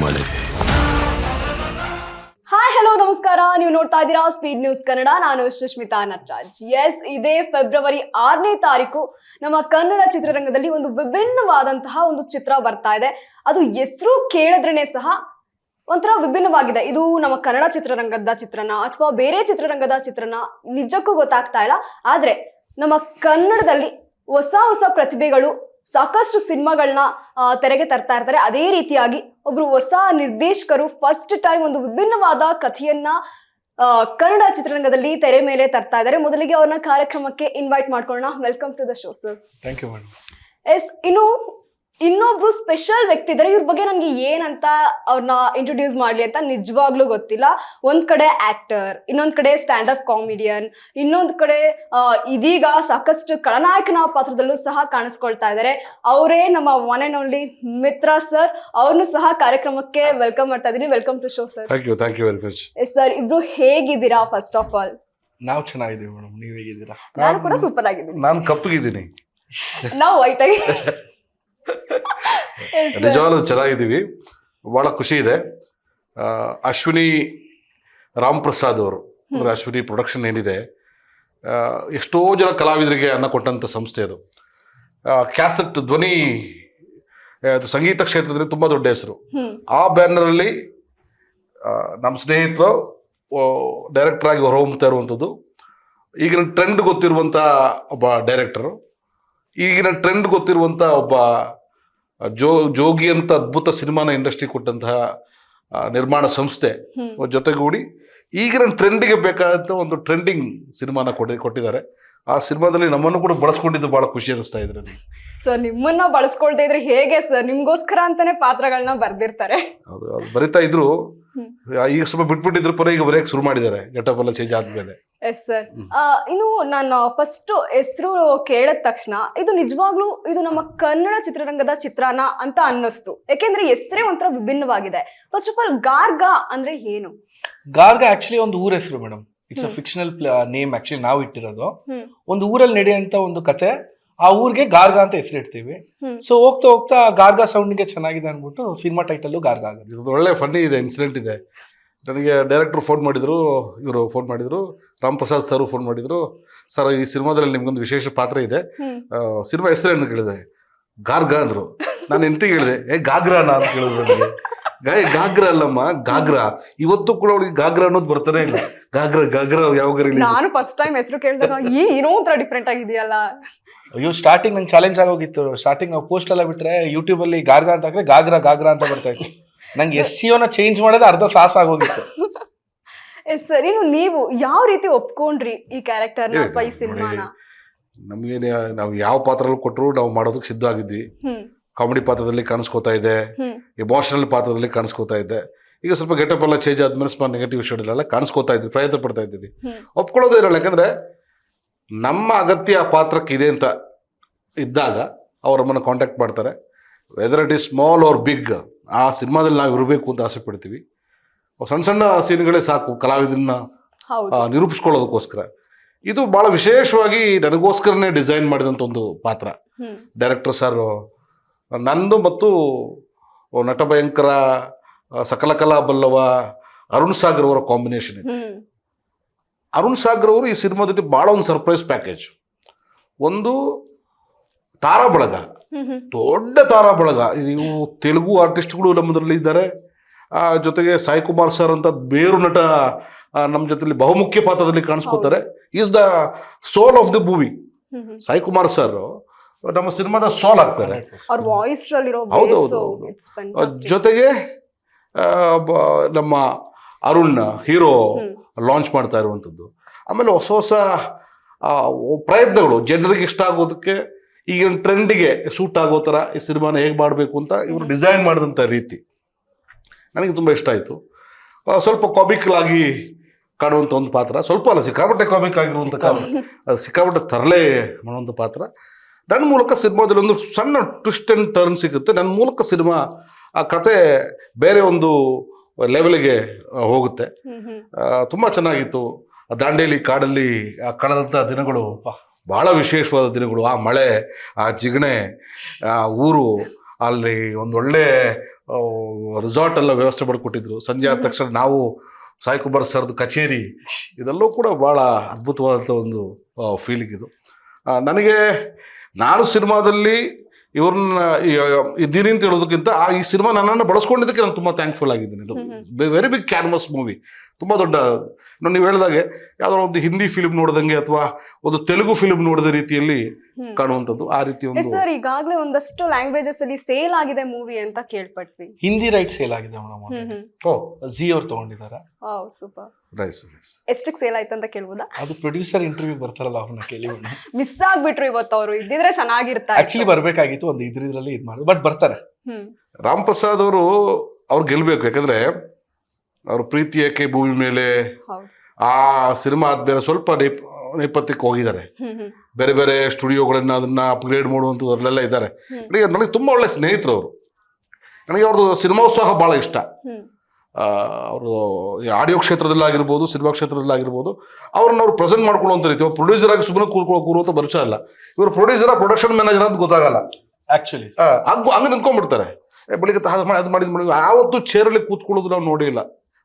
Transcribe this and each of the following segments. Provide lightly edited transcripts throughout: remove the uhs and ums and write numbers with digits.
ಮಳೆ. Hi hello ನಮಸ್ಕಾರ, ನೀವು ನೋಡ್ತಾ ಇದ್ದೀರಾ ಸ್ಪೀಡ್ ನ್ಯೂಸ್ ಕನ್ನಡ. ನಾನು ಸುಷ್ಮಿತಾ ನಟರಾಜ್. ಎಸ್, ಇದೇ ಫೆಬ್ರವರಿ 6ನೇ ತಾರೀಕು ನಮ್ಮ ಕನ್ನಡ ಚಿತ್ರರಂಗದಲ್ಲಿ ಒಂದು ವಿಭಿನ್ನವಾದಂತಹ ಒಂದು ಚಿತ್ರ ಬರ್ತಾ ಇದೆ. ಅದು ಹೆಸರು ಕೇಳಿದ್ರೇನೆ ಸಹ ಒಂಥರ ವಿಭಿನ್ನವಾಗಿದೆ. ಇದು ನಮ್ಮ ಕನ್ನಡ ಚಿತ್ರರಂಗದ ಚಿತ್ರನ ಅಥವಾ ಬೇರೆ ಚಿತ್ರರಂಗದ ಚಿತ್ರನ ನಿಜಕ್ಕೂ ಗೊತ್ತಾಗ್ತಾ ಇಲ್ಲ. ಆದ್ರೆ ನಮ್ಮ ಕನ್ನಡದಲ್ಲಿ ಹೊಸ ಹೊಸ ಪ್ರತಿಭೆಗಳು ಸಾಕಷ್ಟು ಸಿನಿಮಾಗಳನ್ನ ತೆರೆಗೆ ತರ್ತಾ ಇರ್ತಾರೆ. ಅದೇ ರೀತಿಯಾಗಿ ಒಬ್ರು ಹೊಸ ನಿರ್ದೇಶಕರು ಫಸ್ಟ್ ಟೈಮ್ ಒಂದು ವಿಭಿನ್ನವಾದ ಕಥೆಯನ್ನ ಕನ್ನಡ ಚಿತ್ರರಂಗದಲ್ಲಿ ತೆರೆ ಮೇಲೆ ತರ್ತಾ ಇದ್ದಾರೆ. ಮೊದಲಿಗೆ ಅವ್ರನ್ನ ಕಾರ್ಯಕ್ರಮಕ್ಕೆ ಇನ್ವೈಟ್ ಮಾಡ್ಕೊಳ್ಳೋಣ. Welcome to the show sir. Thank you madam. Yes, ಇನ್ನೊಬ್ರು ಸ್ಪೆಷಲ್ ವ್ಯಕ್ತಿ ಇದ್ದಾರೆ. ಇವ್ರ ಬಗ್ಗೆ ನನಗೆ ಏನಂತ ಅವ್ರನ್ನ ಇಂಟ್ರೊಡ್ಯೂಸ್ ಮಾಡ್ಲಿ ಅಂತ ನಿಜವಾಗ್ಲೂ ಗೊತ್ತಿಲ್ಲ. ಒಂದ್ ಕಡೆ ಆಕ್ಟರ್, ಇನ್ನೊಂದ್ ಕಡೆ ಸ್ಟ್ಯಾಂಡ್ ಅಪ್ ಕಾಮಿಡಿಯನ್, ಇನ್ನೊಂದ್ ಕಡೆ ಇದೀಗ ಸಾಕಷ್ಟು ಖಳನಾಯಕನ ಪಾತ್ರದಲ್ಲೂ ಸಹ ಕಾಣಿಸ್ಕೊಳ್ತಾ ಇದ್ದಾರೆ. ಅವರೇ ನಮ್ಮ one and only Mitra sir. ಅವ್ರನ್ನು ಸಹ ಕಾರ್ಯಕ್ರಮಕ್ಕೆ ವೆಲ್ಕಮ್ ಮಾಡ್ತಾ ಇದೀನಿ. Welcome to show sir. Thank you very much. Yes sir, ಇಬ್ರು ಹೇಗಿದ್ದೀರಾ? ಫಸ್ಟ್ ಆಫ್ ಆಲ್ ನಾವು ಚೆನ್ನಾಗಿದ್ದೀವಿ ಮೇಡಮ್, ನೀವು ಹೇಗಿದ್ದೀರಾ? ನಾನು ಕೂಡ ಸೂಪರ್ ಆಗಿದ್ದೀನಿ. ನಾನು ಕಪ್ಪಗಿದ್ದೀನಿ, ನಾವು ವೈಟ್ ಆಗಿ. ನಿಜವಾಗ್ಲೂ ಚೆನ್ನಾಗಿದ್ದೀವಿ. ಭಾಳ ಖುಷಿ ಇದೆ. ಅಶ್ವಿನಿ ರಾಮ್ ಪ್ರಸಾದ್ ಅವರು ಅಂದರೆ ಅಶ್ವಿನಿ ಪ್ರೊಡಕ್ಷನ್ ಏನಿದೆ, ಎಷ್ಟೋ ಜನ ಕಲಾವಿದರಿಗೆ ಅನ್ನ ಕೊಟ್ಟಂಥ ಸಂಸ್ಥೆ ಅದು. ಕ್ಯಾಸೆಟ್ ಧ್ವನಿ ಅದು ಸಂಗೀತ ಕ್ಷೇತ್ರದಲ್ಲಿ ತುಂಬ ದೊಡ್ಡ ಹೆಸರು. ಆ ಬ್ಯಾನರಲ್ಲಿ ನಮ್ಮ ಸ್ನೇಹಿತರು ಡೈರೆಕ್ಟರ್ ಆಗಿ ಹೊರಹೊಮ್ಮತಾ ಇರುವಂಥದ್ದು. ಈಗಿನ ಟ್ರೆಂಡ್ ಗೊತ್ತಿರುವಂಥ ಒಬ್ಬ ಡೈರೆಕ್ಟರು, ಈಗಿನ ಟ್ರೆಂಡ್ ಗೊತ್ತಿರುವಂಥ ಒಬ್ಬ ಜೋಗಿ ಅಂತ ಅದ್ಭುತ ಸಿನಿಮಾನ ಇಂಡಸ್ಟ್ರಿ ಕೊಟ್ಟಂತಹ ನಿರ್ಮಾಣ ಸಂಸ್ಥೆ ಜೊತೆಗೂಡಿ ಈಗಿನ ಟ್ರೆಂಡಿಗೆ ಬೇಕಾದಂಥ ಒಂದು ಟ್ರೆಂಡಿಂಗ್ ಸಿನಿಮಾನ ಕೊಟ್ಟಿದ್ದಾರೆ. ಆ ಸಿನಿಮಾದಲ್ಲಿ ನಮ್ಮನ್ನು ಕೂಡ ಬಳಸ್ಕೊಂಡಿದ್ದು ಬಹಳ ಖುಷಿ ಅನಿಸ್ತಾ ಇದೆ ನನಗೆ. ಸರ್, ನಿಮ್ಮನ್ನ ಬಳಸ್ಕೊಳ್ತಾ ಇದ್ರೆ ಹೇಗೆ ಸರ್? ನಿಮ್ಗೋಸ್ಕರ ಅಂತಾನೆ ಪಾತ್ರಗಳನ್ನ ಬರ್ದಿರ್ತಾರೆ. ಹೌದು, ಅದು ಬರಿತಾ ಇದ್ರು. ಈಗ ಸ್ವಲ್ಪ ಬಿಟ್ಬಿಟ್ಟಿದ್ರು, ಪರ ಈಗ ಬರೆಯಕ್ಕೆ ಶುರು ಮಾಡಿದ್ದಾರೆ ಗೆಟಪ್ ಎಲ್ಲ ಚೇಂಜ್ ಆದ್ಮೇಲೆ. ಎಸ್ ಸರ್, ಇನ್ನು ನಾನು ಫಸ್ಟ್ ಹೆಸರು ಕೇಳಿದ ತಕ್ಷಣ ಇದು ನಿಜವಾಗ್ಲೂ ಇದು ನಮ್ಮ ಕನ್ನಡ ಚಿತ್ರರಂಗದ ಚಿತ್ರನ ಅಂತ ಅನ್ನಿಸ್ತು. ಯಾಕೆಂದ್ರೆ ಹೆಸರೇ ಒಂಥರ ವಿಭಿನ್ನವಾಗಿದೆ. ಫಸ್ಟ್ ಆಫ್ ಆಲ್, ಗಾರ್ಗ ಅಂದ್ರೆ ಏನು? ಗಾರ್ಗ ಆಕ್ಚುಲಿ ಒಂದು ಊರ ಹೆಸರು madam. It's a fictional name. Actually ನಾವು ಇಟ್ಟಿರೋದು ಒಂದು ಊರಲ್ಲಿ ನಡೆಯುವಂತ ಒಂದು ಕತೆ. ಆ ಊರಿಗೆ ಗಾರ್ಗ ಅಂತ ಹೆಸರಿಡ್ತೀವಿ. ಸೊ ಹೋಗ್ತಾ ಹೋಗ್ತಾ ಗಾರ್ಗ ಸೌಂಡ್ಗೆ ಚೆನ್ನಾಗಿದೆ ಅನ್ಬಿಟ್ಟು ಸಿನಿಮಾ ಟೈಟಲ್ ಗಾರ್ಗ ಆಗುತ್ತೆ. ಇದು ಒಳ್ಳೆ ಫನ್ನಿ ಇದೆ, ಇನ್ಸಿಡೆಂಟ್ ಇದೆ. ನನಗೆ ಡೈರೆಕ್ಟರ್ ಫೋನ್ ಮಾಡಿದ್ರು, ಇವರು ಫೋನ್ ಮಾಡಿದ್ರು, ರಾಮ್ ಪ್ರಸಾದ್ ಸರ್ ಫೋನ್ ಮಾಡಿದ್ರು. ಸರ್, ಈ ಸಿನಿಮಾದಲ್ಲಿ ನಿಮ್ಗೊಂದು ವಿಶೇಷ ಪಾತ್ರ ಇದೆ, ಸಿನಿಮಾ ಹೆಸರೇನು ಕೇಳಿದೆ. ಗಾರ್ಗ ಅಂದ್ರು. ನಾನು ಎಂತಿಗೆ ಹೇಳಿದೆ, ಗಾಗ್ರಾನ ಅಂತ ಕೇಳಿದ್ರು. ನನಗೆ ಗಾಗ್ರಾ ಅಲ್ಲಮ್ಮ, ಗಾಗ್ರಾ. ಇವತ್ತು ಕೂಡ ಅವಳಿಗೆ ಗಾಗ್ರಾ ಅನ್ನೋದು ಬರ್ತಾನೆ ಇಲ್ಲ. ಗಾಗ್ರಾ ಯಾವಾಗ ನಾನು ಫಸ್ಟ್ ಟೈಮ್ ಹೆಸರು ಕೇಳಿದಾಗ ಏನೋ ಒಂಥರ ಡಿಫ್ರೆಂಟ್ ಆಗಿದೆಯಲ್ಲ. ಅಯ್ಯೋ, ಸ್ಟಾರ್ಟಿಂಗ್ ನಂಗೆ ಚಾಲೆಂಜ್ ಆಗೋಗಿತ್ತು. ಸ್ಟಾರ್ಟಿಂಗ್ ನಾವು ಪೋಸ್ಟ್ ಎಲ್ಲ ಬಿಟ್ರೆ ಯೂಟ್ಯೂಬ್ ಅಲ್ಲಿ ಗಾರ್ಗ ಅಂತ ಹಾಕಿದ್ರೆ ಗಾಗ್ರಾ ಅಂತ ಬರ್ತಾ ಇತ್ತು. ನಂಗೆ SEO change ಮಾಡೋದು ಅರ್ಧ ಸಾಹಸ ಆಗೋಗಿತ್ತು. ಎಸ್ ಸರ್, ನೀವು ಯಾವ ರೀತಿ ಒಪ್ಕೊಂಡ್ರಿ ಈ ಕ್ಯಾರೆಕ್ಟರ್ನ ಅಥವಾ ಈ ಸಿನಿಮಾನ? ನಮ್ಗೆ ನಾವು ಯಾವ ಪಾತ್ರದಲ್ಲಿ ಕೊಟ್ಟರು ನಾವು ಮಾಡೋದಕ್ಕೆ ಸಿದ್ಧ ಆಗಿದ್ವಿ. ಕಾಮಿಡಿ ಪಾತ್ರದಲ್ಲಿ ಕಾಣಿಸ್ಕೋತಾ ಇದೆ, ಎಮೋಷನಲ್ ಪಾತ್ರದಲ್ಲಿ ಕಾಣಿಸ್ಕೋತಾ ಇದೆ. ಈಗ ಸ್ವಲ್ಪ ಗೆಟಪ್ ಎಲ್ಲ ಚೇಂಜ್ ಆದ್ಮೇಲೆ ಸ್ವಲ್ಪ ನೆಗೆಟಿವ್ ಶೇಡಲ್ಲೆಲ್ಲ ಕಾಣಿಸ್ಕೋತಾ ಇದ್ವಿ, ಪ್ರಯತ್ನ ಪಡ್ತಾ ಇದ್ದೀವಿ. ಒಪ್ಕೊಳ್ಳೋದೇ ಇರಲ್ಲ, ಯಾಕಂದ್ರೆ ನಮ್ಮ ಅಗತ್ಯ ಆ ಪಾತ್ರಕ್ಕೆ ಇದೆ ಅಂತ ಇದ್ದಾಗ ಅವ್ರು ನಮ್ಮನ್ನು ಕಾಂಟ್ಯಾಕ್ಟ್ ಮಾಡ್ತಾರೆ. Whether it is small or big, ಆ ಸಿನಿಮಾದಲ್ಲಿ ನಾವು ಇರಬೇಕು ಅಂತ ಆಸೆ ಪಡ್ತೀವಿ. ಸಣ್ಣ ಸಣ್ಣ ಸೀನ್ಗಳೇ ಸಾಕು ಕಲಾವಿದನ್ನ ನಿರೂಪಿಸ್ಕೊಳ್ಳೋದಕ್ಕೋಸ್ಕರ. ಇದು ಬಹಳ ವಿಶೇಷವಾಗಿ ನನಗೋಸ್ಕರನೇ ಡಿಸೈನ್ ಮಾಡಿದಂಥ ಒಂದು ಪಾತ್ರ. ಡೈರೆಕ್ಟರ್ ಸರ್ ನಂದು ಮತ್ತು ನಟ ಭಯಂಕರ ಸಕಲ ಕಲಾ ಬಲ್ಲವ ಅರುಣ್ ಸಾಗರ್ ಅವರ ಕಾಂಬಿನೇಷನ್ ಇದೆ. ಅರುಣ್ ಸಾಗರ್ ಅವರು ಈ ಸಿನಿಮಾದಲ್ಲಿ ಬಹಳ ಒಂದು ಸರ್ಪ್ರೈಸ್ ಪ್ಯಾಕೇಜ್. ಒಂದು ತಾರಾ ಬಳಗ, ದೊಡ್ಡ ತಾರಾ ಬಳಗ. ಇವು ತೆಲುಗು ಆರ್ಟಿಸ್ಟ್ಗಳು ನಮ್ಮದ್ರಲ್ಲಿ ಇದ್ದಾರೆ. ಜೊತೆಗೆ ಸಾಯಿ ಕುಮಾರ್ ಸರ್ ಅಂತ ಬೇರು ನಟ ನಮ್ಮ ಜೊತೆಲಿ ಬಹುಮುಖ್ಯ ಪಾತ್ರದಲ್ಲಿ ಕಾಣಿಸ್ಕೋತಾರೆ. Is the soul of the movie. Sai Kumar sir ನಮ್ಮ ಸಿನಿಮಾದ ಸೋಲ್ ಆಗ್ತಾರೆ. ಜೊತೆಗೆ ನಮ್ಮ ಅರುಣ್ ಹೀರೋ ಲಾಂಚ್ ಮಾಡ್ತಾ ಇರುವಂಥದ್ದು. ಆಮೇಲೆ ಹೊಸ ಹೊಸ ಪ್ರಯತ್ನಗಳು ಜನರಿಗೆ ಇಷ್ಟ ಆಗೋದಕ್ಕೆ, ಈಗಿನ ಟ್ರೆಂಡಿಗೆ ಸೂಟ್ ಆಗೋ ಥರ ಈ ಸಿನಿಮಾನ ಹೇಗೆ ಮಾಡಬೇಕು ಅಂತ ಇವರು ಡಿಸೈನ್ ಮಾಡಿದಂಥ ರೀತಿ ನನಗೆ ತುಂಬ ಇಷ್ಟ ಆಯಿತು. ಸ್ವಲ್ಪ ಕಾಮಿಕಲ್ ಆಗಿ ಕಾಣುವಂಥ ಒಂದು ಪಾತ್ರ, ಸ್ವಲ್ಪ ಅಲ್ಲ ಸಿಕ್ಕಾಪಟ್ಟೆ ಕಾಮಿಕ್ ಆಗಿರುವಂಥ ಅದು ಸಿಕ್ಕಾಪಟ್ಟೆ ತರಲೇ ಮಾಡುವಂಥ ಪಾತ್ರ. ನನ್ನ ಮೂಲಕ ಸಿನಿಮಾದಲ್ಲಿ ಒಂದು ಸಣ್ಣ ಟ್ವಿಸ್ಟ್ ಆ್ಯಂಡ್ ಟರ್ನ್ ಸಿಗುತ್ತೆ. ನನ್ನ ಮೂಲಕ ಸಿನಿಮಾ ಆ ಕತೆ ಬೇರೆ ಒಂದು ಲೆವೆಲ್ಗೆ ಹೋಗುತ್ತೆ. ತುಂಬ ಚೆನ್ನಾಗಿತ್ತು. ದಾಂಡೇಲಿ ಕಾಡಲ್ಲಿ ಕಳೆದಂಥ ದಿನಗಳು ಬಹಳ ವಿಶೇಷವಾದ ದಿನಗಳು. ಆ ಮಳೆ, ಆ ಜಿಗಣೆ, ಆ ಊರು, ಅಲ್ಲಿ ಒಂದೊಳ್ಳೆ ರೆಸಾರ್ಟ್ ಎಲ್ಲ ವ್ಯವಸ್ಥೆ ಮಾಡಿಕೊಟ್ಟಿದ್ರು. ಸಂಜೆ ಆದ ತಕ್ಷಣ ನಾವು ಸಾಯಿ ಕುಮಾರ್ ಸರ್ದು ಕಚೇರಿ, ಇದೆಲ್ಲವೂ ಕೂಡ ಭಾಳ ಅದ್ಭುತವಾದಂಥ ಒಂದು ಫೀಲಿಂಗ್ ಇದು. ನನಗೆ ನಾನು ಸಿನಿಮಾದಲ್ಲಿ ಇವ್ರನ್ನ ಇದ್ದೀನಿ ಅಂತ ಹೇಳೋದಕ್ಕಿಂತ ಈ ಸಿನಿಮಾ ನನ್ನನ್ನು ಬಳಸ್ಕೊಂಡಿದ್ದಕ್ಕೆ ನಾನು ತುಂಬ ಥ್ಯಾಂಕ್ಫುಲ್ ಆಗಿದ್ದೀನಿ. ಇದು ವೆರಿ ಬಿಗ್ ಕ್ಯಾನ್ವಸ್ ಮೂವಿ, ತುಂಬ ದೊಡ್ಡ. ನೀವು ಹೇಳಿದಾಗೆ ಯಾವ್ದೋ ಒಂದು ಹಿಂದಿ ಫಿಲ್ಮ್ ನೋಡಿದಂಗೆ ಅಥವಾ ಒಂದು ತೆಲುಗು ಫಿಲ್ಮ್ ನೋಡಿದ ರೀತಿಯಲ್ಲಿ ಕಾಣುವಂಥದ್ದು, ಆ ರೀತಿ ಒಂದು. ಸರ್ ಈಗಾಗಲೇ ಒಂದಷ್ಟು ಲ್ಯಾಂಗ್ವೇಜಸ್ ಅಲ್ಲಿ ಸೇಲ್ ಆಗಿದೆ ಮೂವಿ ಅಂತ ಕೇಳ್ಪಟ್ವಿ. ಹಿಂದಿ ರೈಟ್ ಸೇಲ್ ಆಗಿದೆ ಮೇಡಮ್, ಜಿ ಅವ್ರು ತಗೊಂಡಿದ್ದಾರೆ. ಸೂಪರ್. ನೈಸ್. ಎಷ್ಟಕ್ಕೆ ಸೇಲ್ ಆಯ್ತು ಅಂತ ಕೇಳ್ಬೋದಾ? ಅದು ಪ್ರೊಡ್ಯೂಸರ್ ಇಂಟರ್ವ್ಯೂ ಬರ್ತಾರಲ್ಲ ಅವ್ರನ್ನ ಕೇಳಿ. ಮಿಸ್ ಆಗ್ಬಿಟ್ರು ಇವತ್ತು ಅವರು, ಇದ್ದಿದ್ರೆ ಚೆನ್ನಾಗಿರ್ತಾ. ಆಕ್ಚುಲಿ ಬರ್ಬೇಕಾಗಿತ್ತು, ಒಂದು ಇದ್ರಲ್ಲಿ ಇದು ಮಾಡಿ, ಬಟ್ ಬರ್ತಾರೆ. ರಾಮ್ ಪ್ರಸಾದ್ ಅವರು ಅವ್ರು ಗೆಲ್ಬೇಕು, ಯಾಕಂದ್ರೆ ಅವ್ರ ಪ್ರೀತಿ ಏಕೆ ಭೂಮಿ ಮೇಲೆ ಆ ಸಿನಿಮಾ ಆದ್ಮೇಲೆ ಸ್ವಲ್ಪ ನೇಪಥ್ಯಕ್ಕೆ ಹೋಗಿದ್ದಾರೆ. ಬೇರೆ ಬೇರೆ ಸ್ಟುಡಿಯೋಗಳನ್ನ ಅದನ್ನ ಅಪ್ಗ್ರೇಡ್ ಮಾಡುವಂಥದ್ದು ಅಲ್ಲೆಲ್ಲ ಇದ್ದಾರೆ. ನನಗೆ ತುಂಬ ಒಳ್ಳೆ ಸ್ನೇಹಿತರು ಅವರು. ನನಗೆ ಅವ್ರದ್ದು ಸಿನಿಮಾ ಉತ್ಸಾಹ ಭಾಳ ಇಷ್ಟ. ಅವರು ಆಡಿಯೋ ಕ್ಷೇತ್ರದಲ್ಲಾಗಿರ್ಬೋದು, ಸಿನಿಮಾ ಕ್ಷೇತ್ರದಲ್ಲಾಗಿರ್ಬೋದು, ಅವ್ರನ್ನ ಅವ್ರು ಪ್ರೆಸೆಂಟ್ ಮಾಡ್ಕೊಳ್ಳುವಂಥ ರೀತಿ. ಪ್ರೊಡ್ಯೂಸರ್ ಆಗಿ ಸುಮ್ಮನೆ ಕೂರುವಂಥ ಪರಿಚಯ ಅಲ್ಲ. ಇವರು ಪ್ರೊಡ್ಯೂಸರ್, ಪ್ರೊಡಕ್ಷನ್ ಮ್ಯಾನೇಜರ್ ಅಂತ ಗೊತ್ತಾಗಲ್ಲ ಆಕ್ಚುಲಿ. ಹಂಗೆ ನಿಂತ್ಕೊಂಡ್ಬಿಡ್ತಾರೆ. ಬೆಳಿಗ್ಗೆ ಅದು ಮಾಡಿ ಯಾವತ್ತೂ ಚೇರಲ್ಲಿ ಕೂತ್ಕೊಳ್ಳೋದು ನಾವು ನೋಡಿಲ್ಲ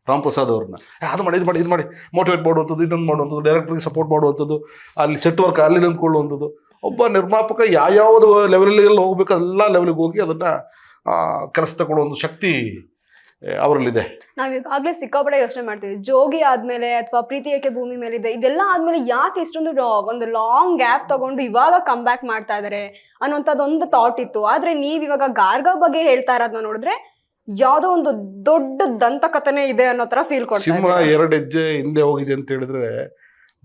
ರಾಮ್ ಪ್ರಸಾದ್ ಅವ್ರನ್ನ. ಅದು ಮಾಡಿ ಇದು ಮಾಡಿ ಮೋಟಿವೇಟ್ ಮಾಡುವಂಥದ್ದು, ಇನ್ನೊಂದು ಮಾಡುವಂಥದ್ದು, ಡೈರೆಕ್ಟರ್ಗೆ ಸಪೋರ್ಟ್ ಮಾಡುವಂಥದ್ದು, ಅಲ್ಲಿ ಸೆಟ್ ವರ್ಕ್ ಅಲ್ಲಿ ನಿಂತ್ಕೊಳ್ಳುವಂಥದ್ದು. ಒಬ್ಬ ನಿರ್ಮಾಪಕ ಯಾವ್ಯಾವುದು ಲೆವೆಲಲ್ಲಿ ಹೋಗ್ಬೇಕು ಎಲ್ಲ ಲೆವೆಲ್ಗೆ ಹೋಗಿ ಅದನ್ನು ಕೆಲಸ ತಗೊಳ್ಳೋ ಒಂದು ಶಕ್ತಿ ಅವರಲ್ಲಿದೆ. ನಾವ್ ಈಗಾಗಲೇ ಸಿಕ್ಕಾಪಟ್ಟೆ ಯೋಚನೆ ಮಾಡ್ತೀವಿ, ಜೋಗಿ ಆದ್ಮೇಲೆ ಅಥವಾ ಪ್ರೀತಿ ಏಕೆ ಭೂಮಿ ಮೇಲಿದೆ, ಇದೆಲ್ಲ ಆದ್ಮೇಲೆ ಯಾಕೆ ಇಷ್ಟೊಂದು ಒಂದು ಲಾಂಗ್ ಗ್ಯಾಪ್ ತಗೊಂಡು ಇವಾಗ ಕಮ್ ಬ್ಯಾಕ್ ಮಾಡ್ತಾ ಇದಾರೆ ಅನ್ನೋಂಥದ್ದೊಂದು ಥಾಟ್ ಇತ್ತು. ಆದ್ರೆ ನೀವ್ ಇವಾಗ ಗಾರ್ಗ ಬಗ್ಗೆ ಹೇಳ್ತಾ ಇರೋದನ್ನ ನೋಡಿದ್ರೆ ಯಾವ್ದೋ ಒಂದು ದೊಡ್ಡ ದಂತಕಥನೆ ಇದೆ ಅನ್ನೋ ತರ ಫೀಲ್ ಕೊಡ್ತಾ ಸಿಂಹ 2 ಹೆಜ್ಜೆ ಹಿಂದೆ ಹೋಗಿದೆ ಅಂತ ಹೇಳಿದ್ರೆ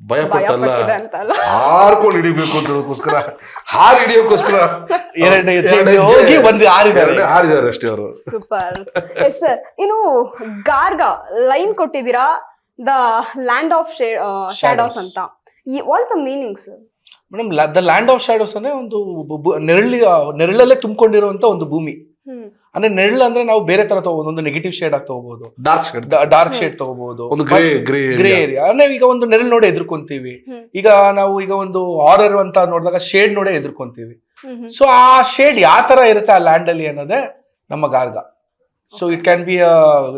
ಭಯ ಅಂತಲ್ಲ, ಹಾರ್ಕೊಂಡು ಹಿಡಿಬೇಕು ಅಂತ ಹೇಳೋದಕ್ಕೋಸ್ಕರ, ಹಾರಿ ಹಿಡಿಯೋಕ್ಕೋಸ್ಕರ 2 ಹೆಜ್ಜೆ ಹೋಗಿ ಒಂದು ಹಾರಿದ್ದಾರೆ ಅಷ್ಟೇ ಅವರು. ಸೂಪರ್. ಎಸ್ ಸರ್, ಇನ್ನು ಗಾರ್ಗ ಲೈನ್ ಕೊಟ್ಟಿದ್ದೀರಾ, ದ ಲ್ಯಾಂಡ್ ಆಫ್ ಶಾಡೋಸ್ ಅಂತ. What is the meaning sir? Madam, the land of shadows ಅಂದ್ರೆ ಒಂದು ನೆರಳಲ್ಲೇ ತುಂಬಿಕೊಂಡಿರುವಂತ ಒಂದು ಭೂಮಿ. ಅಂದ್ರೆ ನೆರಳು ಅಂದ್ರೆ ನಾವು ಬೇರೆ ತರ ತಗೋಬಹುದು, ಒಂದು ನೆಗೆಟಿವ್ ಶೇಡ್ ಆಗಿ ತಗೋಬಹುದು, ಡಾರ್ಕ್ ಶೇಡ್ ತಗೋಬಹುದು, ಗ್ರೇ ಏರಿಯಾ. ಅಂದ್ರೆ ಈಗ ಒಂದು ನೆರಳು ನೋಡೇ ಎದುರ್ಕೊಂತೀವಿ. ಈಗ ನಾವು ಈಗ ಒಂದು ಹಾರರ್ ಅಂತ ನೋಡಿದಾಗ ಶೇಡ್ ನೋಡೇ ಎದುರ್ಕೊಂತೀವಿ. ಸೊ ಆ ಶೇಡ್ ಯಾವ ತರ ಇರುತ್ತೆ ಆ ಲ್ಯಾಂಡ್ ಅಲ್ಲಿ ಅನ್ನೋದೇ ನಮ್ಮ ಗಾರ್ಗ. ಸೊ ಇಟ್ ಕ್ಯಾನ್ ಬಿ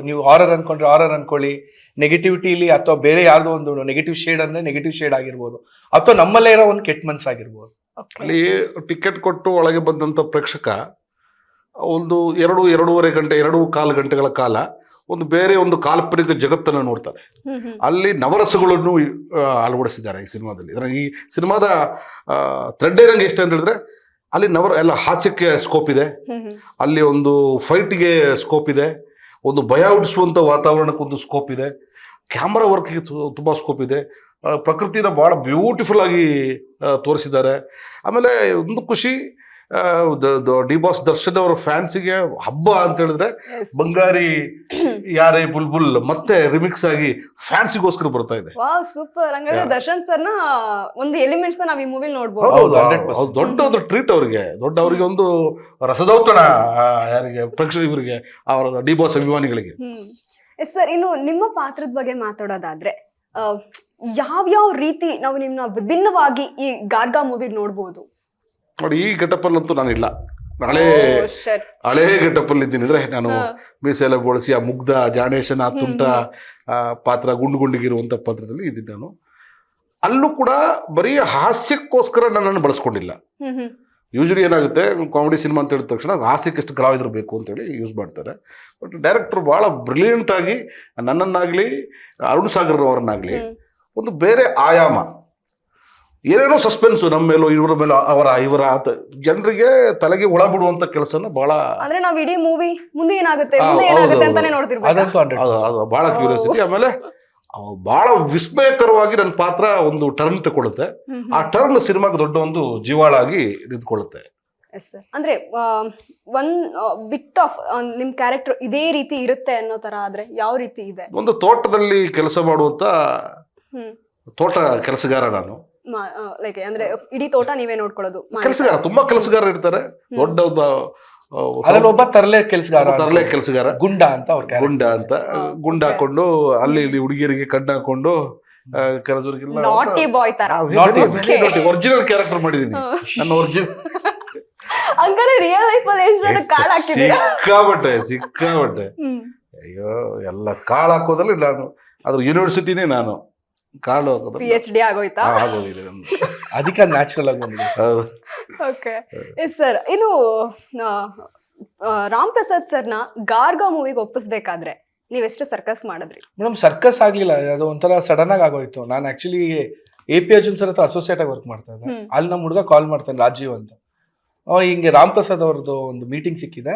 ನೀವು ಹಾರರ್ ಅನ್ಕೊಂಡ್ರೆ ಹಾರರ್ ಅನ್ಕೊಳ್ಳಿ, ನೆಗೆಟಿವಿಟಿಲಿ ಅಥವಾ ಬೇರೆ ಯಾರ್ದೋ ಒಂದು ನೆಗೆಟಿವ್ ಶೇಡ್ ಅಂದ್ರೆ ನೆಗೆಟಿವ್ ಶೇಡ್ ಆಗಿರ್ಬೋದು, ಅಥವಾ ನಮ್ಮಲ್ಲೇ ಇರೋ ಒಂದು ಕೆಟ್ಟ ಮನ್ಸಾಗಿರ್ಬೋದು. ಅಲ್ಲಿ ಟಿಕೆಟ್ ಕೊಟ್ಟು ಒಳಗೆ ಬಂದಂತ ಪ್ರೇಕ್ಷಕ ಒಂದು 2-2.5 ಗಂಟೆ 2.25 ಗಂಟೆಗಳ ಕಾಲ ಒಂದು ಬೇರೆ ಒಂದು ಕಾಲ್ಪನಿಕ ಜಗತ್ತನ್ನು ನೋಡ್ತಾರೆ. ಅಲ್ಲಿ ನವರಸಗಳನ್ನು ಅಳವಡಿಸಿದ್ದಾರೆ ಈ ಸಿನಿಮಾದಲ್ಲಿ. ಈ ಸಿನಿಮಾದ ಥ್ರೆಡ್ ಏನಂಗೆ ಇಷ್ಟ ಅಂತ ಹೇಳಿದ್ರೆ, ಅಲ್ಲಿ ಎಲ್ಲ ಹಾಸ್ಯಕ್ಕೆ ಸ್ಕೋಪ್ ಇದೆ, ಅಲ್ಲಿ ಒಂದು ಫೈಟ್ಗೆ ಸ್ಕೋಪ್ ಇದೆ, ಒಂದು ಭಯ ಹುಟ್ಟಿಸುವಂಥ ವಾತಾವರಣಕ್ಕೊಂದು ಸ್ಕೋಪ್ ಇದೆ, ಕ್ಯಾಮ್ರಾ ವರ್ಕ್ಗೆ ತುಂಬ ಸ್ಕೋಪ್ ಇದೆ, ಪ್ರಕೃತಿನ ಭಾಳ ಬ್ಯೂಟಿಫುಲ್ ಆಗಿ ತೋರಿಸಿದ್ದಾರೆ. ಆಮೇಲೆ ಒಂದು ಖುಷಿ, ಡಿ ಬಾಸ್ ದರ್ಶನ್ ಅವರ ಫ್ಯಾನ್ಸಿಗೆ ಹಬ್ಬ ಅಂತ ಹೇಳಿದ್ರೆ ಬಂಗಾರಿ ಯಾರೇ ಬುಲ್ಬುಲ್ ಮತ್ತೆ ರಿಮಿಕ್ಸ್ ಆಗಿ ಫ್ಯಾನ್ಸಿಗೋಸ್ಕರ ಬರ್ತಾ ಇದೆ. ಸೂಪರ್. ಹಂಗಾದ್ರೆ ದರ್ಶನ್ ಸರ್ನ ಒಂದು ಎಲಿಮೆಂಟ್ಸ್ ನಾವ್ ಈ ಮೂವಿ ನೋಡ್ಬೋದು. ದೊಡ್ಡ ಒಂದು ಟ್ರೀಟ್ ಅವರಿಗೆ ಒಂದು ರಸದೌತಣ ಯಾರಿಗೆ ಪ್ರೇಕ್ಷಕರಿಗೆ, ಅವರ ಡಿ ಬಾಸ್ ಅಭಿಮಾನಿಗಳಿಗೆ. ಸರ್, ಇನ್ನು ನಿಮ್ಮ ಪಾತ್ರದ ಬಗ್ಗೆ ಮಾತಾಡೋದಾದ್ರೆ ಯಾವ್ಯಾವ ರೀತಿ ನಾವು ನಿಮ್ನ ವಿಭಿನ್ನವಾಗಿ ಈ ಗಾರ್ಗ ಮೂವಿ ನೋಡ್ಬೋದು? ನೋಡಿ, ಈ ಗೆಟಪ್ಪಲ್ಲಂತೂ ನಾನಿಲ್ಲ. ಹಳೇ ಗೆಟಪ್ಪಲ್ಲಿ ಇದ್ದೀನಿ. ಅಂದ್ರೆ ನಾನು ಮೀಸೆಲ್ಲ ಬಳಸಿ ಆ ಮುಗ್ಧ ಜಾಣೇಶನ ಆ ತುಂಟ ಪಾತ್ರ, ಗುಂಡಿಗಿರುವಂತ ಪಾತ್ರದಲ್ಲಿ ಇದ್ದೀನಿ ನಾನು. ಅಲ್ಲೂ ಕೂಡ ಬರೀ ಹಾಸ್ಯಕ್ಕೋಸ್ಕರ ನನ್ನನ್ನು ಬಳಸ್ಕೊಂಡಿಲ್ಲ. ಯೂಶಲಿ ಏನಾಗುತ್ತೆ, ಕಾಮಿಡಿ ಸಿನಿಮಾ ಅಂತ ಹೇಳಿದ ತಕ್ಷಣ ಹಾಸ್ಯಕ್ಕೆ ಎಷ್ಟು ಕಲಾವಿದರು ಬೇಕು ಅಂತೇಳಿ ಯೂಸ್ ಮಾಡ್ತಾರೆ. ಬಟ್ ಡೈರೆಕ್ಟರ್ ಭಾಳ ಬ್ರಿಲಿಯಂಟ್ ಆಗಿ ನನ್ನನ್ನಾಗಲಿ ಅರುಣ್ ಸಾಗರ್ ಅವರನ್ನಾಗಲಿ ಒಂದು ಬೇರೆ ಆಯಾಮ, ಏನೇನೋ ಸಸ್ಪೆನ್ಸು ನಮ್ಮ ಮೇಲೋ ಇವರ ಮೇಲೋ ಇವರ ಜನರಿಗೆ ತಲೆಗೆ ಒಳ ಬಿಡುವಂತ ಕೆಲಸನ ಬಹಳ, ಅಂದ್ರೆ ನಾವು ಇಡೀ ಮೂವಿ ಮುಂದೆ ಏನಾಗುತ್ತೆ ಅಂತಾನೆ ನೋಡ್ತಿರ್ಬೇಕು. ಅದು ಬಹಳ ಕ್ಯೂರಿಯಾಸಿಟಿ. ಆಮೇಲೆ ಬಹಳ ವಿಸ್ಮಯಕರವಾಗಿ ನನ್ನ ಪಾತ್ರ ಒಂದು ಟರ್ನ್ ತಗೊಳುತ್ತೆ. ಆ ಟರ್ನ್ ಸಿನಿಮಾಗೆ ದೊಡ್ಡ ಒಂದು ಜೀವಾಳಾಗಿ ನಿಂತ್ಕೊಳ್ಳುತ್ತೆ. ಅಂದ್ರೆ ಒಂದ್ ಬಿಟ್ ಆಫ್ ನಿಮ್ ಕ್ಯಾರೆಕ್ಟರ್ ಇದೇ ರೀತಿ ಇರುತ್ತೆ ಅನ್ನೋ ತರ ಆದ್ರೆ ಯಾವ ರೀತಿ ಇದೆ? ಒಂದು ತೋಟದಲ್ಲಿ ಕೆಲಸ ಮಾಡುವಂತ ತೋಟ ಕೆಲಸಗಾರ ನಾನು. ಲೈಕ್ ಅಂದ್ರೆ ಇಡೀ ತೋಟ ನೀವೇ ನೋಡ್ಕೊಳ್ಳೋದು? ಕೆಲಸಗಾರ, ತುಂಬಾ ಕೆಲಸಗಾರ ಇರ್ತಾರೆ. ದೊಡ್ಡ ಒಬ್ಬ ತರಲೆ ಕೆಲಸಗಾರ ಗುಂಡ ಅಂತ ಗುಂಡ ಹಾಕೊಂಡು ಅಲ್ಲಿ ಇಲ್ಲಿ ಹುಡುಗಿಯರಿಗೆ ಕಣ್ಣು ಹಾಕೊಂಡು ಕೆಲಸರಿಗೆಲ್ಲ ನಾಟಿ ಬಾಯ್ ತರ ಒರಿಜಿನಲ್ ಕ್ಯಾರೆಕ್ಟರ್ ಮಾಡಿದೀನಿ. ನನ್ನ ಒರಿಜಿನಲ್ ಹಂಗಾರೆ ರಿಯಲ್ ಲೈಫ್ ಅಲ್ಲಿ ಎಷ್ಟು ಜನ ಕಾಲ್ ಹಾಕಿದ್ದೀರಾ? ಸಿಕ್ಕಾಬಟ್ಟೆ ಅಯ್ಯೋ ಎಲ್ಲ ಕಾಳು ಹಾಕೋದ್ರಲ್ಲಿ ನಾನು ಅದ್ರ ಯೂನಿವರ್ಸಿಟಿನೇ ನಾನು ಕಾಳು ಹಾಕೋದು PhD ಆಗೋಯ್ತಾ? ಆಗೋದಿದೆ ನಮ್ದು. ಅದಕ್ಕೆ ನ್ಯಾಚುರಲ್ ಆಗಿ ಬಂದಿದೆ. ಹೌದು. ಓಕೆ ಸರ್, ಇನ್ನು ರಾಮ್ ಪ್ರಸಾದ್ ಸರ್ನ ಗಾರ್ಗ ಮೂವಿಗೆ ಒಪ್ಪಿಸ್ಬೇಕಾದ್ರೆ ನೀವೆಷ್ಟು ಸರ್ಕಸ್ ಮಾಡಿದ್ರಿ? ಮೇಡಮ್ ಸರ್ಕಸ್ ಆಗ್ಲಿಲ್ಲ, ಅದು ಒಂಥರ ಸಡನ್ ಆಗಿ ಆಗೋಯ್ತು. ನಾನು ಆಕ್ಚುಲಿ AP ಅರ್ಜುನ್ ಸರ್ ಹತ್ರ ಅಸೋಸಿಯೇಟ್ ಆಗಿ ವರ್ಕ್ ಮಾಡ್ತಾ ಇದ್ದೆ. ಅಲ್ಲಿ ನಮ್ಮ ಹುಡುಗ ಕಾಲ್ ಮಾಡ್ತಾನೆ, ರಾಜೀವ್ ಅಂತ. ಹಿಂಗೆ ರಾಮ್ ಪ್ರಸಾದ್ ಅವ್ರದ್ದು ಒಂದು ಮೀಟಿಂಗ್ ಸಿಕ್ಕಿದೆ,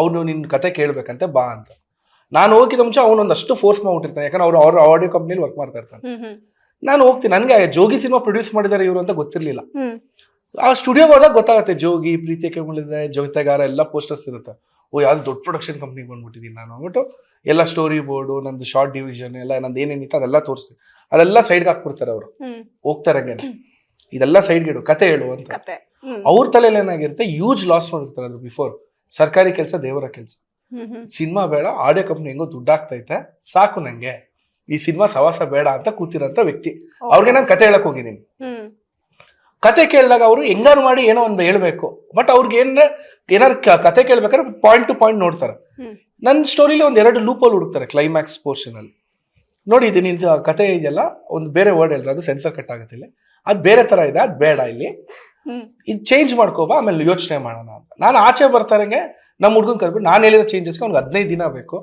ಅವ್ನು ನಿನ್ ಕತೆ ಕೇಳ್ಬೇಕಂತೆ ಬಾ ಅಂತ. ನಾನು ಹೋಗಿದ ಮುಂಚೆ ಅವನೊಂದಷ್ಟು ಫೋರ್ಸ್ ಮಾಡ್ಬಿಟ್ಟಿರ್ತಾನೆ, ಯಾಕಂದ್ರೆ ಅವ್ರ ಆಡಿಯೋ ಕಂಪ್ನಿಲಿ ವರ್ಕ್ ಮಾಡ್ತಾ ಇರ್ತಾನೆ. ನಾನು ಹೋಗ್ತೀನಿ, ನನಗೆ ಜೋಗಿ ಸಿನಿಮಾ ಪ್ರೊಡ್ಯೂಸ್ ಮಾಡಿದ್ದಾರೆ ಇವರು ಅಂತ ಗೊತ್ತಿರ್ಲಿಲ್ಲ. ಆ ಸ್ಟುಡಿಯೋಗೆ ಹೋದಾಗ ಗೊತ್ತಾಗುತ್ತೆ, ಜೋಗಿ, ಪ್ರೀತಿ ಕೆಮ್ಮಲಿದೆ, ಜೊತೆಗಾರ ಎಲ್ಲ ಪೋಸ್ಟರ್ಸ್ ಇರುತ್ತೆ. ಓ, ಯಾವ್ದು ದೊಡ್ಡ ಪ್ರೊಡಕ್ಷನ್ ಕಂಪ್ನಿಗೆ ಬಂದ್ಬಿಟ್ಟಿದ್ದೀನಿ ನಾನು ಅಂದ್ಬಿಟ್ಟು ಎಲ್ಲ ಸ್ಟೋರಿ ಬೋರ್ಡು, ನಂದು ಶಾರ್ಟ್ ಡಿವಿಷನ್ ಎಲ್ಲ ನಂದು ಏನೇನಿತ್ತು ಅದೆಲ್ಲ ತೋರಿಸ್ತೀನಿ. ಅದೆಲ್ಲ ಸೈಡ್ಗೆ ಹಾಕ್ಬಿಡ್ತಾರೆ ಅವರು, ಹೋಗ್ತಾರೆ ಇದೆಲ್ಲ ಸೈಡ್ಗೆ ಇಡು, ಕತೆ ಹೇಳು ಅಂತ. ಅವ್ರ ತಲೆಯಲ್ಲಿ ಏನಾಗಿರುತ್ತೆ, ಯೂಜ್ ಲಾಸ್ ಮಾಡಿರ್ತಾರೆ ಅದ್ರ ಬಿಫೋರ್. ಸರ್ಕಾರಿ ಕೆಲಸ ದೇವರ ಕೆಲಸ, ಸಿನಿಮಾ ಬೇಡ, ಆಡಿಯೋ ಕಂಪ್ನಿ ಹೆಂಗೋ ದುಡ್ಡು ಆಗ್ತೈತೆ ಸಾಕು, ನಂಗೆ ಈ ಸಿನಿಮಾ ಸವಾಸ ಬೇಡ ಅಂತ ಕೂತಿರೋಂಥ ವ್ಯಕ್ತಿ. ಅವ್ರಿಗೆ ನಾನು ಕತೆ ಹೇಳಕ್ ಹೋಗಿದ್ದೀನಿ. ಕತೆ ಕೇಳಿದಾಗ ಅವರು ಹೆಂಗಾರು ಮಾಡಿ ಏನೋ ಒಂದು ಹೇಳ್ಬೇಕು, ಬಟ್ ಅವ್ರಿಗೆ ಏನಾರು ಕತೆ ಕೇಳ್ಬೇಕಾದ್ರೆ ಪಾಯಿಂಟ್ ಟು ಪಾಯಿಂಟ್ ನೋಡ್ತಾರೆ. ನನ್ನ ಸ್ಟೋರಿಲಿ ಒಂದು 2 ಲೂಪಲ್ಲಿ ಹುಡುಕ್ತಾರೆ ಕ್ಲೈಮ್ಯಾಕ್ಸ್ ಪೋರ್ಷನ್ ಅಲ್ಲಿ. ನೋಡಿ, ಇದು ನಿನ್ನ ಕತೆ ಇದೆಯಲ್ಲ, ಒಂದು ಬೇರೆ ವರ್ಡ್ ಹೇಳಿದ್ರೆ ಅದು ಸೆನ್ಸರ್ ಕಟ್ ಆಗುತ್ತೆ, ಇಲ್ಲಿ ಅದು ಬೇರೆ ತರ ಇದೆ, ಅದು ಬೇಡ, ಇಲ್ಲಿ ಇದು ಚೇಂಜ್ ಮಾಡ್ಕೋಬಾ, ಆಮೇಲೆ ಯೋಚನೆ ಮಾಡೋಣ ಅಂತ. ನಾನು ಆಚೆ ಬರ್ತಾರಂಗೆ ನಮ್ಮ ಹುಡುಗನ್ ಕರ್ಬಿಟ್ಟು ನಾನು ಹೇಳಿರೋ ಚೇಂಜಸ್ಗೆ ಅವ್ನಿಗೆ 15 ದಿನ ಬೇಕು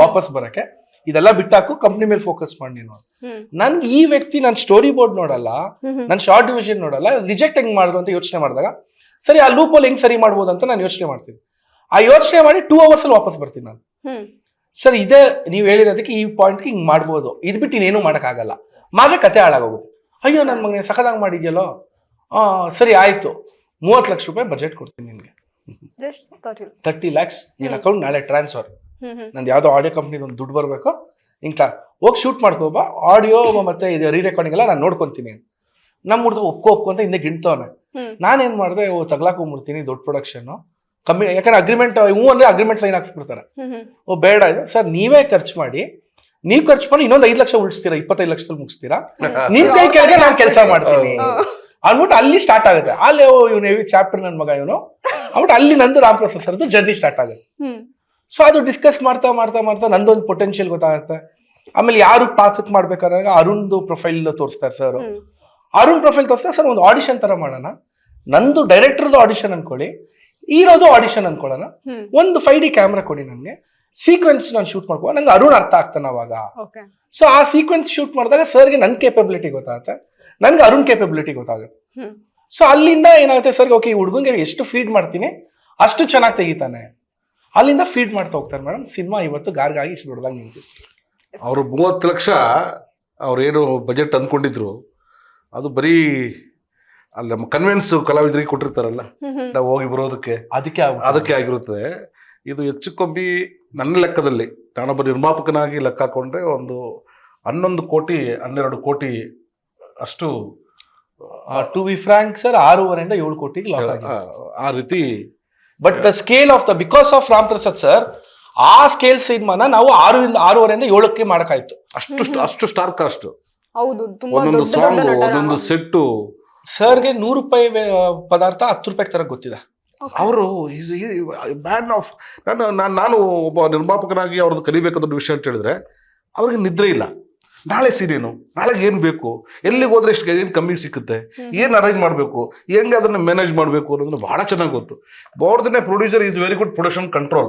ವಾಪಸ್ ಬರಕ್ಕೆ. ಇದೆಲ್ಲ ಬಿಟ್ಟಾಕು, ಕಂಪ್ನಿ ಮೇಲೆ ಫೋಕಸ್ ಮಾಡಿ ನೀನು. ನನ್ಗೆ ಈ ವ್ಯಕ್ತಿ ನನ್ನ ಸ್ಟೋರಿ ಬೋರ್ಡ್ ನೋಡಲ್ಲ, ನನ್ನ ಶಾರ್ಟ್ ಡಿವಿಷನ್ ನೋಡಲ್ಲ, ರಿಜೆಕ್ಟ್ ಹೆಂಗ್ ಮಾಡಿದ್ರು ಅಂತ ಯೋಚನೆ ಮಾಡಿದಾಗ, ಸರಿ ಆ ಲೂಪಲ್ಲಿ ಹೆಂಗ್ ಸರಿ ಮಾಡ್ಬೋದು ಅಂತ ನಾನು ಯೋಚನೆ ಮಾಡ್ತೀನಿ. ಆ ಯೋಚನೆ ಮಾಡಿ 2 hours ಅಲ್ಲಿ ವಾಪಸ್ ಬರ್ತೀನಿ ನಾನು. ಸರ್, ಇದೇ ನೀವು ಹೇಳಿರೋದಕ್ಕೆ ಈ ಪಾಯಿಂಟ್ಗೆ ಹಿಂಗ್ ಮಾಡ್ಬೋದು, ಇದು ಬಿಟ್ಟು ಇನ್ನೇನು ಮಾಡೋಕ್ಕಾಗಲ್ಲ, ಮಾತ್ರ ಕತೆ ಹಾಳಾಗೋಗುತ್ತೆ. ಅಯ್ಯೋ ನನ್ನ ಮಗನೇ ಸಖತ್ತಾಗಿ ಮಾಡಿದ್ಯಲ್ಲೋ, ಸರಿ ಆಯ್ತು, 30 ಲಕ್ಷ ರೂಪಾಯಿ ಬಜೆಟ್ ಕೊಡ್ತೀನಿ ನಿನ್ಗೆ, 30 lakhs ನಿನ್ನ ಅಕೌಂಟ್ ನಾಳೆ ಟ್ರಾನ್ಸ್ಫರ್. ನಂದು ಯಾವ್ದೋ ಆಡಿಯೋ ಕಂಪ್ನಿಗೆ ಒಂದು ದುಡ್ಡು ಬರಬೇಕು, ಹಿಂಗ ಹೋಗಿ ಶೂಟ್ ಮಾಡ್ಕೋಬಾ, ಆಡಿಯೋ ಮತ್ತೆ ಇದು ರೀ ರೆಕಾರ್ಡಿಂಗ್ ಎಲ್ಲ ನಾನು ನೋಡ್ಕೊಂತೀನಿ. ನಮ್ಮ ಹುಡುಗ ಒಪ್ಕೊ ಅಂತ ಹಿಂದೆ ಗಿಣ್ತವನೆ. ನಾನೇನ್ ಮಾಡಿದೆ, ತಗ್ಲಾಕೊಂಡ್ಬಿಡ್ತೀನಿ, ದೊಡ್ಡ ಪ್ರೊಡಕ್ಷನ್ ಕಮ್ಮಿ, ಯಾಕಂದ್ರೆ ಅಗ್ರಿಮೆಂಟ್ ಅಂದ್ರೆ ಅಗ್ರಿಮೆಂಟ್ ಸೈನ್ ಹಾಕ್ಸ್ಬಿಡ್ತಾರೆ. ಬೇಡ ಇದು ಸರ್, ನೀವೇ ಖರ್ಚು ಮಾಡಿ, ನೀವ್ ಖರ್ಚು ಮಾಡಿ ಇನ್ನೊಂದು 5 ಲಕ್ಷ ಉಳಿಸ್ತೀರಾ, 25 ಲಕ್ಷದಲ್ಲಿ ಮುಗಿಸ್ತೀರಾ, ನಿಮ್ ಕೈ ಕೆಳಗೆ ನಾನು ಕೆಲಸ ಮಾಡ್ತೀನಿ ಅಂದ್ಬಿಟ್ಟು ಅಲ್ಲಿ ಸ್ಟಾರ್ಟ್ ಆಗುತ್ತೆ. ಅಲ್ಲಿ ಇವನು ಹೆವಿ ಚಾಪ್ಟರ್ ನನ್ನ ಮಗ ಇವನು ಅಂದ್ಬಿಟ್ಟು ಅಲ್ಲಿ ನಂದು ರಾಮ್ ಪ್ರಸಾದ್ ಸರ್ದು ಜರ್ನಿ ಸ್ಟಾರ್ಟ್ ಆಗುತ್ತೆ. ಸೊ ಅದು ಡಿಸ್ಕಸ್ ಮಾಡ್ತಾ ಮಾಡ್ತಾ ಮಾಡ್ತಾ ನಂದೊಂದು ಪೊಟೆನ್ಶಿಯಲ್ ಗೊತ್ತಾಗುತ್ತೆ. ಆಮೇಲೆ ಯಾರು ಪಾತ್ರಕ್ಕೆ ಮಾಡ್ಬೇಕಾದಾಗ ಅರುಣ್ದು ಪ್ರೊಫೈಲ್ ತೋರಿಸ್ತಾರೆ ಸರ್. ಅರುಣ್ ಪ್ರೊಫೈಲ್ ತೋರಿಸ್ತಾರೆ ಸರ್, ಒಂದು ಆಡಿಷನ್ ತರ ಮಾಡೋಣ, ನಂದು ಡೈರೆಕ್ಟರ್ದು ಆಡಿಷನ್ ಅನ್ಕೊಳ್ಳಿ, ಹೀರೋದು ಆಡಿಷನ್ ಅನ್ಕೊಳ್ಳೋಣ, ಒಂದು 5D ಕ್ಯಾಮ್ರಾ ಕೊಡಿ ನನಗೆ, ಸೀಕ್ವೆನ್ಸ್ ನಾನು ಶೂಟ್ ಮಾಡ್ಕೋ, ನಂಗೆ ಅರುಣ್ ಅರ್ಥ ಆಗ್ತಾನೆ ಅವಾಗ. ಸೊ ಆ ಸೀಕ್ವೆನ್ಸ್ ಶೂಟ್ ಮಾಡಿದಾಗ ಸರ್ಗೆ ನನ್ನ ಕೇಪಬಿಲಿಟಿ ಗೊತ್ತಾಗುತ್ತೆ, ನನ್ಗೆ ಅರುಣ್ ಕೇಪಬಿಲಿಟಿ ಗೊತ್ತಾಗುತ್ತೆ. ಸೊ ಅಲ್ಲಿಂದ ಏನಾಗುತ್ತೆ ಸರ್ಗೆ, ಓಕೆ ಈ ಹುಡುಗಂಗೆ ಎಷ್ಟು ಫೀಡ್ ಮಾಡ್ತೀನಿ ಅಷ್ಟು ಚೆನ್ನಾಗಿ ತೆಗಿತಾನೆ, ಅಲ್ಲಿಂದ ಫೀಡ್ ಮಾಡ್ತಾ ಹೋಗ್ತಾರೆ ಮೇಡಮ್. ಸಿನಿಮಾ ಇವತ್ತು ಗಾರ್ಗಾಗಿ ಇಷ್ಟು ದೊಡ್ಡದಾಗಿ ನಿಂತಿದೆ. ಅವರು 30 ಲಕ್ಷ ಅವ್ರೇನು ಬಜೆಟ್ ಅಂದ್ಕೊಂಡಿದ್ರು, ಅದು ಬರೀ ಅಲ್ಲಿ ನಮ್ಮ ಕನ್ವೆನ್ಸ್ ಕಲಾವಿದರಿಗೆ ಕೊಟ್ಟಿರ್ತಾರಲ್ಲ, ನಾವು ಹೋಗಿ ಬರೋದಕ್ಕೆ ಅದಕ್ಕೆ ಆಗಿರುತ್ತದೆ. ಇದು ಹೆಚ್ಚು ಕಮ್ಮಿ ನನ್ನ ಲೆಕ್ಕದಲ್ಲಿ, ನಾನೊಬ್ಬ ನಿರ್ಮಾಪಕನಾಗಿ ಲೆಕ್ಕ ಹಾಕೊಂಡ್ರೆ ಒಂದು 11 ಕೋಟಿ 12 ಕೋಟಿ ಅಷ್ಟು. ಟು ಬಿ ಫ್ರಾಂಕ್ ಸರ್, 6.5 ಇಂದ 7 ಕೋಟಿಗೆ ಆ ರೀತಿ. But the scale of the because of Ram Prasad sir, ಆ ಸ್ಕೇಲ್ ಸಿನಿಮಾನ ನಾವು 6.5 ಇಂದ 7ಕ್ಕೆ ಮಾಡಕ್ಕಾಯ್ತು. ಅಷ್ಟು ಸ್ಟಾರ್ ಕಾಸ್ಟ್, ಹೌದು, ಒಂದೊಂದು ಸಾಂಗ್, ಒಂದೊಂದು ಸೆಟ್ಟು. ಸರ್ಗೆ 100 ರೂಪಾಯಿ ಪದಾರ್ಥ 10 ರೂಪಾಯಿ ತರ ಗೊತ್ತಿದೆ. ಅವರು ಬ್ಯಾನ್ ಆಫ್ ನಾನು ಒಬ್ಬ ನಿರ್ಮಾಪಕನಾಗಿ ಅವ್ರದ್ದು ಕಲಿಬೇಕಾದ ವಿಷಯ ಅಂತ ಹೇಳಿದ್ರೆ, ಅವ್ರಿಗೆ ನಿದ್ರೆ ಇಲ್ಲ. ನಾಳೆ ಸೀನೇನು, ನಾಳೆಗೆ ಏನು ಬೇಕು, ಎಲ್ಲಿಗೆ ಹೋದ್ರೆ ಎಷ್ಟು ಏನು ಕಮ್ಮಿ ಸಿಕ್ಕುತ್ತೆ, ಏನು ಅರೇಂಜ್ ಮಾಡಬೇಕು, ಹೆಂಗೆ ಅದನ್ನು ಮ್ಯಾನೇಜ್ ಮಾಡಬೇಕು ಅನ್ನೋದನ್ನ ಬಹಳ ಚೆನ್ನಾಗಿ ಗೊತ್ತು. ಬೋರ್ಡ್ನೇ producer is very good production control,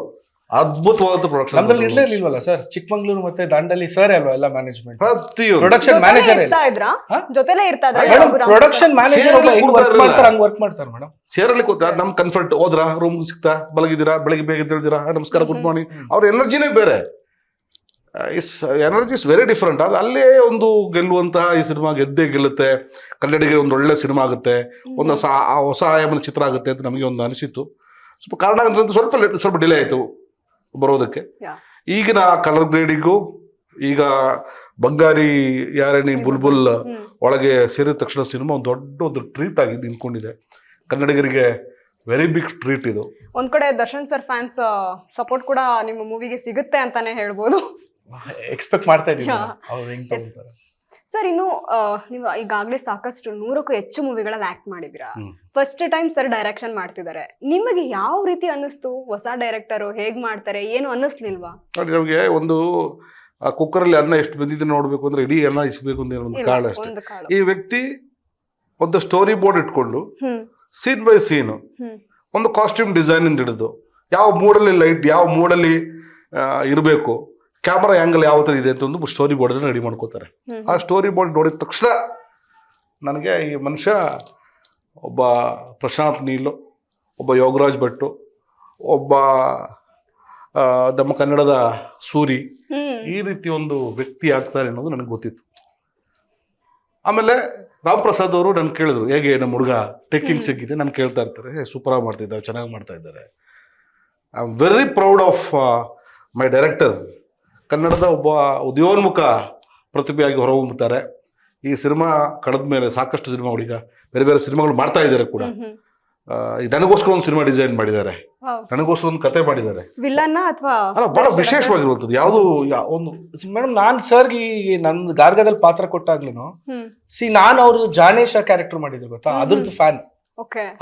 ಅದ್ಭುತವಾದ ಪ್ರೊಡಕ್ಷನ್. ನಮ್ಮಲ್ಲಿ ಇರ್ಲಿಲ್ವಲ್ಲ ಸರ್, ಚಿಕ್ಕಮಂಗ್ಳೂರು ಮತ್ತೆ ದಾಂಡಲಿ ಸರ್ ಅಲ್ವಾ ಎಲ್ಲ ಮ್ಯಾನೇಜ್ಮೆಂಟ್, ಪ್ರತಿಯೊಂದು ಪ್ರೊಡಕ್ಷನ್ ಮ್ಯಾನೇಜರ್ ಜೊತೆಲೇ ಇರ್ತಾ ಪ್ರೊಡಕ್ಷನ್ ಮ್ಯಾನೇಜರ್ ವರ್ಕ್ ಮಾಡ್ತಾರೆ ಮೇಡಮ್. ಸೇರಲ್ಲಿ ಕೂತ ನಮ್ ಕನ್ಫರ್ಟ್ ಹೋದ್ರ, ರೂಮ್ ಸಿಗ್ತಾ, ಬಲಗಿದ್ದೀರಾ, ಬೆಳಗ್ಗೆ ಬೇಗ ತಿಳಿದಿರಾ, ನಮಸ್ಕಾರ, ಗುಡ್ ಮಾರ್ನಿಂಗ್. ಅವ್ರ ಎನರ್ಜಿನೇ ಬೇರೆ, ಎನರ್ಜಿ ಇಸ್ ವೆರಿ ಡಿಫ್ರೆಂಟ್. ಅದು ಅಲ್ಲೇ ಒಂದು ಗೆಲ್ಲುವಂತಹ ಈ ಸಿನಿಮಾ ಗೆದ್ದೇ ಗೆಲ್ಲುತ್ತೆ, ಕನ್ನಡಿಗರಿಗೆ ಒಂದು ಒಳ್ಳೆ ಸಿನಿಮಾ ಆಗುತ್ತೆ, ಒಂದು ಹೊಸ ಆಯಾಮದ ಚಿತ್ರ ಆಗುತ್ತೆ ಅಂತ ನಮಗೆ ಒಂದು ಅನಿಸಿತ್ತು. ಸ್ವಲ್ಪ ಕಾರಣ ಅಂತ ಸ್ವಲ್ಪ ಡಿಲೇ ಆಯಿತು ಬರೋದಕ್ಕೆ. ಈಗಿನ ಕಲರ್ ಗ್ರೇಡಿಗೂ ಈಗ ಬಂಗಾರಿ ಯಾರೇನಿ ಬುಲ್ಬುಲ್ ಒಳಗೆ ಸೇರಿದ ತಕ್ಷಣ ಸಿನಿಮಾ ಒಂದು ಟ್ರೀಟ್ ಆಗಿ ನಿಂತ್ಕೊಂಡಿದೆ. ಕನ್ನಡಿಗರಿಗೆ ವೆರಿ ಬಿಗ್ ಟ್ರೀಟ್ ಇದು. ಒಂದ್ ಕಡೆ ದರ್ಶನ್ ಸರ್ ಫ್ಯಾನ್ಸ್ ಸಪೋರ್ಟ್ ಕೂಡ ನಿಮ್ಮ ಮೂವಿಗೆ ಸಿಗುತ್ತೆ ಅಂತಾನೆ ಹೇಳ್ಬೋದು. ಎಕ್ಸ್ಪೆಕ್ಟ್ ಮಾಡ್ತಾ ಇದ್ದೀವಿ ಅವ್ರು ಹೆಂಗ್ ತಗೋತಾರೆ. ಸರ್ ಇನ್ನು ನೀವು ಈಗಾಗಲೇ ಸಾಕಷ್ಟು 100ಕ್ಕೂ ಹೆಚ್ಚು ಮೂವಿಗಳಲ್ಲಿ ಆಕ್ಟ್ ಮಾಡಿದ್ದೀರಾ. ಫಸ್ಟ್ ಟೈಮ್ ಸರ್ ಡೈರೆಕ್ಷನ್ ಮಾಡ್ತಿದ್ದಾರೆ. ನಿಮಗೆ ಯಾವ ರೀತಿ ಅನ್ನಿಸ್ತು? ಹೊಸ ಡೈರೆಕ್ಟರು ಹೇಗ್ ಮಾಡ್ತಾರೆ ಏನು ಅನ್ನಿಸ್ಲಿಲ್ವಾ? ನೋಡಿ, ನಮಗೆ ಒಂದು ಕುಕ್ಕರಲ್ಲಿ ಅನ್ನ ಎಷ್ಟು ಬಂದಿದೆ ನೋಡ್ಬೇಕು ಅಂದ್ರೆ ಇಡೀ ಅನ್ನ ಇಸ್ಬೇಕು ಅಂತ ಒಂದು ಕಾರಣ ಅಷ್ಟೇ. ಒಂದು ಕಾಳು. ಈ ವ್ಯಕ್ತಿ ಒಂದು ಸ್ಟೋರಿ ಬೋರ್ಡ್ ಇಟ್ಕೊಂಡು ಸೀನ್ ಬೈ ಸೀನು ಒಂದು ಕಾಸ್ಟ್ಯೂಮ್ ಡಿಸೈನ್ ಇಂದ ಹಿಡಿದು ಯಾವ ಮೂಡಲ್ಲಿ ಲೈಟ್ ಯಾವ ಮೂಡಲ್ಲಿ ಇರಬೇಕು, ಕ್ಯಾಮರಾ ಆ್ಯಂಗಲ್ ಯಾವ ಥರ ಇದೆ ಅಂತ ಒಂದು ಸ್ಟೋರಿ ಬೋರ್ಡನ್ನು ರೆಡಿ ಮಾಡ್ಕೋತಾರೆ. ಆ ಸ್ಟೋರಿ ಬೋರ್ಡ್ ನೋಡಿದ ತಕ್ಷಣ ನನಗೆ ಈ ಮನುಷ್ಯ ಒಬ್ಬ ಪ್ರಶಾಂತ್ ನೀಲ್, ಒಬ್ಬ ಯೋಗರಾಜ್ ಭಟ್ಟು, ಒಬ್ಬ ನಮ್ಮ ಕನ್ನಡದ ಸೂರಿ, ಈ ರೀತಿ ಒಂದು ವ್ಯಕ್ತಿ ಆಗ್ತಾರೆ ಅನ್ನೋದು ನನಗೆ ಗೊತ್ತಿತ್ತು. ಆಮೇಲೆ ರಾಮ್ ಪ್ರಸಾದ್ ಅವರು ನನ್ನ ಕೇಳಿದ್ರು, ಹೇಗೆ ನಮ್ಮ ಹುಡುಗ ಟೇಕಿಂಗ್ ಸಿಕ್ಕಿದೆ, ನಾನು ಕೇಳ್ತಾ ಇರ್ತಾರೆ, ಸೂಪರಾಗಿ ಮಾಡ್ತಿದ್ದಾರೆ, ಚೆನ್ನಾಗಿ ಮಾಡ್ತಾ ಇದ್ದಾರೆ. I am very proud of my director. ಕನ್ನಡದ ಒಬ್ಬ ಉದಯೋನ್ಮುಖ ಪ್ರತಿಭೆಯಾಗಿ ಹೊರಹೊಮ್ಮುತ್ತಾರೆ. ಈ ಸಿನಿಮಾ ಕಳೆದ ಮೇಲೆ ಸಾಕಷ್ಟು ಸಿನಿಮಾಗಳು ಈಗ ಬೇರೆ ಬೇರೆ ಸಿನಿಮಾಗಳು ಮಾಡ್ತಾ ಇದ್ದಾರೆ ಕೂಡ. ನನಗೋಸ್ಕರ ಒಂದು ಸಿನಿಮಾ ಡಿಸೈನ್ ಮಾಡಿದ್ದಾರೆ, ನನಗೋಸ್ಕರ ಒಂದು ಕತೆ ಮಾಡಿದ್ದಾರೆ. ವಿಲನ್ನ ಅಥವಾ ಅಲ್ಲ, ಬಹಳ ವಿಶೇಷವಾಗಿರುವಂಥದ್ದು ಯಾವುದು ಒಂದು ಮೇಡಮ್, ನಾನ್ ಸರ್ಗೆ ನನ್ನ ಗಾರ್ಗದಲ್ಲಿ ಪಾತ್ರ ಕೊಟ್ಟಾಗ್ಲೂ ನಾನು ಅವ್ರದ್ದು ಜಾನೇಶ ಕ್ಯಾರೆಕ್ಟರ್ ಮಾಡಿದ್ರು ಗೊತ್ತಾ, ಅದ್ರದ್ದು ಫ್ಯಾನ್.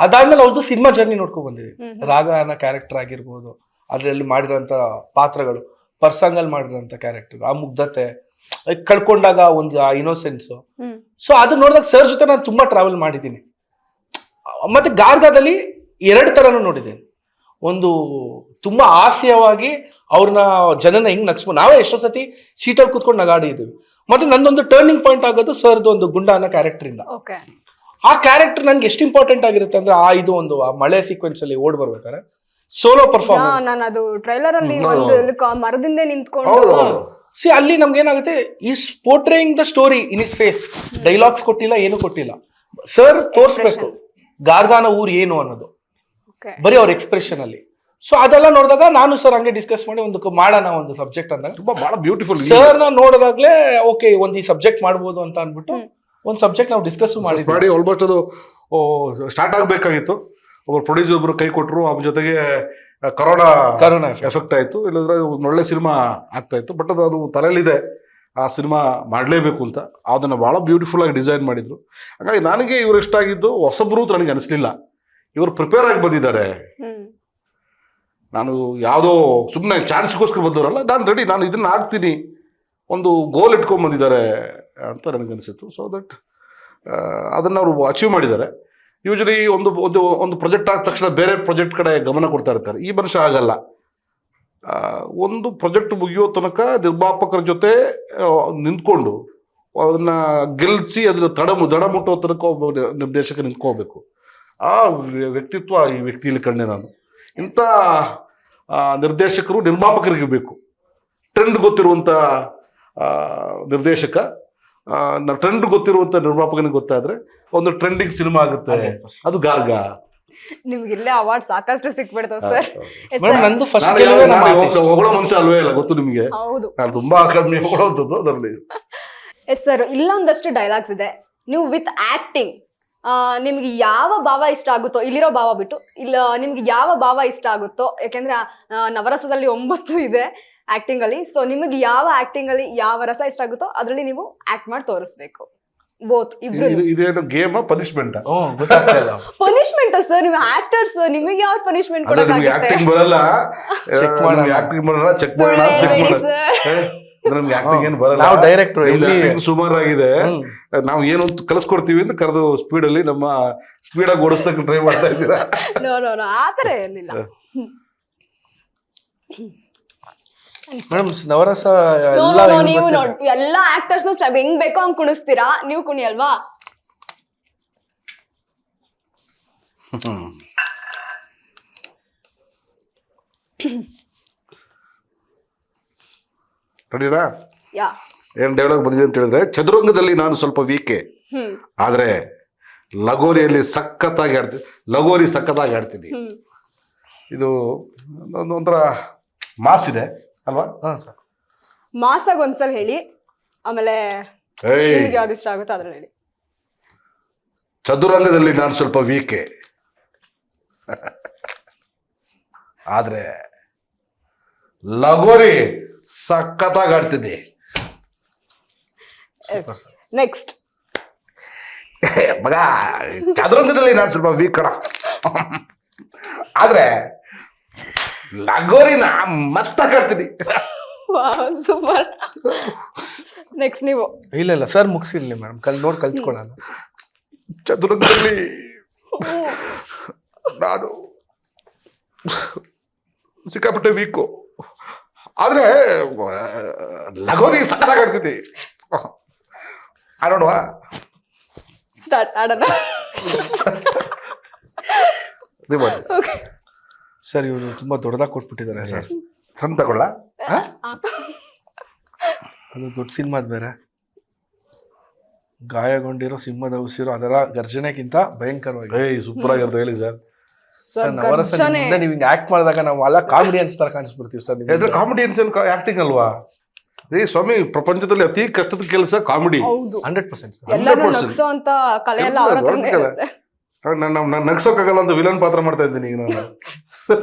ಅದಾದ್ಮೇಲೆ ಅವ್ರದ್ದು ಸಿನಿಮಾ ಜರ್ನಿ ನೋಡ್ಕೊಂಡ್ ಬಂದಿದ್ವಿ. ರಾಗ ಅನ್ನೋ ಕ್ಯಾರೆಕ್ಟರ್ ಆಗಿರ್ಬೋದು, ಅದ್ರಲ್ಲಿ ಮಾಡಿರೋಂಥ ಪಾತ್ರಗಳು, ಪರ್ಸಂಗಲ್ ಮಾಡಿರೋಂಥ ಕ್ಯಾರೆಕ್ಟರ್, ಆ ಮುಗ್ಧತೆ, ಕಳ್ಕೊಂಡಾಗ ಒಂದು ಆ ಇನೋಸೆನ್ಸ್. ಸೊ ಅದು ನೋಡಿದಾಗ ಸರ್ ಜೊತೆ ನಾನು ತುಂಬಾ ಟ್ರಾವೆಲ್ ಮಾಡಿದ್ದೀನಿ. ಮತ್ತೆ ಗಾರ್ಗಾದಲ್ಲಿ 2 ತರನು ನೋಡಿದ್ದೇನೆ. ಒಂದು ತುಂಬಾ ಹಾಸ್ಯವಾಗಿ ಅವ್ರನ್ನ ಜನನ ಹೆಂಗ್ ನಗ್ಸ್ಬೋದು, ನಾವೇ ಎಷ್ಟೋ ಸತಿ ಸೀಟಲ್ಲಿ ಕೂತ್ಕೊಂಡು ನಗಾಡಿದ್ದೀವಿ. ಮತ್ತೆ ನಂದೊಂದು ಟರ್ನಿಂಗ್ ಪಾಯಿಂಟ್ ಆಗೋದು ಸರ್ದು ಒಂದು ಗುಂಡ ಅನ್ನೋ ಕ್ಯಾರೆಕ್ಟರ್ ಇಂದ. ಆ ಕ್ಯಾರೆಕ್ಟರ್ ನನ್ಗೆ ಎಷ್ಟು ಇಂಪಾರ್ಟೆಂಟ್ ಆಗಿರುತ್ತೆ ಅಂದ್ರೆ, ಇದು ಒಂದು ಆ ಮಳೆ ಸೀಕ್ವೆನ್ಸ್ ಅಲ್ಲಿ ಓಡ್ ಬರ್ಬೇಕಾದ್ರೆ ಸೋಲೋ ಪರ್ಫಾರ್ಮೆನ್ಸ್. ನಾನು ಅದು ಟ್ರೈಲರ್ ಅಲ್ಲಿ ಒಂದು ಮರದಿಂದ ನಿಂತ್ಕೊಂಡು ಅಲ್ಲಿ ನಮ್ಗೆ ಏನಾಗುತ್ತೆ, is portraying the story in his face. Dialogues ಕೊಟ್ಟಿಲ್ಲ, ಏನು ಕೊಟ್ಟಿಲ್ಲ. ಸರ್ ತೋರಿಸ್ಬೇಕು ಗಾರ್ಗಾನ ಊರ್ ಏನು ಅನ್ನೋದು ಬರೀ ಅವ್ರ ಎಕ್ಸ್ಪ್ರೆಷನ್ ಅಲ್ಲಿ. ಸೊ ಅದೆಲ್ಲ ನೋಡಿದಾಗ ನಾನು ಸರ್ ಹಂಗೆ ಡಿಸ್ಕಸ್ ಮಾಡಿ ಒಂದು ಮಾಡೋಣ ಒಂದು ಸಬ್ಜೆಕ್ಟ್ ಅಂದಾಗ ತುಂಬಾ ಬಹಳ ಬ್ಯೂಟಿಫುಲ್. ಸರ್ ನ ನೋಡಿದಾಗ್ಲೇ ಓಕೆ ಒಂದು ಈ ಸಬ್ಜೆಕ್ಟ್ ಮಾಡ್ಬೋದು ಅಂತ ಅನ್ಬಿಟ್ಟು ಒಂದು ಸಬ್ಜೆಕ್ಟ್ ನಾವು ಡಿಸ್ಕಸ್ ಮಾಡಿ ಆಲ್ಮೋಸ್ಟ್ ಅದು ಸ್ಟಾರ್ಟ್ ಆಗ್ಬೇಕಾಗಿತ್ತು. ಒಬ್ಬರು ಪ್ರೊಡ್ಯೂಸರ್ ಒಬ್ರು ಕೈ ಕೊಟ್ಟರು, ಅದ್ರ ಜೊತೆಗೆ ಕರೋನಾ ಎಫೆಕ್ಟ್ ಆಯ್ತು, ಇಲ್ಲಂದ್ರೆ ಒಂದು ಒಳ್ಳೆ ಸಿನಿಮಾ ಆಗ್ತಾ ಇತ್ತು. ಬಟ್ ಅದು ತಲೆಯಲ್ಲಿದೆ, ಆ ಸಿನಿಮಾ ಮಾಡಲೇಬೇಕು ಅಂತ. ಅದನ್ನು ಭಾಳ ಬ್ಯೂಟಿಫುಲ್ ಆಗಿ ಡಿಸೈನ್ ಮಾಡಿದ್ರು. ಹಾಗಾಗಿ ನನಗೆ ಇವ್ರು ಇಷ್ಟ ಆಗಿದ್ದು ಹೊಸಬ್ರು ನನಗೆ ಅನಿಸ್ಲಿಲ್ಲ. ಇವರು ಪ್ರಿಪೇರ್ ಆಗಿ ಬಂದಿದ್ದಾರೆ. ನಾನು ಯಾವುದೋ ಸುಮ್ಮನೆ ಚಾನ್ಸ್ಗೋಸ್ಕರ ಬಂದವರಲ್ಲ, ನಾನು ರೆಡಿ, ನಾನು ಇದನ್ನ ಆಗ್ತೀನಿ, ಒಂದು ಗೋಲ್ ಇಟ್ಕೊಂಡ್ ಬಂದಿದ್ದಾರೆ ಅಂತ ನನಗನ್ಸಿತ್ತು. ಸೊ ದಟ್ ಅದನ್ನು ಅವರು ಅಚೀವ್ ಮಾಡಿದ್ದಾರೆ. ಯೂಶಲಿ ಒಂದು ಒಂದು ಒಂದು ಪ್ರಾಜೆಕ್ಟ್ ಆದ ತಕ್ಷಣ ಬೇರೆ ಪ್ರಾಜೆಕ್ಟ್ ಕಡೆ ಗಮನ ಕೊಡ್ತಾ ಇರ್ತಾರೆ. ಈ ಮನುಷ್ಯ ಆಗಲ್ಲ. ಒಂದು ಪ್ರಾಜೆಕ್ಟ್ ಮುಗಿಯೋ ತನಕ ನಿರ್ಮಾಪಕರ ಜೊತೆ ನಿಂತ್ಕೊಂಡು ಅದನ್ನ ಗೆಲ್ಲಿಸಿ ಅದನ್ನ ದಡ ಮುಟ್ಟೋ ತನಕ ಒಬ್ಬ ನಿರ್ದೇಶಕ ನಿಂತ್ಕೋಬೇಕು. ಆ ವ್ಯಕ್ತಿತ್ವ ಈ ವ್ಯಕ್ತಿಯಲ್ಲಿ ಕಂಡೆ ನಾನು. ಇಂಥ ನಿರ್ದೇಶಕರು ನಿರ್ಮಾಪಕರಿಗೆ ಬೇಕು. ಟ್ರೆಂಡ್ ಗೊತ್ತಿರುವಂಥ ನಿರ್ದೇಶಕ, ಟ್ರೆಂಡ್ ಗೊತ್ತಿರುವಂಥ ನಿರ್ಮಾಪಕನಿಗೆ ಗೊತ್ತಾದ್ರೆ ಒಂದು ಟ್ರೆಂಡಿಂಗ್ ಸಿನಿಮಾ ಆಗುತ್ತೆ. ಅದು ಗಾರ್ಗ. ನಿಮ್ಗೆ ಇಲ್ಲೇ ಅವಾರ್ಡ್ ಸಾಕಷ್ಟು ಸಿಕ್ಬಿಡ್ತಾವ ಸರ್. ಹೊಗಳೋ ಮನುಷ್ಯ ಅಲ್ವೇ ಇಲ್ಲ, ಗೊತ್ತು ನಿಮಗೆ. ಹೌದು, ನಾನು ತುಂಬಾ ಅಕಾಡೆಮಿ ಹೊಗಳೋದು ಅದರಲ್ಲಿ. ಎಸ್ ಸರ್, ಇಲ್ಲೊಂದಷ್ಟು ಡೈಲಾಗ್ಸ್ ಇದೆ. ನೀವು ವಿತ್ ಆಕ್ಟಿಂಗ್ ನಿಮ್ಗೆ ಯಾವ ಭಾವ ಇಷ್ಟ ಆಗುತ್ತೋ, ಇಲ್ಲಿರೋ ಭಾವ ಬಿಟ್ಟು ಇಲ್ಲ ನಿಮ್ಗೆ ಯಾವ ಭಾವ ಇಷ್ಟ ಆಗುತ್ತೋ, ಯಾಕೆಂದ್ರೆ ನವರಸದಲ್ಲಿ 9 ಇದೆ ಆಕ್ಟಿಂಗ್ ಅಲ್ಲಿ. ಸೊ ನಿಮಗೆ ಯಾವ ಆಕ್ಟಿಂಗ್ ಅಲ್ಲಿ ಯಾವ ರಸ ಇಷ್ಟ ಆಗುತ್ತೋ ಅದರಲ್ಲಿ ನೀವು ಆಕ್ಟ್ ಮಾಡಿ ತೋರಿಸ್ಬೇಕು. ಬೋತ್ ಇಬ್ರು. ಇದೇನು ಗೇಮ್ ಪನಿಷ್ಮೆಂಟ್? ಪನಿಷ್ಮೆಂಟ್ ಸರ್, ನೀವು ಆಕ್ಟರ್ಸ್, ನಿಮಗೆ ಯಾವ ಪನಿಷ್ಮೆಂಟ್ ಆಕ್ಟಿಂಗ್ ಬರಲ್ಲ, ಆಕ್ಟಿಂಗ್ ಬರಲ್ಲ, ಚೆಕ್ ಮಾಡೋಣ ಸುಮಾರಾಗಿದೆ. ನಾವು ಏನು ಕಲಿಸ್ಕೊಡ್ತೀವಿ ಅಂತ ಕರೆದು ಸ್ಪೀಡಲ್ಲಿ ನಮ್ಮ ಸ್ಪೀಡಾಗಿ ಓಡಿಸ್ತಕ್ಕೆ ಟ್ರೈ ಮಾಡ್ತಾ ಇದ್ದೀರಾ? ಆತರ ಏನಿಲ್ಲ ಮೇಡಮ್. ನವರಸ ನೀವು ನೋಡಿ ಎಲ್ಲಾ ಆಕ್ಟರ್ಸ್ ಹೆಂಗ್ ಬೇಕೋ ಹಂಗ್ ಕುಣಿಸ್ತೀರಾ, ನೀವು ಕುಣಿಯಲ್ವಾ? ರೆಡಿನಾ? ಏನ್ ಡೈಲಾಗ್ ಬಂದಿದೆ ಅಂತ ಹೇಳಿದ್ರೆ, ಚದುರಂಗದಲ್ಲಿ ನಾನು ಸ್ವಲ್ಪ ವೀಕೆ, ಆದ್ರೆ ಲಗೋರಿಯಲ್ಲಿ ಸಖತ್ತಾಗಿ ಆಡ್ತೀನಿ, ಲಗೋರಿ ಸಖತ್ತಾಗಿ ಆಡ್ತೀನಿ. ಇದು ಒಂಥರ ಮಾಸ್ ಇದೆ ಅಲ್ವಾ? ಮಾಸಾಗ ಒಂದ್ಸಲ ಹೇಳಿ, ಆಮೇಲೆ ನಿಮಗೆ ಯಾವ್ದು ಇಷ್ಟ ಆಗುತ್ತೋ ಅದ್ರಲ್ಲಿ ಹೇಳಿ. ಚದುರಂಗದಲ್ಲಿ ನಾನು ಸ್ವಲ್ಪ ವೀಕೆ, ಆದ್ರೆ ಲಗೋರಿ ಸಖತ್ತಾಗಿ ಆಡ್ತೀನಿ. ನೆಕ್ಸ್ಟ್. ಮಗ ಚದುರಂಗದಲ್ಲಿ ನಾನು ಸ್ವಲ್ಪ ವೀಕ್ ಕಣ, ಆದ್ರೆ ಲಗೋರಿನ ಮಸ್ತಾಗಿ ಆಡ್ತೀನಿ. ಸೂಪರ್. ನೆಕ್ಸ್ಟ್ ನೀವು. ಇಲ್ಲ ಸರ್ ಮುಗಿಸಿರ್ಲಿ ಮೇಡಮ್, ಕಲ್ತ್ಕೊಳ್ಳೋಣ. ಚದುರಂಗದಲ್ಲಿ ನಾನು ಸಿಕ್ಕಾಪಟ್ಟೆ ವೀಕು, ಆದ್ರೆ ಲಗೋರಿ ಸಕ್ಕತ್ತಾಗಿ ಆಡ್ತೀನಿ. ಆಡೋಣವಾ? ಸ್ಟಾರ್ಟ್. ಆಡೋಣ. ಸರ್ ಇವರು ತುಂಬಾ ದೊಡ್ಡದಾಗಿ ಕೊಟ್ಬಿಟ್ಟಿದ್ದಾರೆ ಸರ್. ಸಣ್ಣ ತಗೊಳ್ಳ? ಅದು ದೊಡ್ಡ ಸಿನಿಮಾದ ಬೇರೆ. ಗಾಯಗೊಂಡಿರೋ ಸಿಂಹದ ಉಸಿರು ಅದರ ಗರ್ಜನೆಗಿಂತ ಭಯಂಕರವಾಗಿ. ಸೂಪರ್ ಆಗಿರುತ್ತೆ ಹೇಳಿ ಸರ್. ಸರ್ ಮುಂದೆ ನೀವು ಹಿಂಗೆ ಆಕ್ಟ್ ಮಾಡಿದಾಗ ನಾವು ಎಲ್ಲ ಕಾಮಿಡಿಯನ್ಸ್ ತರ ಕಾಣಿಸ್ಬಿಡ್ತೀವಿ ಸರ್. ಕಾಮಿಡಿಯನ್ಸ್ ಆಕ್ಟಿಂಗ್ ಅಲ್ವಾ? ಸ್ವಾಮಿ, ಪ್ರಪಂಚದಲ್ಲಿ ಅತಿ ಕಷ್ಟದ ಕೆಲಸ ಕಾಮಿಡಿ. 100%. ಎಲ್ಲರೂ ನಗ್ಸೋ ಅಂತ ಕಲೆ ಎಲ್ಲ ಅವ್ರ ಹತ್ರನೇ ಇರುತ್ತೆ. ನಗ್ಸೋಕ್ಕಾಗಲ್ಲ ಅಂತ ವಿಲನ್ ಪಾತ್ರ ಮಾಡ್ತಾ ಇದ್ದೀನಿ ಈಗ ನಾನು.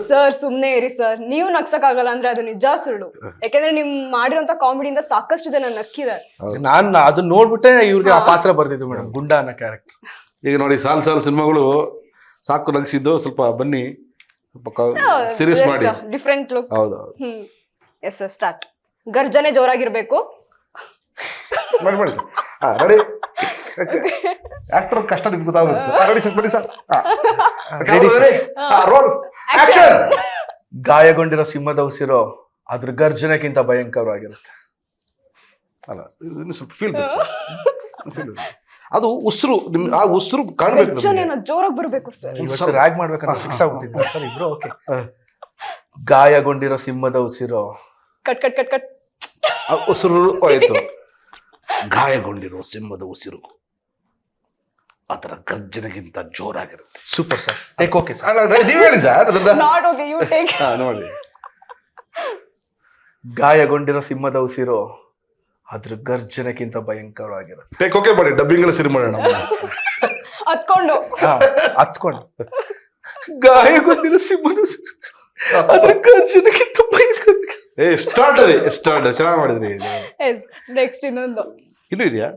ಸರ್ ಸುಮ್ನೆ ಇರಿ ಸರ್, ನೀವು ನಗ್ಸಕ್ ಆಗಲ್ಲ ಅಂದ್ರೆ ಅದು ನಿಜ ಸುಳ್ಳು. ಯಾಕೆಂದ್ರೆ ನಿಮ್ ಮಾಡಿರೋಂತ ಕಾಮಿಡಿಯಿಂದ ಸಾಕಷ್ಟು ಜನ ನಕ್ಕಿದ್ದಾರೆ. ನಾನು ಅದನ್ನ ನೋಡ್ಬಿಟ್ಟೆ ಇವ್ರಿಗೆ ಆ ಪಾತ್ರ ಬರ್ದಿದ್ದು ಮೇಡಮ್, ಗುಂಡ ಅನ್ನೋ ಕ್ಯಾರೆಕ್ಟರ್. ಈಗ ನೋಡಿ ಸಾಲು ಸಿನಿಮಾಗಳು ಸಾಕು ನಗಿಸಿದ್ದು, ಸ್ವಲ್ಪ ಬನ್ನಿ ಸ್ವಲ್ಪ ಸೀರಿಯಸ್ ಮಾಡಿ ಡಿಫ್ರೆಂಟ್ ಲುಕ್. ಹೌದು. Yes sir, start. ಗರ್ಜನೆ ಜೋರಾಗಿರ್ಬೇಕು. ಮಾಡಿ ಸರ್. ರೆಡಿ? ಆಕ್ಟರ್ ಕಷ್ಟ ನಿಮ್ಗೆ ಗೊತ್ತಾಗುತ್ತೆ ಸರ್. ರೆಡಿ ಸರ್, ಬನ್ನಿ ಸರ್. Roll action. ಗಾಯಗೊಂಡಿರೋ ಸಿಂಹದ ಉಸಿರು ಅದ್ರ ಗರ್ಜನೆಗಿಂತ ಭಯಂಕರವಾಗಿರುತ್ತೆ. ಅಲ್ಲ, ಸ್ವಲ್ಪ ಫೀಲ್ ಬೇಕು ಸರ್. ಅದು ಉಸಿರು, ಆ ಉಸಿರು ಕಾಣ್ಬೇಕು. ಜೋರಾಗಿ ಬರ್ಬೇಕು ಸರ್. ಇವತ್ತು ರ್ಯಾಗ್ ಮಾಡ್ಬೇಕಂತ ಫಿಕ್ಸ್ ಆಗ್ಬಿಟ್ಟಿದ್ದೆ ಸರ್ ಇಬ್ರು. ಓಕೆ. ಗಾಯಗೊಂಡಿರೋ ಸಿಂಹದ ಉಸಿರು. Cut cut cut cut. ಉಸಿರು ಹೋಯ್ತು. ಗಾಯಗೊಂಡಿರೋ ಸಿಂಹದ ಉಸಿರು ಅದರ ಗರ್ಜನೆಗಿಂತ ಜೋರಾಗಿರುತ್ತೆ. Super sir. Take okay sir. ನೀವು ಹೇಳಿ sir. Not okay, you take. ನೋಡಿ. ಗಾಯಗೊಂಡಿರೋ ಸಿಂಹದ ಉಸಿರು ಅದ್ರ ಗರ್ಜನೆಗಿಂತ ಭಯಂಕರವಾಗಿರುತ್ತೆ. ಟೇಕ್ ಓಕೆ ಮಾಡಿ, ಡಬ್ಬಿಂಗ್ ಎಲ್ಲ ಸಿರಿ ಮಾಡೋಣ. ಹತ್ಕೊಂಡು ಗಾಯಗೊಂಡಿರೋ ಸಿಂಹದ ಉಸಿರು ಅದ್ರ ಗರ್ಜನೆಗಿಂತ ಭಯಂಕರ. ಸ್ಟಾರ್ಟ್ ಚೆನ್ನಾಗಿ ಮಾಡಿದ್ರಿ. ನೆಕ್ಸ್ಟ್ ಇನ್ನೊಂದು. ಇದು ಇದೆಯಾ?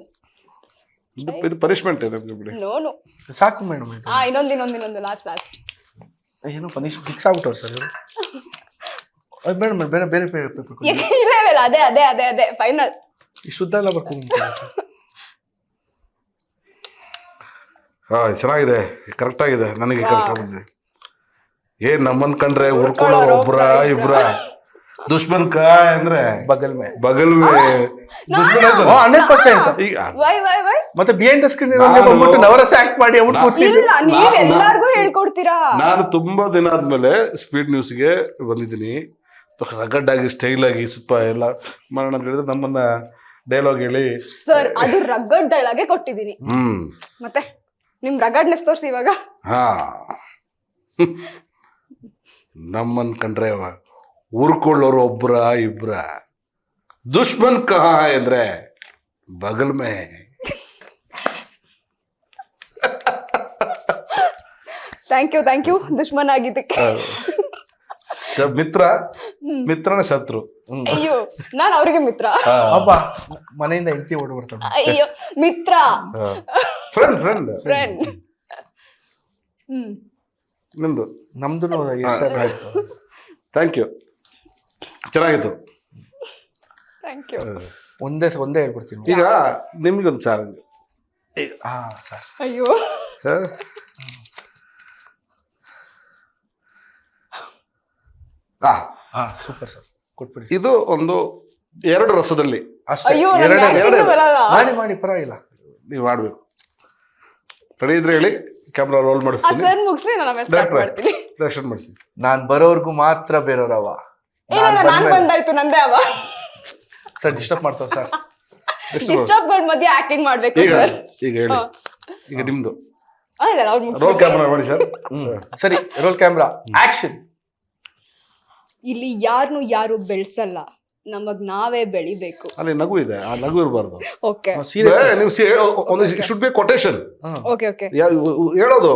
ಇದು ಪನಿಷ್ಮೆಂಟ್ ಬಿಡಿ. ನೋ ಸಾಕು ಮೇಡಮ್. ಇನ್ನೊಂದು ಲಾಸ್ಟ್. ಏನೋ ಪನಿಷ್ ಫಿಕ್ಸ್ ಆಗ್ಬಿಟ್ಟವ್ರು ಸರ್ ಇವರು. ಮೇಡಮ್ ಬೇರೆ ಬೇರೆ ಬೇರೆ ಪೇಪರ್. ಇಲ್ಲ ಅದೇ ಫೈನಲ್. ಇಷ್ಟುದ್ದ ಎಲ್ಲ ಬರ್ಕೊಂಡು. ಚೆನ್ನಾಗಿದೆ, ಕರೆಕ್ಟ್ ಆಗಿದೆ. ನನಗೆ ಕರೆಕ್ಟ್ ಬಂದಿದೆ. ನಮ್ಮನ್ ಕಂಡ್ರೆ ಉರ್ಕೊಳ್ಳೋರು ಒಬ್ರ ಇಬ್ರ, ದುಶ್ಮನ್ ಕಾ ಅಂದ್ರೆ ಬಗಲ್ ಮೇ 100%. ಈಗ ಮತ್ತೆ ಬಿಹೈಂಡ್ ದ ಸ್ಕ್ರೀನ್ ಬಂದ್ಬಿಟ್ಟು ನವರಸ ಆಕ್ಟ್ ಮಾಡಿ ಎಲ್ಲಾರ್ಗು ಹೇಳ್ಕೊಡ್ತೀರಾ. ನಾನು ತುಂಬಾ ದಿನ ಆದ್ಮೇಲೆ ಸ್ಪೀಡ್ ನ್ಯೂಸ್ಗೆ ಬಂದಿದ್ದೀನಿ. ರಗಡ್ ಆಗಿ ಸ್ಟೈಲ್ ಆಗಿ ಸ್ವಲ್ಪ ಎಲ್ಲ ಮಾಡೋಣ ಅಂತ ಹೇಳಿದ್ರೆ ನಮ್ಮನ್ನ ಡೈಲಾಗ್ ಹೇಳಿ ಸರ್, ಅದು ರಗಡ್ ಡೈಲಾಗೆ ಕೊಟ್ಟಿದ್ದೀನಿ. ಮತ್ತೆ ನಿಮ್ ರಗಡ್ನೆಸ್ ತೋರಿಸಿ ಇವಾಗ. ನಮ್ಮನ್ ಕಂಡ್ರೆ ಉರ್ಕೊಳ್ಳೋರು ಒಬ್ರ ಇಬ್ರ, ದುಶ್ಮನ್ ಕಹಾ ಅಂದ್ರೆ ಬಗಲ್ ಮೇ. ಥ್ಯಾಂಕ್ ಯು ದುಶ್ಮನ್ ಆಗಿದ್ದಕ್ಕೆ. ಮಿತ್ರನ ಶತ್ರು. ಅಯ್ಯೋ, ನಾನು ಅವ್ರಿಗೆ ಮಿತ್ರ. ಅಬ್ಬ, ಮನೆಯಿಂದ ಹೆಂಡತಿ ಓಡ್ ಬರ್ತಾನೆ. ಅಯ್ಯೋ, ಮಿತ್ರ, ಫ್ರೆಂಡ್. ನಿಮ್ದು? ನಮ್ದು. ಥ್ಯಾಂಕ್ ಯು, ಚೆನ್ನಾಗಿತ್ತು. ಒಂದೇ ಹೇಳ್ಬಿಡ್ತೀನಿ. ಈಗ ನಿಮ್ಗೊಂದು ಚಾಲೆಂಜ್. ಸರ್. ಅಯ್ಯೋ, ಸೂಪರ್ ಸರ್, ಕೊಟ್ಬಿಡಿ. ಇದು ಒಂದು 2 ರಸದಲ್ಲಿ ಅಷ್ಟೇ. ಮಾಡಿ ಪರವಾಗಿಲ್ಲ, ನೀವು ಮಾಡ್ಬೇಕು. ರೆಡಿ ಇದ್ರೆ ಹೇಳಿ, ಕ್ಯಾಮ್ರಾ ರೋಲ್ ಮಾಡಿಸ್ತೀನಿ. ಡೈರೆಕ್ಷನ್ ಮಾಡಿಸಿ. ನಾನ್ ಬರೋರ್ಗು ಮಾತ್ರ ಬೇರೆಯವ್ರವ. ನಂದೇ ಅವ ಸರ್. ಡಿಸ್ಟರ್ಬ್ ಮಾಡ್ತಾವ ಸರ್. ಡಿಸ್ಟರ್ಬ್ ಮಧ್ಯೆ ಆಕ್ಟಿಂಗ್ ಮಾಡ್ಬೇಕು ಸರ್. ಈಗ ಹೇಳಿ, ಈಗ ನಿಮ್ದು ರೋಲ್ ರೋಲ್ ಕ್ಯಾಮ್ರಾ ಮಾಡಿ ಸರ್. ಸರಿ, ರೋಲ್ ಕ್ಯಾಮ್ರಾ ಆಕ್ಷನ್. ಇಲ್ಲಿ ಯಾರು ಬೆಳ್ಸಲ್ಲ, ನಮಗ್ ನಾವೇ ಬೆಳಿಬೇಕು. ಅಲ್ಲಿ ನಗು ಇದೆ, ಆ ನಗು ಇರಬಾರ್ದು. ಓಕೆ, ನೀವು should be quotation. Okay okay, ಹೇಳೋದು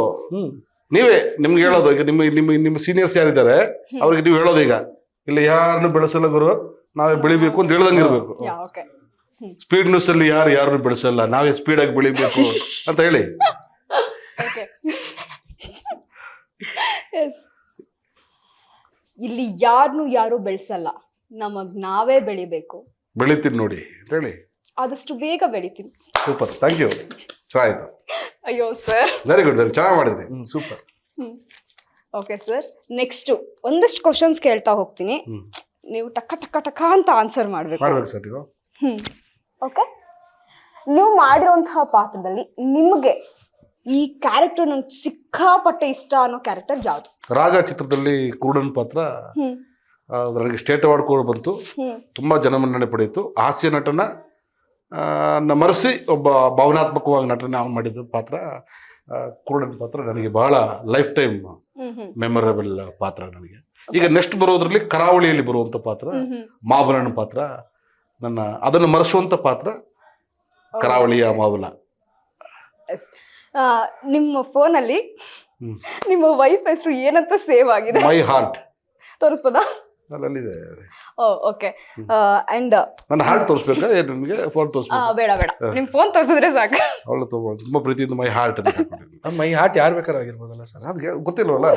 ನೀವೇ, ನಿಮ್ಗೆ ಹೇಳೋದು. ಈಗ ನಿಮ್ಮ ಸೀನಿಯರ್ಸ್ ಯಾರಿದ್ದಾರೆ ಅವ್ರಿಗೆ ನೀವು ಹೇಳೋದು, ಈಗ ಇಲ್ಲಿ ಯಾರನ್ನು ಬೆಳೆಸಲ್ಲ ಗುರು, ನಾವೇ ಬೆಳಿಬೇಕು ಅಂತ ಹೇಳ್ದಂಗೆ ಇರ್ಬೇಕು. ಸ್ಪೀಡ್ ನ್ಯೂಸ್ ಅಲ್ಲಿ ಯಾರನ್ನು ಬೆಳೆಸಲ್ಲ, ನಾವೇ ಸ್ಪೀಡ್ ಆಗಿ ಬೆಳಿಬೇಕು ಅಂತ ಹೇಳಿ. ಇಲ್ಲಿ ಯಾರು ಬೆಳೆಸಲ್ಲ, ನಮಗ್ ನಾವೇ ಬೆಳಿಬೇಕು. ಬೆಳಿತೀನಿ ನೋಡಿ ಅಂತ ಹೇಳಿ ಆದಷ್ಟು ಬೇಗ ಬೆಳಿತೀನಿ. ಸೂಪರ್, ಥ್ಯಾಂಕ್ ಯು, ಚೆನ್ನಾಗಿತ್ತು. ಅಯ್ಯೋ ಸರ್, ವೆರಿ ಗುಡ್, ವೆರಿ ಚೆನ್ನಾಗಿ ಮಾಡಿದ್ರಿ. ಸೂಪರ್. ಓಕೆ ಸರ್, ನೆಕ್ಸ್ಟ್ ಒಂದಷ್ಟು ಕ್ವಶನ್ಸ್ ಕೇಳ್ತಾ ಹೋಗ್ತೀನಿ, ನೀವು ಟಕ್ಕ ಟಕ್ಕ ಟಕ್ಕ ಅಂತ ಆನ್ಸರ್ ಮಾಡ್ಬೇಕು ಸರ್ ನೀವು. ಓಕೆ, ನೀವು ಮಾಡಿರುವಂತಹ ಪಾತ್ರದಲ್ಲಿ ನಿಮಗೆ ಈ ಕ್ಯಾರೆಕ್ಟರ್ ನಂಗೆ ಸಿಕ್ಕಾಪಟ್ಟೆ ಇಷ್ಟ ಅನ್ನೋ ಕ್ಯಾರೆಕ್ಟರ್ ಯಾವುದು? ರಾಗ ಚಿತ್ರದಲ್ಲಿ ಕುರುಡನ್ ಪಾತ್ರ ನನಗೆ ಸ್ಟೇಟ್ ಅವಾರ್ಡ್ ಕೂಡ ಬಂತು, ತುಂಬಾ ಜನಮನ್ನಣೆ ಪಡೆಯಿತು. ಹಾಸ್ಯ ನಟನ ಮರೆಸಿ ಒಬ್ಬ ಭಾವನಾತ್ಮಕವಾಗಿ ನಟನೆ ಮಾಡಿದ ಪಾತ್ರ ಕುರುಡನ್ ಪಾತ್ರ ನನಗೆ ಬಹಳ ಲೈಫ್ ಟೈಮ್ ಮೆಮೊರೇಬಲ್ ಪಾತ್ರ ನನಗೆ. ಈಗ ನೆಕ್ಸ್ಟ್ ಬರೋದ್ರಲ್ಲಿ ಕರಾವಳಿಯಲ್ಲಿ ಬರುವಂತ ಪಾತ್ರ ಮಾಬಲನ ಪಾತ್ರ, ನನ್ನ ಅದನ್ನು ಮರೆಸುವಂತ ಪಾತ್ರ ಕರಾವಳಿಯ ಮಾಬಲ. ನಿಮ್ಮ ಫೋನಲ್ಲಿ ನಿಮ್ಮ ವೈಫ್ ಹೆಸರು ಏನಂತ ಸೇವ್ ಆಗಿದೆ? My heart. ತೋರಿಸ್ಬೋದಾ? ಅಲ್ಲಿದೆ. ಓಕೆ, ಅಂಡ್ ನನ್ನ ಹಾರ್ಟ್ ತೋರಿಸ್ಬೇಕಾ ನಿಮಗೆ? ಫೋನ್ ತೋರಿಸ್ಬೇಕು? ಬೇಡ ಬೇಡ, ನಿಮ್ ಫೋನ್ ತೋರಿಸಿದ್ರೆ ಸಾಕು. ಅವಳು ತುಂಬಾ ಪ್ರೀತಿಯಿಂದ ಮೈ ಹಾರ್ಟ್ ಅಂತ ಹಾಕೊಂಡಿದ್ದೀನಿ. ಮೈ ಹಾರ್ಟ್ ಯಾರು ಬೇಕಾದ್ರೂ ಆಗಿರ್ಬೋದಲ್ಲ ಸರ್? ಅದಕ್ಕೆ ಗೊತ್ತಿಲ್ವಲ್ಲ,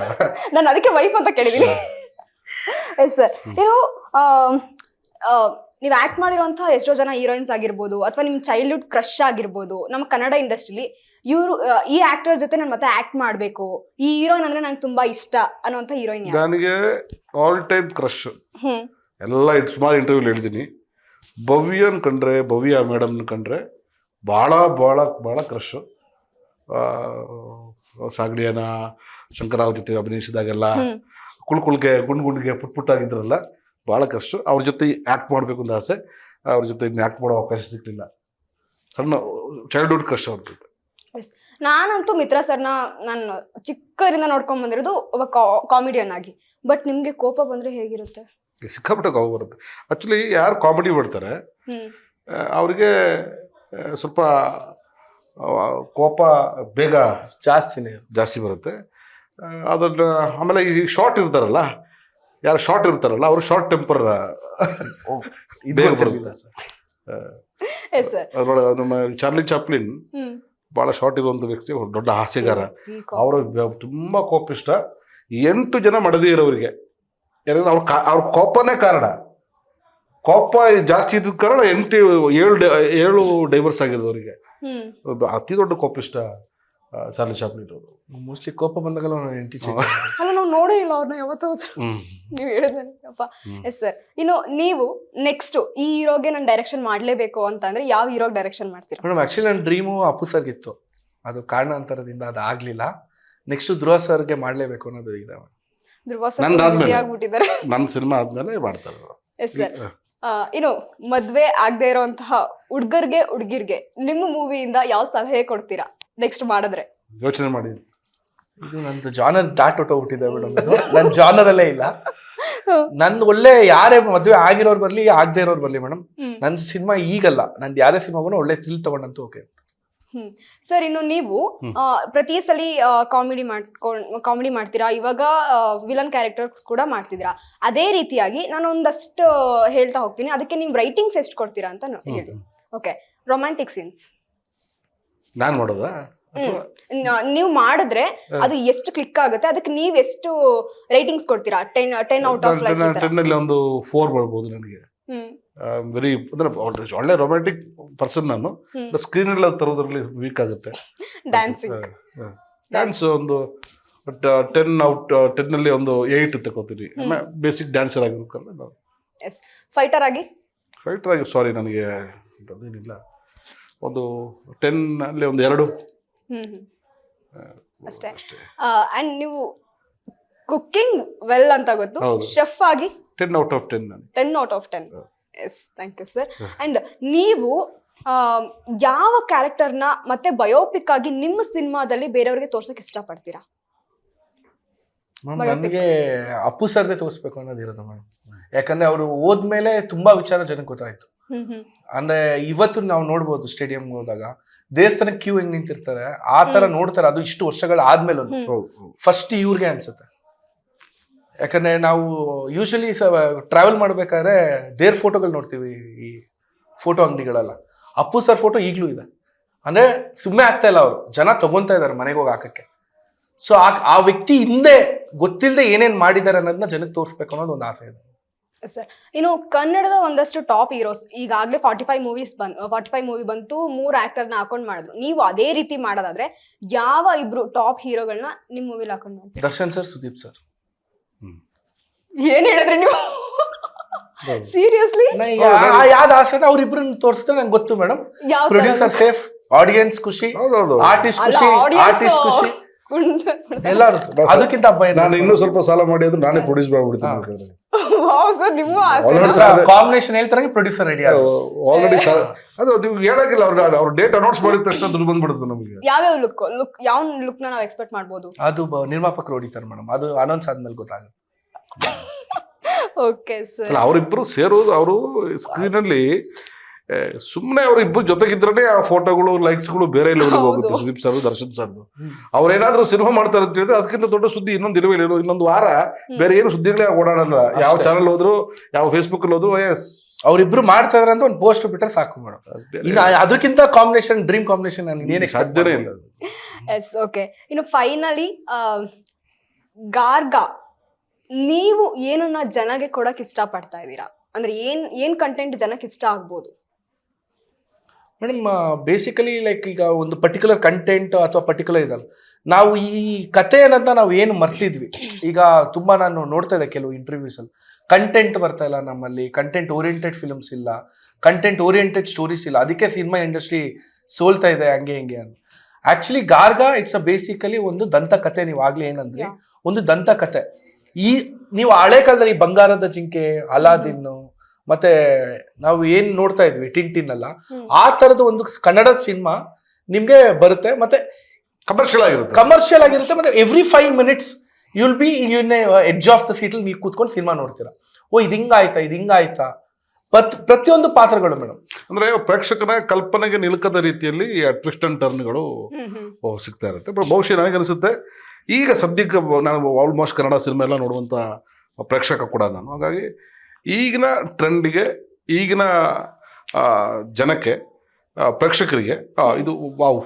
ನಾನು ಅದಕ್ಕೆ ವೈಫ್ ಅಂತ ಕೇಳಿದ್ದೀನಿ. ಎಸ್ ಸರ್, ನೀವು ಆಕ್ಟ್ ಮಾಡಿರುವಂತಹ ಎಷ್ಟೋ ಜನ ಹೀರೋಯಿನ್ಸ್ ಆಗಿರ್ಬೋದು ಅಥವಾ ನಿಮ್ ಚೈಲ್ಡ್ಹುಡ್ ಕ್ರಶ್ ಆಗಿರ್ಬೋದು, ನಮ್ಮ ಕನ್ನಡ ಇಂಡಸ್ಟ್ರಿಲಿ ಇವರು ಈ ಆಕ್ಟರ್ ಜೊತೆ ನಾನು ಮತ್ತೆ ಆಕ್ಟ್ ಮಾಡ್ಬೇಕು, ಈ ಹೀರೋಯಿನ್ ಅಂದ್ರೆ ನಂಗೆ ತುಂಬಾ ಇಷ್ಟ ಅನ್ನುವಂತ ಹೀರೋಯಿನ್? ನನಗೆ ಆಲ್ ಟೈಮ್ ಕ್ರಶ್ ಎಲ್ಲ ಸುಮಾರು ಇಂಟರ್ವ್ಯೂಲ್ ಹೇಳಿದ್ದೀನಿ. ಭವ್ಯನ್ ಕಂಡ್ರೆ, ಭವ್ಯ ಮೇಡಮ್ ಕಂಡ್ರೆ ಭಾಳ ಭಾಳ ಭಾಳ ಕ್ರಶ್. ಸಾಗಡಿಯನ ಶಂಕರರಾವ್ ಜೊತೆ ಅಭಿನಯಿಸಿದಾಗೆಲ್ಲ ಕುಳ್ಗೆ ಗುಂಡ್ಗೆ ಪುಟ್ಟಾಗಿದ್ರಲ್ಲ, ಭಾಳ ಕ್ರಶ್. ಅವ್ರ ಜೊತೆ ಆ್ಯಕ್ಟ್ ಮಾಡಬೇಕು ಅಂತ ಆಸೆ, ಅವ್ರ ಜೊತೆ ಇನ್ನು ಆ್ಯಕ್ಟ್ ಮಾಡೋ ಅವಕಾಶ ಸಿಗಲಿಲ್ಲ. ಸಣ್ಣ ಚೈಲ್ಡ್ಹುಡ್ ಕ್ರಶ್ ಅವ್ರ ಜೊತೆ. ನಾನಂತೂ ಮಿತ್ರ ಸರ್ನ ನಾನು ಚಿಕ್ಕರಿಂದ ನೋಡ್ಕೊಂಡ್ ಬಂದಿರೋದು ಒಬ್ಬ ಕಾಮಿಡಿಯನ್ ಆಗಿ. ಬಟ್ ನಿಮ್ಗೆ ಕೋಪ ಬಂದ್ರೆ ಹೇಗಿರುತ್ತೆ? ಸಿಕ್ಕಾಪಟ್ಟೆ ಕೋಪ ಬರುತ್ತೆ. ಆಕ್ಚುಲಿ ಯಾರು ಕಾಮಿಡಿ ಮಾಡ್ತಾರೆ ಅವ್ರಿಗೆ ಸ್ವಲ್ಪ ಕೋಪ ಬೇಗ ಜಾಸ್ತಿ ಬರುತ್ತೆ. ಅದನ್ನ ಆಮೇಲೆ ಈ ಶಾರ್ಟ್ ಇರ್ತಾರಲ್ಲ, ಯಾರು ಶಾರ್ಟ್ ಇರ್ತಾರಲ್ಲ ಅವ್ರು ಶಾರ್ಟ್ ಟೆಂಪರ್ ಬೇಗ ಬರುತ್ತೆ. ಅದ್ರೊಳಗೆ ನಮ್ಮ ಚಾರ್ಲಿ ಚಾಪ್ಲಿನ್ ಬಹಳ ಶಾರ್ಟ್ ಇರುವಂತ ವ್ಯಕ್ತಿ, ದೊಡ್ಡ ಹಾಸ್ಯಗಾರ. ಅವರು ತುಂಬಾ ಕೋಪಿಷ್ಟ. 8 ಜನ ಮಡದಿ ಇರೋರಿಗೆ, ಯಾಕಂದ್ರೆ ಅವ್ರ ಕೋಪನೇ ಕಾರಣ. ಕೋಪ ಜಾಸ್ತಿ ಇದ್ದ ಕಾರಣ 7 ಡೈವರ್ಸ್ ಆಗಿರೋದು ಅವರಿಗೆ. ಅತಿ ದೊಡ್ಡ ಕೋಪಿಷ್ಟ ಚಾರ್ಲಿ ಚಾಪ್ಲಿನ್ ಅವರು. ಮೋಸ್ಟ್ಲಿ ಕೋಪ ಬಂದಾಗಲ್ಲ ನಾವು ನೋಡೇ ಇಲ್ಲ ಅವ್ರನ್ನ ಯಾವತ್ತೂ. ನೀವು ಹೇಳಿದ್ನಪ್ಪ. ಎಸ್ ಸರ್, ಇನ್ನು ನೀವು ನೆಕ್ಸ್ಟ್ ಈ ಹೀರೋಗೆ ನಾನು ಡೈರೆಕ್ಷನ್ ಮಾಡ್ಲೇಬೇಕು ಅಂತಂದ್ರೆ ಯಾವ ಹೀರೋಗೆ ಡೈರೆಕ್ಷನ್ ಮಾಡ್ತೀರಾ? ಮೇಡಮ್ ಆಕ್ಚುಲಿ ನನ್ನ ಡ್ರೀಮು ಅಪ್ಪು ಸರ್ಗಿತ್ತು, ಅದು ಕಾರಣಾಂತರದಿಂದ ಅದು ಆಗ್ಲಿಲ್ಲ. ನೆಕ್ಸ್ಟ್ ಧ್ರುವ ಸರ್ಗೆ ಮಾಡ್ಲೇಬೇಕು ಅನ್ನೋದು ಇದೆ. ಧ್ರುವ ಸರ್ ಆಗ್ಬಿಟ್ಟಿದ್ದಾರೆ, ನನ್ನ ಸಿನಿಮಾ ಆದ್ಮೇಲೆ ಮಾಡ್ತಾರೆ. ಎಸ್ ಸರ್, ಇನ್ನು ಮದ್ವೆ ಆಗದೆ ಇರೋಂತಹ ಹುಡುಗಿರ್ಗೆ ನಿಮ್ಮ ಮೂವಿಯಿಂದ ಯಾವ ಸಲಹೆ ಕೊಡ್ತೀರಾ ನೆಕ್ಸ್ಟ್ ಮಾಡಿದ್ರೆ? ಯೋಚನೆ ಮಾಡಿ. ಇದು ನಂದು ಜಾನರ್ ದಾಟೋಟೋಗ್ಬಿಟ್ಟಿದೆ ಮೇಡಮ್. ಇದು ನನ್ನ ಜಾನರ್ ಅಲ್ಲೇ ಇಲ್ಲ. ನಂದು ಒಳ್ಳೆ ಯಾರೇ ಮದ್ವೆ ಆಗಿರೋರು ಬರ್ಲಿ ಆಗದೆ ಇರೋರು ಬರ್ಲಿ ಮೇಡಮ್, ನನ್ನ ಸಿನಿಮಾ ಈಗಲ್ಲ, ನಂದು ಯಾರೇ ಸಿನಿಮಾಗೂ ಒಳ್ಳೆ ಥ್ರಿಲ್ ತಗೊಂಡಂತೂ ಓಕೆ. ಸರ್, ಇನ್ನು ನೀವು ಪ್ರತಿ ಸಲ ಕಾಮಿಡಿ ಮಾಡ್ತೀರಾ, ಇವಾಗ ವಿಲನ್ ಕ್ಯಾರೆಕ್ಟರ್ಸ್ ಕೂಡ ಮಾಡ್ತಿದ್ದೀರಾ. ಅದೇ ರೀತಿಯಾಗಿ ನಾನು ಒಂದಷ್ಟು ಹೇಳ್ತಾ ಹೋಗ್ತೀನಿ, ಅದಕ್ಕೆ ನೀವು ರೈಟಿಂಗ್ಸ್ ಎಷ್ಟು ಕೊಡ್ತೀರಾ ಅಂತ ಹೇಳಿ. ಓಕೆ, ರೊಮ್ಯಾಂಟಿಕ್ ಸೀನ್ಸ್ ನಾನು ಮಾಡೋದಾ? ನೀವು ಮಾಡಿದ್ರೆ ಅದು ಎಷ್ಟು ಕ್ಲಿಕ್ ಆಗುತ್ತೆ, ಅದಕ್ಕೆ ನೀವ್ ಎಷ್ಟು ರೈಟಿಂಗ್ಸ್ ಕೊಡ್ತೀರಾ? 10 ಔಟ್ ಆಫ್ 10 ಅಲ್ಲಿ ಒಂದು 4 ಬರ್ಬೋದು ನನಗೆ. ವೆರಿ ಅಂದ್ರೆ ಒಳ್ಳೆ ರೊಮ್ಯಾಂಟಿಕ್ ಪರ್ಸನ್ ನಾನು. ಸ್ಕ್ರೀನ್ ಎಲ್ಲ ತರೋದ್ರಲ್ಲಿ ವೀಕ್ ಆಗುತ್ತೆ. ಡ್ಯಾನ್ಸ್ ಒಂದು 10 ಅಲ್ಲಿ ಒಂದು 8 ತಗೋತೀನಿ. Basic dancer ಆಗಿರ್ಬೇಕಲ್ಲ. ಫೈಟರ್ ಆಗಿ ಸಾರಿ ನನಗೆ ಅದೇನಿಲ್ಲ, ಒಂದು 10 ಅಲ್ಲಿ ಒಂದು 2 ಅಷ್ಟೇ. ಅಂಡ್ ನೀವು ಕುಕಿಂಗ್ ವೆಲ್ ಅಂತ ಗೊತ್ತು, ಶೆಫ್ ಆಗಿ 10 out of 10. 10 out of 10. Yes, thank you sir. And ನೀವು ಯಾವ ಕ್ಯಾರೆಕ್ಟರ್ನ ಮತ್ತೆ ಬಯೋಪಿಕ್ ಆಗಿ ನಿಮ್ಮ ಸಿನಿಮಾದಲ್ಲಿ ಬೇರೆಯವ್ರಿಗೆ ತೋರ್ಸಕ್ ಇಷ್ಟಪಡ್ತೀರಾ? ನನಗೆ ಅಪ್ಪು ಸರ್ದೇ ತೋರಿಸ್ಬೇಕು ಅನ್ನೋದಿರೋದು ಮೇಡಮ್. ಯಾಕಂದ್ರೆ ಅವರು ಹೋದ್ಮೇಲೆ ತುಂಬಾ ವಿಚಾರ ಜನಕ್ಕೆ ಗೊತ್ತಾಯ್ತು. ಅಂದ್ರೆ ಇವತ್ತು ನಾವು ನೋಡ್ಬೋದು ಸ್ಟೇಡಿಯಂ ಹೋದಾಗ ದೇವಸ್ಥಾನಕ್ಕೆ ಕ್ಯೂ ಹೆಂಗ್ ನಿಂತಿರ್ತಾರೆ, ಆ ತರ ನೋಡ್ತಾರೆ. ಅದು ಇಷ್ಟು ವರ್ಷಗಳ ಆದ್ಮೇಲೆ ಫಸ್ಟ್ ಇವ್ರಿಗೆ ಅನ್ಸುತ್ತೆ. ಯಾಕಂದ್ರೆ ನಾವು ಯೂಶಲಿ ಟ್ರಾವೆಲ್ ಮಾಡ್ಬೇಕಾದ್ರೆ ದೇವ್ರ ಫೋಟೋಗಳು ನೋಡ್ತೀವಿ ಈ ಫೋಟೋ ಅಂಗಡಿಗಳೆಲ್ಲ. ಅಪ್ಪು ಸರ್ ಫೋಟೋ ಈಗಲೂ ಇದೆ. ಅಂದ್ರೆ ಸುಮ್ಮನೆ ಆಗ್ತಾ ಇಲ್ಲ, ಅವರು ಜನ ತಗೊಂತಾ ಇದಾರೆ ಮನೆಗೆ ಹೋಗಿ ಹಾಕಕ್ಕೆ. ಸೊ ಆ ವ್ಯಕ್ತಿ ಹಿಂದೆ ಗೊತ್ತಿಲ್ಲದೆ ಏನೇನ್ ಮಾಡಿದ್ದಾರೆ ಅನ್ನೋದನ್ನ ಜನಕ್ಕೆ ತೋರಿಸ್ಬೇಕು ಅನ್ನೋದು ಒಂದು ಆಸೆ ಇದೆ ಸರ್. ಇನ್ನು ಕನ್ನಡದ ಒಂದಷ್ಟು ಟಾಪ್ ಹೀರೋಸ್ ಈಗಾಗಲೇ 45 ಮೂವಿ ಬಂತು, 3 ಆಕ್ಟರ್ನ ಹಾಕೊಂಡ್ ಮಾಡಿದ್ರು. ನೀವು ಅದೇ ರೀತಿ ಮಾಡೋದಾದ್ರೆ ಯಾವ ಇಬ್ರು ಟಾಪ್ ಹೀರೋಗಳನ್ನ ನಿಮ್ ಮೂವಿಲಿ ಹಾಕೊಂಡ್ ಮಾಡ್ತೀವಿ? Darshan sir, Sudeep sir. ಏನ್ ಹೇಳಿದ್ರಿ ನೀವು? ಸೀರಿಯಸ್ಲಿ ಯಾವ್ದು ಆಸೆ ಅವ್ರಿಬ್ರನ್ನ ತೋರಿಸಿದ್ರೆ ನಂಗೆ ಗೊತ್ತು ಮೇಡಮ್. ಯಾವ ಪ್ರೊಡ್ಯೂಸರ್ ಸೇಫ್, ಆಡಿಯನ್ಸ್ ಖುಷಿ, ಹೌದೌದು. ಆರ್ಟಿಸ್ಟ್ ಖುಷಿ, ಆರ್ಟಿಸ್ಟ್ ಖುಷಿ, ಎಲ್ಲಾರು. ಅದಕ್ಕಿಂತ ಹಬ್ಬ ನಾನು ಇನ್ನೂ ಸ್ವಲ್ಪ ಸಾಲ ಮಾಡಿ ಆದ್ರೂ ನಾನೇ ಪ್ರೊಡ್ಯೂಸ್ ಮಾಡ್ಬಿಡ್ತೀನಿ. ಕಾಂಬಿನೇಷನ್ ಹೇಳ್ತಾರೆ, ಪ್ರೊಡ್ಯೂಸರ್ ಐಡಿಯಾ ಆಲ್ರೆಡಿ ಅದು ನೀವು ಹೇಳಕ್ಕಿಲ್ಲ, ಅವ್ರ ಡೇಟ್ ಅನೌನ್ಸ್ ಮಾಡಿದ ತಕ್ಷಣ ದುಡ್ಡು ಬಂದ್ಬಿಡುತ್ತೆ ನಮಗೆ. ಯಾವ್ಯಾವ ಲುಕ್ ಯಾವ ಲುಕ್ ನ ನಾವು ಎಕ್ಸ್ಪೆಕ್ಟ್ ಮಾಡ್ಬೋದು? ಅದು ನಿರ್ಮಾಪಕರು ಹೊಡಿತಾರೆ ಮೇಡಮ್, ಅದು ಅನೌನ್ಸ್ ಆದ್ಮೇಲೆ ಗೊತ್ತಾಗುತ್ತೆ. Okay sir. ಅವರಿಬ್ರು ಸೇರೋದು, ಅವರು ಸ್ಕ್ರೀನ್ ಅಲ್ಲಿ ಸುಮ್ಮನೆ ಅವರಿಬ್ಬರು ಜೊತೆಗಿದ್ರೆ ಆ ಫೋಟೋಗಳು ಲೈಕ್ಸ್ಗಳು ಬೇರೆ ಲೆವೆಲ್ ಹೋಗುತ್ತೆ. ಸುದೀಪ್ ಸರ್, ದರ್ಶನ್ ಸರ್ ಅವ್ರೇನಾದ್ರೂ ಸಿನಿಮಾ ಮಾಡ್ತಾರೆ ಅಂತ ಹೇಳಿದ್ರೆ ಅದಕ್ಕಿಂತ ದೊಡ್ಡ ಸುದ್ದಿ ಇನ್ನೊಂದು ವಾರ ಬೇರೆ ಏನು ಸುದ್ದಿಗಳೇ ಓಡಾಡಲ್ಲ. ಯಾವ ಚಾನಲ್ ಹೋದ್ರು, ಯಾವ ಫೇಸ್ಬುಕ್ ಅಲ್ಲಿ ಹೋದ್ರು ಅವ್ರಿಬ್ರು ಮಾಡ್ತಾ ಇದಾರೆ ಅಂತ ಒಂದು ಪೋಸ್ಟ್ ಬಿಟ್ರೆ ಸಾಕು ಮೇಡಮ್. ಅದಕ್ಕಿಂತ ಕಾಂಬಿನೇಷನ್, ಡ್ರೀಮ್ ಕಾಂಬಿನೇಷನ್ ಏನೇ ಸಾಧ್ಯನೇ ಇಲ್ಲ. Yes, okay. ಇನ್ನು ಫೈನಲಿ ಗಾರ್ಗ, ನೀವು ಏನನ್ನ ಜನಗೆ ಕೊಡಕ್ ಇಷ್ಟ ಪಡ್ತಾ ಇದ್ದೀರಾ? ಅಂದ್ರೆ ಏನ್ ಕಂಟೆಂಟ್ ಜನಕ್ಕೆ ಇಷ್ಟ ಆಗ್ಬೋದು ಮೇಡಮ್? ಬೇಸಿಕಲಿ ಲೈಕ್ ಈಗ ಒಂದು ಪರ್ಟಿಕ್ಯುಲರ್ ಕಂಟೆಂಟ್ ಅಥವಾ ಪರ್ಟಿಕ್ಯುಲರ್ ಇದಲ್ಲ, ನಾವು ಈ ಕತೆ ಅನ್ನೋದ ನಾವು ಏನು ಮರ್ತಿದ್ವಿ. ಈಗ ತುಂಬಾ ನಾನು ನೋಡ್ತಾ ಇದ್ದೆ ಕೆಲವು ಇಂಟರ್ವ್ಯೂಸ್ ಅಲ್ಲಿ, ಕಂಟೆಂಟ್ ಬರ್ತಾ ಇಲ್ಲ ನಮ್ಮಲ್ಲಿ, ಕಂಟೆಂಟ್ ಓರಿಯೆಂಟೆಡ್ ಫಿಲ್ಮ್ಸ್ ಇಲ್ಲ, ಕಂಟೆಂಟ್ ಓರಿಯೆಂಟೆಡ್ ಸ್ಟೋರೀಸ್ ಇಲ್ಲ, ಅದಕ್ಕೆ ಸಿನಿಮಾ ಇಂಡಸ್ಟ್ರಿ ಸೋಲ್ತಾ ಇದೆ ಹಂಗೆ ಹಿಂಗೆ ಅಂತ. ಆಕ್ಚುಲಿ ಗಾರ್ಗ ಇಟ್ಸ್ ಅ ಬೇಸಿಕಲಿ ಒಂದು ದಂತಕತೆ. ನೀವು ಆಗ್ಲೇ ಏನಂದ್ರಿ, ಒಂದು ದಂತಕತೆ. ನೀವು ಹಳೆ ಕಾಲದಲ್ಲಿ ಬಂಗಾರದ ಜಿಂಕೆ, ಅಲಾದಿನ್ನು, ಮತ್ತೆ ನಾವು ಏನ್ ನೋಡ್ತಾ ಇದ್ವಿ ಟಿನ್ ಎಲ್ಲ, ಆ ತರದ ಒಂದು ಕನ್ನಡದ ಸಿನಿಮಾ ನಿಮ್ಗೆ ಬರುತ್ತೆ. ಮತ್ತೆ ಕಮರ್ಷಿಯಲ್ ಆಗಿರುತ್ತೆ. ಮತ್ತೆ every 5 minutes you will be in edge of the seat ನೀವು ಕೂತ್ಕೊಂಡು ಸಿನಿಮಾ ನೋಡ್ತೀರಾ. ಓ ಇದು ಹಿಂಗಾಯ್ತಾ. ಪ್ರತಿಯೊಂದು ಪಾತ್ರಗಳು ಮೇಡಮ್, ಅಂದ್ರೆ ಪ್ರೇಕ್ಷಕನ ಕಲ್ಪನೆಗೆ ನಿಲುಕದ ರೀತಿಯಲ್ಲಿ ಟ್ವಿಸ್ಟ್ ಅಂಡ್ ಟರ್ನ್ಗಳು ಸಿಗ್ತಾ ಇರುತ್ತೆ. ಬಹುಶಃ ನನಗನ್ಸುತ್ತೆ ಈಗ ಸದ್ಯಕ್ಕೆ ನಾನು ಆಲ್ಮೋಸ್ಟ್ ಕನ್ನಡ ಸಿನಿಮಾ ಎಲ್ಲ ನೋಡುವಂಥ ಪ್ರೇಕ್ಷಕ ಕೂಡ ನಾನು. ಹಾಗಾಗಿ ಈಗಿನ ಟ್ರೆಂಡಿಗೆ, ಈಗಿನ ಜನಕ್ಕೆ, ಪ್ರೇಕ್ಷಕರಿಗೆ ಇದು ವಾವ್,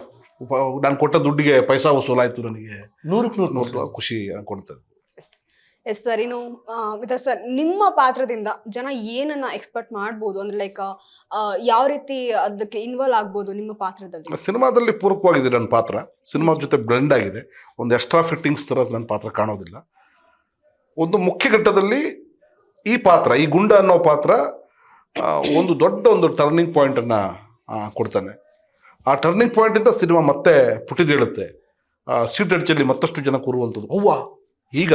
ನಾನು ಕೊಟ್ಟ ದುಡ್ಡಿಗೆ ಪೈಸಾ ವಸೂಲಾಯಿತು, ನನಗೆ 100% ಖುಷಿ ಕೊಡ್ತದೆ. Yes sir. ಇನ್ನು ಮಿತ್ರ ಸರ್, ನಿಮ್ಮ ಪಾತ್ರದಿಂದ ಜನ ಏನನ್ನ ಎಕ್ಸ್ಪೆಕ್ಟ್ ಮಾಡ್ಬೋದು? ಅಂದ್ರೆ ಲೈಕ್ ಯಾವ ರೀತಿ ಅದಕ್ಕೆ ಇನ್ವಾಲ್ವ್ ಆಗ್ಬೋದು ನಿಮ್ಮ ಪಾತ್ರದಲ್ಲಿ? ಸಿನಿಮಾದಲ್ಲಿ ಪೂರಕವಾಗಿದೆ ನನ್ನ ಪಾತ್ರ, ಸಿನಿಮಾದ ಜೊತೆ ಬ್ಲೆಂಡ್ ಆಗಿದೆ. ಒಂದು ಎಕ್ಸ್ಟ್ರಾ ಫಿಟ್ಟಿಂಗ್ಸ್ ಥರ ನನ್ನ ಪಾತ್ರ ಕಾಣೋದಿಲ್ಲ. ಒಂದು ಮುಖ್ಯ ಘಟ್ಟದಲ್ಲಿ ಈ ಪಾತ್ರ, ಈ ಗುಂಡ ಅನ್ನೋ ಪಾತ್ರ ಒಂದು ದೊಡ್ಡ ಒಂದು ಟರ್ನಿಂಗ್ ಪಾಯಿಂಟನ್ನು ಕೊಡ್ತಾನೆ. ಆ ಟರ್ನಿಂಗ್ ಪಾಯಿಂಟಿಂದ ಸಿನಿಮಾ ಮತ್ತೆ ಪುಟಿದೇಳುತ್ತೆ. ಸೀಟ್ ಎಡ್ಜಲ್ಲಿ ಮತ್ತಷ್ಟು ಜನ ಕೂರುವಂಥದ್ದು, ಅವ್ವ ಈಗ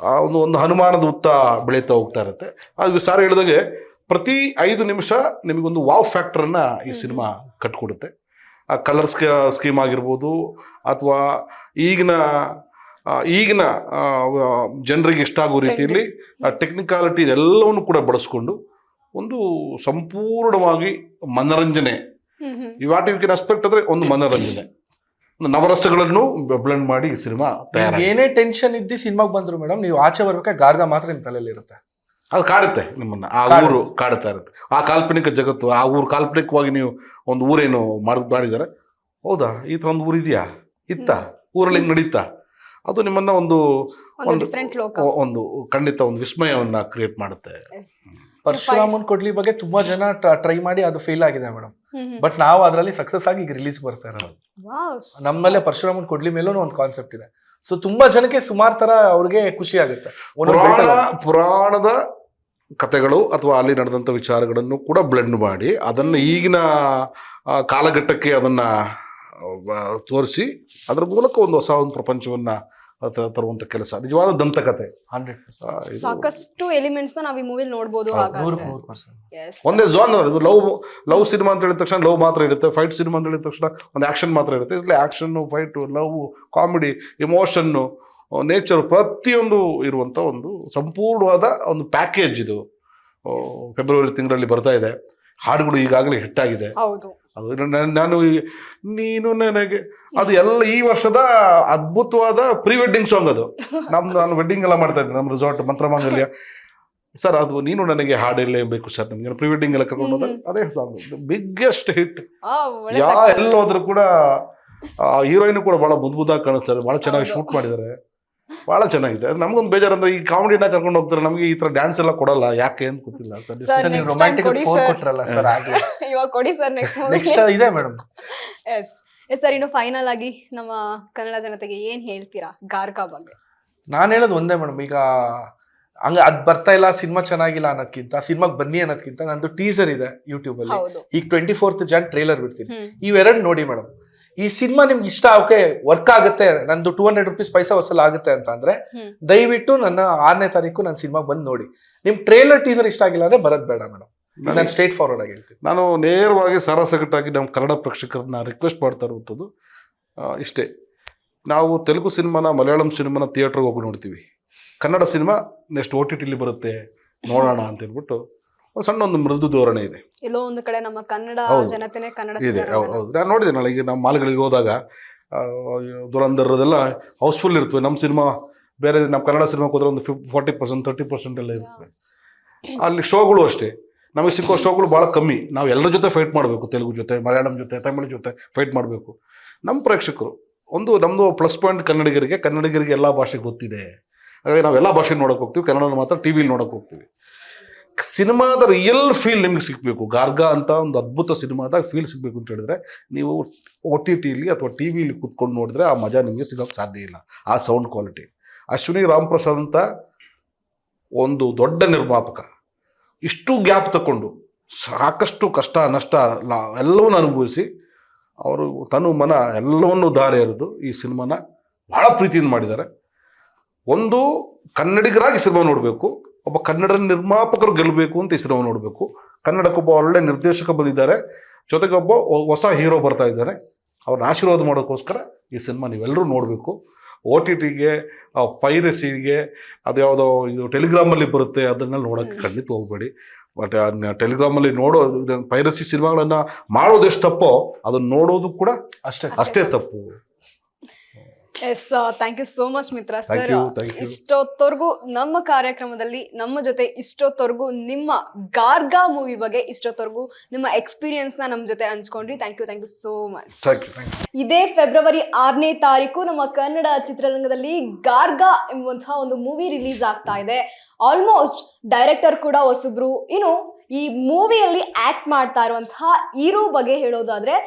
ಆ ಒಂದು ಹನುಮಾನದ ಹುತ್ತ ಬೆಳೀತಾ ಹೋಗ್ತಾ ಇರುತ್ತೆ. ಅದು ಸಾರ್ ಹೇಳಿದಾಗೆ ಪ್ರತಿ 5 ನಿಮಿಷ ನಿಮಗೊಂದು ವಾವ್ ಫ್ಯಾಕ್ಟರನ್ನು ಈ ಸಿನಿಮಾ ಕಟ್ಕೊಡುತ್ತೆ. ಆ ಕಲರ್ ಸ್ಕೀಮ್ ಆಗಿರ್ಬೋದು, ಅಥವಾ ಈಗಿನ ಜನರಿಗೆ ಇಷ್ಟ ಆಗೋ ರೀತಿಯಲ್ಲಿ ಟೆಕ್ನಿಕಾಲಿಟಿ ಎಲ್ಲವನ್ನು ಕೂಡ ಬಳಸ್ಕೊಂಡು ಒಂದು ಸಂಪೂರ್ಣವಾಗಿ ಮನರಂಜನೆ, ವಾಟ್ ಯು ಕ್ಯಾನ್ ಎಕ್ಸ್ಪೆಕ್ಟ್ ಅಂದರೆ ಒಂದು ಮನರಂಜನೆ, ನವರಸಗಳನ್ನು ಬ್ಲೆಂಡ್ ಮಾಡಿ ಸಿನಿಮಾ ತಯಾರ. ಏನೇ ಟೆನ್ಷನ್ ಇದ್ದು ಸಿನಿಮಾಗೆ ಬಂದ್ರು ಮೇಡಮ್, ನೀವು ಆಚೆ ಬರ್ಬೇಕಾದ್ರೆ ಗಾರ್ಗ ಮಾತ್ರ ನಿಮ್ಮ ತಲೆಯಲ್ಲಿ ಇರುತ್ತೆ. ಅದು ಕಾಡುತ್ತೆ ನಿಮ್ಮನ್ನ, ಆ ಊರು ಕಾಡುತ್ತಾ ಇರುತ್ತೆ. ಆ ಕಾಲ್ಪನಿಕ ಜಗತ್ತು, ಆ ಊರು ಕಾಲ್ಪನಿಕವಾಗಿ ನೀವು ಒಂದು ಊರೇನು ಮಾಡಿದ್ದಾರೆ, ಹೌದಾ ಈ ಥರ ಒಂದು ಊರು ಇದೆಯಾ, ಊರಲ್ಲಿ ಹಿಂಗೆ ನಡೀತಾ, ಅದು ನಿಮ್ಮನ್ನ ಒಂದು ಖಂಡಿತ ಒಂದು ವಿಸ್ಮಯವನ್ನ ಕ್ರಿಯೇಟ್ ಮಾಡುತ್ತೆ. ಪರಶುರಾಮನ್ ಕೊಡ್ಲಿ ಬಗ್ಗೆ ತುಂಬಾ ಜನ ಟ್ರೈ ಮಾಡಿ ಅದು ಫೇಲ್ ಆಗಿದೆ ಮೇಡಮ್. ಬಟ್ ನಾವು ಅದರಲ್ಲಿ ಸಕ್ಸಸ್ ಆಗಿ ಈಗ ರಿಲೀಸ್ ಬರ್ತಾ ಇರೋದು. ನಮ್ಮಲ್ಲೇ ಪರಶುರಾಮನ್ ಕೊಡ್ಲಿ ಮೇಲೂ ಒಂದು ಕಾನ್ಸೆಪ್ಟ್ ಇದೆ. ಸೊ ತುಂಬಾ ಜನಕ್ಕೆ ಸುಮಾರು ತರ ಅವ್ರಿಗೆ ಖುಷಿ ಆಗುತ್ತೆ. ಪುರಾಣದ ಕಥೆಗಳು ಅಥವಾ ಅಲ್ಲಿ ನಡೆದಂಥ ವಿಚಾರಗಳನ್ನು ಕೂಡ ಬ್ಲೆಂಡ್ ಮಾಡಿ ಅದನ್ನು ಈಗಿನ ಕಾಲಘಟ್ಟಕ್ಕೆ ಅದನ್ನ ತೋರಿಸಿ ಅದರ ಮೂಲಕ ಒಂದು ಹೊಸ ಒಂದು ಪ್ರಪಂಚವನ್ನ ತರುವಂತ ಕೆಲಸ ನಿಜವಾದ ದಂತಕತೆ. 100% ಸಾಕಷ್ಟು ಎಲಿಮೆಂಟ್ಸ್ ನಾವು ಈ ಮೂವಿಲಿ ನೋಡಬಹುದು. ಒಂದೇ ಜಾನರ್, ಇದು ಲವ್ ಸಿನಿಮಾ ಅಂತ ಹೇಳಿದ ತಕ್ಷಣ ಲವ್ ಮಾತ್ರ ಇರುತ್ತೆ, ಫೈಟ್ ಸಿನಿಮಾ ಅಂತ ಹೇಳಿದ ತಕ್ಷಣ ಒಂದು ಆಕ್ಷನ್ ಮಾತ್ರ ಇರುತ್ತೆ. ಇದರಲ್ಲಿ action, fight, love, comedy, emotion, nature ಪ್ರತಿಯೊಂದು ಇರುವಂತ ಒಂದು ಸಂಪೂರ್ಣವಾದ ಒಂದು ಪ್ಯಾಕೇಜ್ ಇದು. ಫೆಬ್ರವರಿ ತಿಂಗಳಲ್ಲಿ ಬರ್ತಾ ಇದೆ. ಹಾಡುಗಳು ಈಗಾಗಲೇ ಹಿಟ್ ಆಗಿದೆ. ಅದು ನಾನು ನೀನು ನನಗೆ ಅದು ಎಲ್ಲ ಈ ವರ್ಷದ ಅದ್ಭುತವಾದ ಪ್ರೀ ವೆಡ್ಡಿಂಗ್ ಸಾಂಗ್ ಅದು. ನಾನು ವೆಡ್ಡಿಂಗ್ ಎಲ್ಲ ಮಾಡ್ತಾ ಇದ್ದೆ ನಮ್ಮ ರೆಸಾರ್ಟ್ ಮಂತ್ರಮಾಂಗಲ್ಯ. ಸರ್ ಅದು ನೀನು ನನಗೆ ಹಾಡೆಲ್ಲೇ ಬೇಕು ಸರ್, ನಮ್ಗೆ ಪ್ರೀ ವೆಡ್ಡಿಂಗ್ ಎಲ್ಲ ಕರ್ಕೊಂಡು ಹೋದಾಗ ಅದೇ ಬಿಗ್ಗೆಸ್ಟ್ ಹಿಟ್. ಎಲ್ಲ ಹೋದ್ರು ಕೂಡ ಹೀರೋಯಿನ್ ಕೂಡ ಬಹಳ ಮುದ್ದಾಗಿ ಕಾಣಿಸ್ತಾರೆ, ಬಹಳ ಚೆನ್ನಾಗಿ ಶೂಟ್ ಮಾಡಿದ್ದಾರೆ, ಬಹಳ ಚೆನ್ನಾಗಿದೆ. ನಮ್ಗೊಂದು ಬೇಜಾರಂದ್ರೆ ಈ ಕಾಮಿಡಿನ ಕರ್ಕೊಂಡು ಹೋಗ್ತಾರೆ, ನಮಗೆ ಈ ತರ ಡ್ಯಾನ್ಸ್ ಎಲ್ಲ ಕೊಡಲ್ಲ, ಯಾಕೆ ಅಂತ ಗೊತ್ತಿಲ್ಲ. ಸರ್ ನೀವು ರೊಮ್ಯಾಂಟಿಕ್ ಫೋನ್ ಕೊಟ್ರಲ್ಲ ಸರ್, ಆಗ್ಲಿ ಇವಾಗ ಕೊಡಿ ಸರ್ ನೆಕ್ಸ್ಟ್ ಇದೆ ಮೇಡಮ್. ಎಸ್ ಸರ್, ಇನ್ನು ಫೈನಲ್ ಆಗಿ ನಮ್ಮ ಕನ್ನಡ ಜನತೆಗೆ ಏನ್ ಹೇಳ್ತೀರಾ ಗಾರ್ಗಾ ಬಗ್ಗೆ? ನಾನು ಹೇಳೋದು ಒಂದೇ ಮೇಡಮ್, ಈಗ ಹಂಗ ಅದ್ ಬರ್ತಾ ಇಲ್ಲ, ಸಿನಿಮಾ ಚೆನ್ನಾಗಿಲ್ಲ ಅನ್ನೋದ್ಕಿಂತ ಸಿನಿಮಾಗ್ ಬನ್ನಿ ಅನ್ನೋದ್ಕಿಂತ ನಂದು ಟೀಸರ್ ಇದೆ ಯೂಟ್ಯೂಬ್ ಅಲ್ಲಿ, ಈಗ 24th Jan ಟ್ರೈಲರ್ ಬಿಡ್ತೀನಿ, ಇವೆರಡು ನೋಡಿ ಮೇಡಮ್. ಈ ಸಿನಿಮಾ ನಿಮ್ಗೆ ಇಷ್ಟ ಓಕೆ ವರ್ಕ್ ಆಗುತ್ತೆ, ನಂದು 200 ರೂಪೀಸ್ ಪೈಸಾ ವಸೂಲ್ ಆಗುತ್ತೆ ಅಂತ ಅಂದ್ರೆ ದಯವಿಟ್ಟು ನನ್ನ 6ನೇ ತಾರೀಕು ನನ್ನ ಸಿನಿಮಾಗ್ ಬಂದು ನೋಡಿ. ನಿಮ್ ಟ್ರೈಲರ್ ಟೀಸರ್ ಇಷ್ಟ ಆಗಿಲ್ಲ ಅಂದ್ರೆ ಬರೋದ್ ಬೇಡ ಮೇಡಮ್, ನಾನು ಸ್ಟ್ರೇಟ್ ಫಾರ್ವರ್ಡ್ ಆಗಿ ಹೇಳ್ತೀನಿ. ನಾನು ನೇರವಾಗಿ ಸಾರಾಸಗಟ್ಟಾಗಿ ನಮ್ಮ ಕನ್ನಡ ಪ್ರೇಕ್ಷಕರನ್ನ ರಿಕ್ವೆಸ್ಟ್ ಮಾಡ್ತಾ ಇರುವಂಥದ್ದು ಇಷ್ಟೇ. ನಾವು ತೆಲುಗು ಸಿನಿಮಾನ, ಮಲಯಾಳಂ ಸಿನಿಮಾನ ಥಿಯೇಟ್ರಿಗೆ ಹೋಗಿ ನೋಡ್ತೀವಿ, ಕನ್ನಡ ಸಿನಿಮಾ ನೆಕ್ಸ್ಟ್ OTT ಬರುತ್ತೆ ನೋಡೋಣ ಅಂತ ಹೇಳ್ಬಿಟ್ಟು ಸಣ್ಣ ಒಂದು ಮೃದು ಧೋರಣೆ ಇದೆ. ಎಲ್ಲೋ ಒಂದು ಕಡೆ ನಮ್ಮ ಕನ್ನಡ ಜನತೆನೇ ಕನ್ನಡ ಇದೆ. ಹೌದು, ನಾನು ನೋಡಿದ್ದೇನಲ್ಲ, ಈಗ ನಮ್ಮ ಮಾಲ್ಗಳಿಗೆ ಹೋದಾಗ ದುರಂಧರದೆಲ್ಲ ಹೌಸ್ಫುಲ್ ಇರ್ತವೆ. ನಮ್ಮ ಸಿನಿಮಾ ಬೇರೆ, ನಮ್ಮ ಕನ್ನಡ ಸಿನಿಮಾಕ್ಕೆ ಹೋದ್ರೆ ಒಂದು 40% 30% ಎಲ್ಲ ಇರ್ತವೆ. ಅಲ್ಲಿ ಶೋಗಳು ಅಷ್ಟೇ, ನಮಗೆ ಸಿಕ್ಕೋ ಶೋಗಳು ಭಾಳ ಕಮ್ಮಿ. ನಾವು ಎಲ್ಲರ ಜೊತೆ ಫೈಟ್ ಮಾಡಬೇಕು, ತೆಲುಗು ಜೊತೆ, ಮಲಯಾಳಂ ಜೊತೆ, ತಮಿಳು ಜೊತೆ ಫೈಟ್ ಮಾಡಬೇಕು. ನಮ್ಮ ಪ್ರೇಕ್ಷಕರು ನಮ್ಮದು ಪ್ಲಸ್ ಪಾಯಿಂಟ್, ಕನ್ನಡಿಗರಿಗೆ ಎಲ್ಲ ಭಾಷೆ ಗೊತ್ತಿದೆ. ಹಾಗಾಗಿ ನಾವು ಎಲ್ಲ ಭಾಷೆ ನೋಡೋಕೆ ಹೋಗ್ತೀವಿ, ಕನ್ನಡನ ಮಾತ್ರ TV ನೋಡೋಕೆ ಹೋಗ್ತೀವಿ. ಸಿನಿಮಾದ ರಿಯಲ್ ಫೀಲ್ ನಿಮ್ಗೆ ಸಿಗಬೇಕು, ಗಾರ್ಗಾ ಅಂತ ಒಂದು ಅದ್ಭುತ ಸಿನಿಮಾದಾಗ ಫೀಲ್ ಸಿಗಬೇಕು ಅಂತ ಹೇಳಿದ್ರೆ ನೀವು OTT ಅಥವಾ TV ಕೂತ್ಕೊಂಡು ನೋಡಿದ್ರೆ ಆ ಮಜಾ ನಿಮಗೆ ಸಿಗೋಕ್ಕೆ ಸಾಧ್ಯ ಇಲ್ಲ. ಆ ಸೌಂಡ್ ಕ್ವಾಲಿಟಿ. ಅಶ್ವಿನಿ ರಾಮಪ್ರಸಾದ್ ಅಂತ ಒಂದು ದೊಡ್ಡ ನಿರ್ಮಾಪಕ ಇಷ್ಟು ಗ್ಯಾಪ್ ತಗೊಂಡು ಸಾಕಷ್ಟು ಕಷ್ಟ ನಷ್ಟ ಎಲ್ಲವನ್ನೂ ಅನುಭವಿಸಿ ಅವರು ತನು ಮನ ಎಲ್ಲವನ್ನೂ ದಾರಿ ಎರೆದು ಈ ಸಿನಿಮಾನ ಭಾಳ ಪ್ರೀತಿಯಿಂದ ಮಾಡಿದ್ದಾರೆ. ಒಂದು ಕನ್ನಡಿಗರಾಗಿ ಸಿನಿಮಾ ನೋಡಬೇಕು, ಒಬ್ಬ ಕನ್ನಡ ನಿರ್ಮಾಪಕರು ಗೆಲ್ಲಬೇಕು ಅಂತ ಈ ಸಿನಿಮಾ ನೋಡಬೇಕು. ಕನ್ನಡಕ್ಕೊಬ್ಬ ಒಳ್ಳೆ ನಿರ್ದೇಶಕ ಬಂದಿದ್ದಾರೆ, ಜೊತೆಗೆ ಒಬ್ಬ ಹೊಸ ಹೀರೋ ಬರ್ತಾ ಇದ್ದಾರೆ. ಅವ್ರನ್ನ ಆಶೀರ್ವಾದ ಮಾಡೋಕ್ಕೋಸ್ಕರ ಈ ಸಿನಿಮಾ ನೀವೆಲ್ಲರೂ ನೋಡಬೇಕು. OTTಗೆ, ಪೈರಸಿಗೆ, ಅದು ಯಾವುದೋ ಇದು ಟೆಲಿಗ್ರಾಮಲ್ಲಿ ಬರುತ್ತೆ, ಅದನ್ನೆಲ್ಲ ನೋಡೋಕ್ಕೆ ಖಂಡಿತ ಹೋಗಬೇಡಿ. ಬಟ್ ಟೆಲಿಗ್ರಾಮಲ್ಲಿ ನೋಡೋ ಪೈರಸಿ ಸಿನಿಮಾಗಳನ್ನು ಮಾಡೋದೆಷ್ಟು ತಪ್ಪೋ ಅದನ್ನು ನೋಡೋದು ಕೂಡ ಅಷ್ಟೇ ತಪ್ಪು. Yes, thank you so much Mitra Thank sir. you, thank you. ಇಷ್ಟೊತ್ತವರೆಗೂ ನಮ್ಮ ಕಾರ್ಯಕ್ರಮದಲ್ಲಿ ನಮ್ಮ ಜೊತೆ ಇಷ್ಟೊತ್ತವರೆಗೂ ನಿಮ್ಮ ಗಾರ್ಗಾ ಮೂವಿ ಬಗ್ಗೆ ಇಷ್ಟೊತ್ತವರೆಗೂ ನಿಮ್ಮ ಎಕ್ಸ್ಪೀರಿಯನ್ಸ್ ನ ನಮ್ಮ ಜೊತೆ ಹಂಚ್ಕೊಂಡ್ರಿ. Thank you so much. ಇದೇ ಫೆಬ್ರವರಿ 6ನೇ ತಾರೀಕು ನಮ್ಮ ಕನ್ನಡ ಚಿತ್ರರಂಗದಲ್ಲಿ ಗಾರ್ಗಾ ಎಂಬುವಂತಹ ಒಂದು ಮೂವಿ ರಿಲೀಸ್ ಆಗ್ತಾ ಇದೆ. ಆಲ್ಮೋಸ್ಟ್ ಡೈರೆಕ್ಟರ್ ಕೂಡ ಹೊಸಬ್ರು. ಇನ್ನು ಈ ಮೂವಿಯಲ್ಲಿ ಆಕ್ಟ್ ಮಾಡ್ತಾ ಇರುವಂತಹ ಹೀರೋ ಬಗ್ಗೆ ಹೇಳೋದಾದ್ರೆ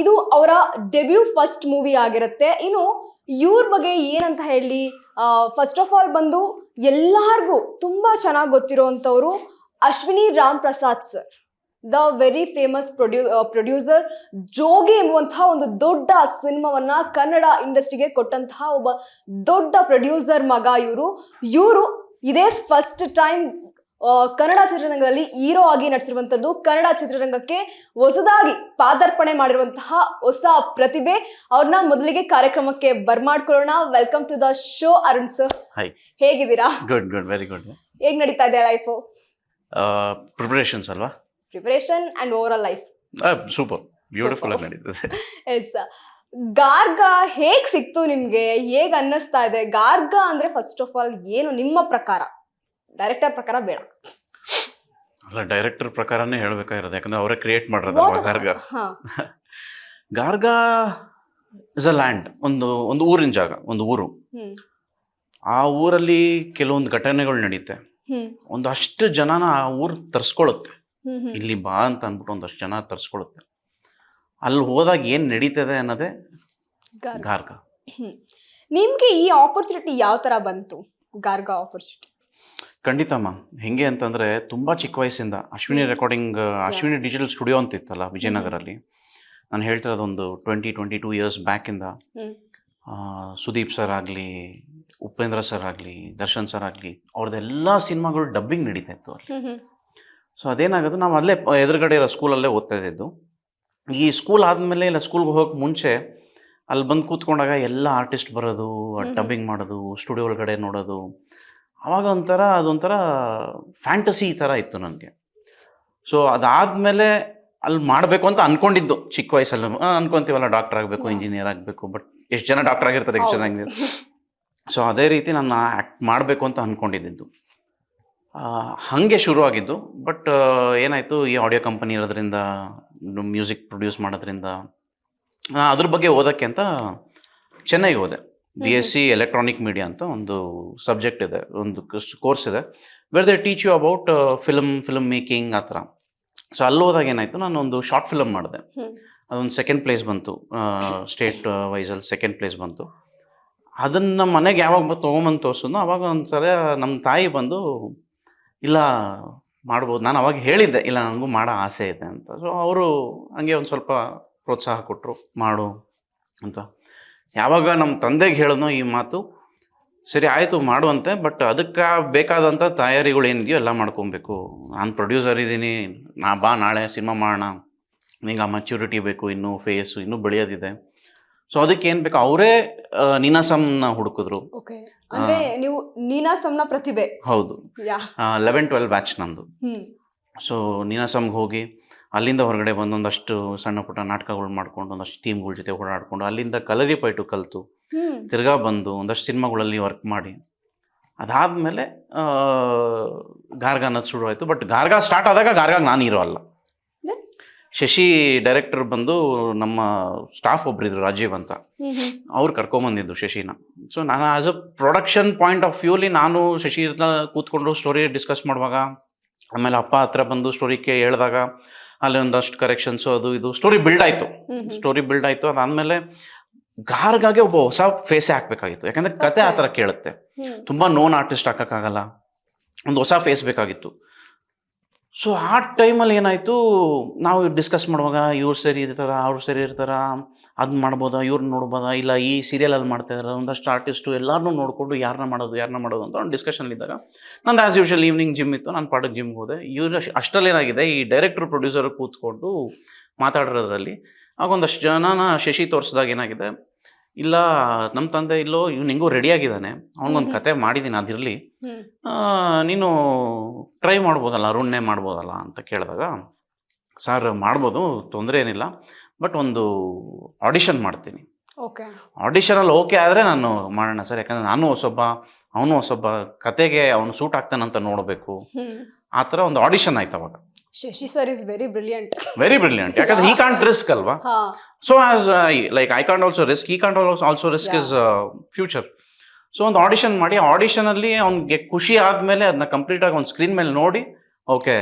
ಇದು ಅವರ ಡೆಬ್ಯೂ ಫಸ್ಟ್ ಮೂವಿ ಆಗಿರುತ್ತೆ. ಇನ್ನು ಇವ್ರ ಬಗ್ಗೆ ಏನಂತ ಹೇಳಿ, ಫಸ್ಟ್ ಆಫ್ ಆಲ್ ಬಂದು ಎಲ್ಲಾರ್ಗೂ ತುಂಬಾ ಚೆನ್ನಾಗಿ ಗೊತ್ತಿರೋವಂಥವ್ರು Ashwini Ram Prasad sir, the very famous producer. Jogi ಎಂಬುವಂತಹ ಒಂದು ದೊಡ್ಡ ಸಿನಿಮಾವನ್ನ ಕನ್ನಡ ಇಂಡಸ್ಟ್ರಿಗೆ ಕೊಟ್ಟಂತಹ ಒಬ್ಬ ದೊಡ್ಡ ಪ್ರೊಡ್ಯೂಸರ್ ಮಗ ಇವರು ಇದೇ ಫಸ್ಟ್ ಟೈಮ್ ಕನ್ನಡ ಚಿತ್ರರಂಗದಲ್ಲಿ ಹೀರೋ ಆಗಿ ನಟಿಸಿರುವಂಥದ್ದು. ಕನ್ನಡ ಚಿತ್ರರಂಗಕ್ಕೆ ಹೊಸದಾಗಿ ಪಾದಾರ್ಪಣೆ ಮಾಡಿರುವಂತಹ ಹೊಸ ಪ್ರತಿಭೆ. ಅವ್ರನ್ನ ಮೊದಲಿಗೆ ಕಾರ್ಯಕ್ರಮಕ್ಕೆ ಬರ್ಮಾಡ್ಕೊಳ್ಳೋಣ. Welcome to the show Arun sir. ಹೇಗಿದ್ದೀರಾ? Good, very good. ಹೇಗ್ ನಡೀತಾ ಇದೆ ಲೈಫು? ಪ್ರಿಪರೇಷನ್ಸ್ ಅಲ್ವಾ? Preparation and over all life super, beautiful ಆಗಿ ನಡೀತದೆ. ಎಸ್, ಗಾರ್ಗಾ ಹೇಗ್ ಸಿಕ್ತು ನಿಮ್ಗೆ? ಹೇಗ್ ಅನ್ನಿಸ್ತಾ ಇದೆ? ಗಾರ್ಗಾ ಅಂದ್ರೆ ಫಸ್ಟ್ ಆಫ್ ಆಲ್ ಏನು ನಿಮ್ಮ ಪ್ರಕಾರ? ಡೈರೆಕ್ಟರ್ ಪ್ರಕಾರ ಬೇಡ, ಅಲ್ಲ ಡೈರೆಕ್ಟರ್ ಪ್ರಕಾರನೇ ಹೇಳ್ಬೇಕಾಗಿರೋದು, ಯಾಕಂದ್ರೆ ಅವರೇ ಕ್ರಿಯೇಟ್ ಮಾಡಿರೋದು. ಗಾರ್ಗಾ ಗಾರ್ಗಾ ಇಸ್ ಅ ಲ್ಯಾಂಡ್, ಒಂದು ಊರಿನ ಜಾಗ, ಒಂದು ಊರು. ಆ ಊರಲ್ಲಿ ಕೆಲವೊಂದು ಘಟನೆಗಳು ನಡೀತೆ, ಒಂದಷ್ಟು ಜನನ ಆ ಊರು ತರ್ಸ್ಕೊಳ್ಳುತ್ತೆ. ಇಲ್ಲಿ ಬಾ ಅಂತ ಅಂದ್ಬಿಟ್ಟು ಒಂದಷ್ಟು ಜನ ತರ್ಸ್ಕೊಳ್ಳುತ್ತೆ. ಅಲ್ಲಿ ಹೋದಾಗ ಏನ್ ನಡೀತದೆ ಅನ್ನೋದೇ ಗಾರ್ಗಾ. ನಿಮ್ಗೆ ಈ ಆಪರ್ಚುನಿಟಿ ಯಾವ ತರ ಬಂತು, ಗಾರ್ಗಾ ಆಪರ್ಚುನಿಟಿ? ಖಂಡಿತಮ್ಮ. ಹೆಂಗೆ ಅಂತಂದರೆ ತುಂಬ ಚಿಕ್ಕ ವಯಸ್ಸಿಂದ ಅಶ್ವಿನಿ ಡಿಜಿಟಲ್ ಸ್ಟುಡಿಯೋ ಅಂತ ಇತ್ತಲ್ಲ ವಿಜಯನಗರಲ್ಲಿ, ನಾನು ಹೇಳ್ತಿರೋದು ಒಂದು 22 ಇಯರ್ಸ್ ಬ್ಯಾಕಿಂದ ಸುದೀಪ್ ಸರ್ ಆಗಲಿ, ಉಪೇಂದ್ರ ಸರ್ ಆಗಲಿ, ದರ್ಶನ್ ಸರ್ ಆಗಲಿ, ಅವ್ರದ್ದೆಲ್ಲ ಸಿನಿಮಾಗಳು ಡಬ್ಬಿಂಗ್ ನಡೀತಾ ಇತ್ತು ಅಲ್ಲಿ. ಸೊ ಅದೇನಾಗೋದು, ನಾವು ಅಲ್ಲೇ ಎದುರುಗಡೆ ಇರೋ ಸ್ಕೂಲಲ್ಲೇ ಓದ್ತಾ ಇದ್ದಿದ್ದು. ಈ ಸ್ಕೂಲ್ ಆದಮೇಲೆ ಇಲ್ಲ ಸ್ಕೂಲ್ಗೆ ಹೋಗೋಕೆ ಮುಂಚೆ ಅಲ್ಲಿ ಬಂದು ಕೂತ್ಕೊಂಡಾಗ ಎಲ್ಲ ಆರ್ಟಿಸ್ಟ್ ಬರೋದು, ಡಬ್ಬಿಂಗ್ ಮಾಡೋದು, ಸ್ಟುಡಿಯೋ ಒಳಗಡೆ ನೋಡೋದು. ಆವಾಗ ಅದೊಂಥರ ಫ್ಯಾಂಟಸಿ ಥರ ಇತ್ತು ನನಗೆ. ಸೊ ಅದಾದಮೇಲೆ ಅಲ್ಲಿ ಮಾಡಬೇಕು ಅಂತ ಅಂದ್ಕೊಂಡಿದ್ದು ಚಿಕ್ಕ ವಯಸ್ಸಲ್ಲಿ. ಅಂದ್ಕೊತೀವಲ್ಲ ಡಾಕ್ಟರ್ ಆಗಬೇಕು, ಇಂಜಿನಿಯರ್ ಆಗಬೇಕು, ಬಟ್ ಎಷ್ಟು ಜನ ಡಾಕ್ಟರ್ ಆಗಿರ್ತಾರೆ, ಎಷ್ಟು ಜನ ಆಗಿರ್ತಾರೆ. ಸೊ ಅದೇ ರೀತಿ ನಾನು ಆ್ಯಕ್ಟ್ ಮಾಡಬೇಕು ಅಂತ ಅಂದ್ಕೊಂಡಿದ್ದು. ಹಾಗೆ ಶುರುವಾಗಿದ್ದು. ಬಟ್ ಏನಾಯಿತು, ಈ ಆಡಿಯೋ ಕಂಪನಿ ಇರೋದ್ರಿಂದ, ಮ್ಯೂಸಿಕ್ ಪ್ರೊಡ್ಯೂಸ್ ಮಾಡೋದ್ರಿಂದ ಅದ್ರ ಬಗ್ಗೆ ಓದೋಕ್ಕೆ ಅಂತ ಚೆನ್ನೈಗೆ ಹೋದೆ. BSc ಎಲೆಕ್ಟ್ರಾನಿಕ್ ಮೀಡಿಯಾ ಅಂತ ಒಂದು ಸಬ್ಜೆಕ್ಟ್ ಇದೆ, ಒಂದು ಕೋರ್ಸ್ ಇದೆ, where they teach you about film making ಆ ಥರ. ಸೊ ಅಲ್ಲಿ ಹೋದಾಗ ಏನಾಯಿತು, ನಾನು ಒಂದು ಶಾರ್ಟ್ ಫಿಲಮ್ ಮಾಡಿದೆ. ಅದೊಂದು ಸೆಕೆಂಡ್ ಪ್ಲೇಸ್ ಬಂತು, ಸ್ಟೇಟ್ ವೈಸಲ್ಲಿ ಸೆಕೆಂಡ್ ಪ್ಲೇಸ್ ಬಂತು. ಅದನ್ನು ಮನೆಗೆ ಯಾವಾಗ ತೊಗೊಂಬಂದು ತೋರಿಸಿದ್ನೋ ಅವಾಗ ಒಂದು ಸಲ ನಮ್ಮ ತಾಯಿ ಬಂದು, ಇಲ್ಲ ಮಾಡ್ಬೋದು. ನಾನು ಅವಾಗ ಹೇಳಿದ್ದೆ, ಇಲ್ಲ ನನಗೂ ಮಾಡೋ ಆಸೆ ಇದೆ ಅಂತ. ಸೊ ಅವರು ಹಂಗೆ ಒಂದು ಸ್ವಲ್ಪ ಪ್ರೋತ್ಸಾಹ ಕೊಟ್ಟರು, ಮಾಡು ಅಂತ. ಯಾವಾಗ ನಮ್ಮ ತಂದೆಗೆ ಹೇಳಿದ್ನೋ ಈ ಮಾತು, ಸರಿ ಆಯಿತು ಮಾಡುವಂತೆ, ಬಟ್ ಅದಕ್ಕೆ ಬೇಕಾದಂಥ ತಯಾರಿಗಳು ಏನಿದೆಯೋ ಎಲ್ಲ ಮಾಡ್ಕೊಬೇಕು. ನಾನು ಪ್ರೊಡ್ಯೂಸರ್ ಇದ್ದೀನಿ, ನಾಳೆ ಸಿನಿಮಾ ಮಾಡೋಣ, ನಿಂಗೆ ಆ ಮೆಚ್ಯೂರಿಟಿ ಬೇಕು, ಇನ್ನೂ ಫೇಸು ಇನ್ನೂ ಬೆಳೆಯೋದಿದೆ. ಸೊ ಅದಕ್ಕೆ ಏನು ಬೇಕು, ಅವರೇ ನೀನಾಸಮ್ನ ಹುಡುಕಿದ್ರು. ಓಕೆ, ಅಂದ್ರೆ ನೀವು ನೀನಾಸಮ್ನ ಪ್ರತಿಭೆ. ಹೌದು, 11-12 ಬ್ಯಾಚ್ ನಂದು. ಸೊ ನೀನಾಸಮ್ಗೆ ಹೋಗಿ ಅಲ್ಲಿಂದ ಹೊರಗಡೆ ಬಂದು ಒಂದಷ್ಟು ಸಣ್ಣ ಪುಟ್ಟ ನಾಟಕಗಳು ಮಾಡ್ಕೊಂಡು, ಒಂದಷ್ಟು ಟೀಮ್ಗಳ ಜೊತೆ ಓಡಾಡ್ಕೊಂಡು, ಅಲ್ಲಿಂದ ಕಲರಿ ಪೈಟು ಕಲಿತು, ತಿರ್ಗಾ ಬಂದು ಒಂದಷ್ಟು ಸಿನಿಮಾಗಳಲ್ಲಿ ವರ್ಕ್ ಮಾಡಿ, ಅದಾದಮೇಲೆ ಗಾರ್ಗ ಅನ್ನೋದು ಶುರು ಆಯಿತು. ಬಟ್ ಗಾರ್ಗ ಸ್ಟಾರ್ಟ್ ಆದಾಗ ಗಾರ್ಗಾಗ ನಾನು ಹೀರೋ ಅಲ್ಲ. ಶಶಿ ಡೈರೆಕ್ಟರ್ ಬಂದು, ನಮ್ಮ ಸ್ಟಾಫ್ ಒಬ್ಬರಿದ್ರು ರಾಜೀವ್ ಅಂತ, ಅವ್ರು ಕರ್ಕೊಂಬಂದಿದ್ದು ಶಶಿನ. ಸೊ ನಾನು as a production point of ವ್ಯೂಲಿ ನಾನು ಶಶಿ ಕೂತ್ಕೊಂಡು ಸ್ಟೋರಿ ಡಿಸ್ಕಸ್ ಮಾಡುವಾಗ, ಆಮೇಲೆ ಅಪ್ಪ ಹತ್ರ ಬಂದು ಸ್ಟೋರಿ ಹೇಳಿದಾಗ ಅಲ್ಲಿ ಒಂದಷ್ಟು ಕರೆಕ್ಷನ್ಸು ಅದು ಇದು ಸ್ಟೋರಿ ಬಿಲ್ಡ್ ಆಯಿತು. ಅದಾದಮೇಲೆ ಗಾರ್ಗಾಗೆ ಒಬ್ಬ ಹೊಸ ಫೇಸೇ ಹಾಕಬೇಕಾಗಿತ್ತು, ಯಾಕಂದರೆ ಕತೆ ಆ ಥರ ಕೇಳುತ್ತೆ. ತುಂಬ ನೋನ್ ಆರ್ಟಿಸ್ಟ್ ಹಾಕೋಕ್ಕಾಗಲ್ಲ, ಒಂದು ಹೊಸ ಫೇಸ್ ಬೇಕಾಗಿತ್ತು. ಸೊ ಆ ಟೈಮಲ್ಲಿ ಏನಾಯಿತು, ನಾವು ಡಿಸ್ಕಸ್ ಮಾಡುವಾಗ ಇವ್ರು ಸರಿ ಇರ್ತಾರ, ಅವ್ರು ಸರಿ ಇರ್ತಾರ, ಅದು ಮಾಡ್ಬೋದಾ, ಇವ್ರನ್ನ ನೋಡ್ಬೋದಾ, ಇಲ್ಲ ಈ ಸೀರಿಯಲಲ್ಲಿ ಮಾಡ್ತಾಯಿದ್ದಾರೆ ಒಂದಷ್ಟು ಆರ್ಟಿಸ್ಟು, ಎಲ್ಲರನ್ನೂ ನೋಡಿಕೊಂಡು ಯಾರನ್ನ ಮಾಡೋದು ಅಂತ ಒಂದು ಡಿಸ್ಕಷನ್ಲಿದ್ದಾಗ, ನಂದು ಆ್ಯಸ್ ಯೂಶುವಲ್ ಈವ್ನಿಂಗ್ ಜಿಮ್ ಇತ್ತು, ನಾನು ಪಾಡಕ್ಕೆ ಜಿಮ್ಗೆ ಹೋದೆ. ಇವ್ರು ಅಷ್ಟಲ್ಲೇನಾಗಿದೆ, ಈ ಡೈರೆಕ್ಟ್ರು ಪ್ರೊಡ್ಯೂಸರ್ ಕೂತ್ಕೊಂಡು ಮಾತಾಡಿರೋದ್ರಲ್ಲಿ ಆಗೊಂದಷ್ಟು ಜನನ ಶಶಿ ತೋರಿಸಿದಾಗ ಏನಾಗಿದೆ, ಇಲ್ಲ ನಮ್ಮ ತಂದೆ ಇಲ್ಲೋ ಇವ್ನು ಹಿಂಗೂ ರೆಡಿಯಾಗಿದ್ದಾನೆ, ಅವನಿಗೊಂದು ಕತೆ ಮಾಡಿದ್ದೀನಿ, ಅದಿರಲಿ, ನೀನು ಟ್ರೈ ಮಾಡ್ಬೋದಲ್ಲ, ಅರುಣ್ನೇ ಮಾಡ್ಬೋದಲ್ಲ ಅಂತ ಕೇಳಿದಾಗ, ಸರ್ ಮಾಡ್ಬೋದು, ತೊಂದರೆ ಏನಿಲ್ಲ, ಬಟ್ ಒಂದು ಆಡಿಷನ್ ಮಾಡ್ತೀನಿ. ಆಡಿಷನಲ್ಲಿ ಓಕೆ ಆದರೆ ನಾನು ಮಾಡೋಣ ಸರ್, ಯಾಕಂದರೆ ನಾನು ಅವನು ಹೊಸೊಬ್ಬ ಕತೆಗೆ ಅವನು ಸೂಟ್ ಆಗ್ತಾನಂತ ನೋಡಬೇಕು. ಆ ಥರ ಒಂದು ಆಡಿಷನ್ ಆಯ್ತು ಅವಾಗ. Shashi sir is very brilliant, ಯಾಕಂದ್ರೆ he can't risk ಅಲ್ವಾ. So as I can't also risk, he can't also risk his future. So ಒಂದು ಆಡಿಷನ್ ಮಾಡಿ, ಆಡಿಷನಲ್ಲಿ ಅವ್ನಿಗೆ ಖುಷಿ ಆದಮೇಲೆ ಅದನ್ನ ಕಂಪ್ಲೀಟ್ ಆಗಿ ಒಂದು ಸ್ಕ್ರೀನ್ ಮೇಲೆ ನೋಡಿ ಓಕೆ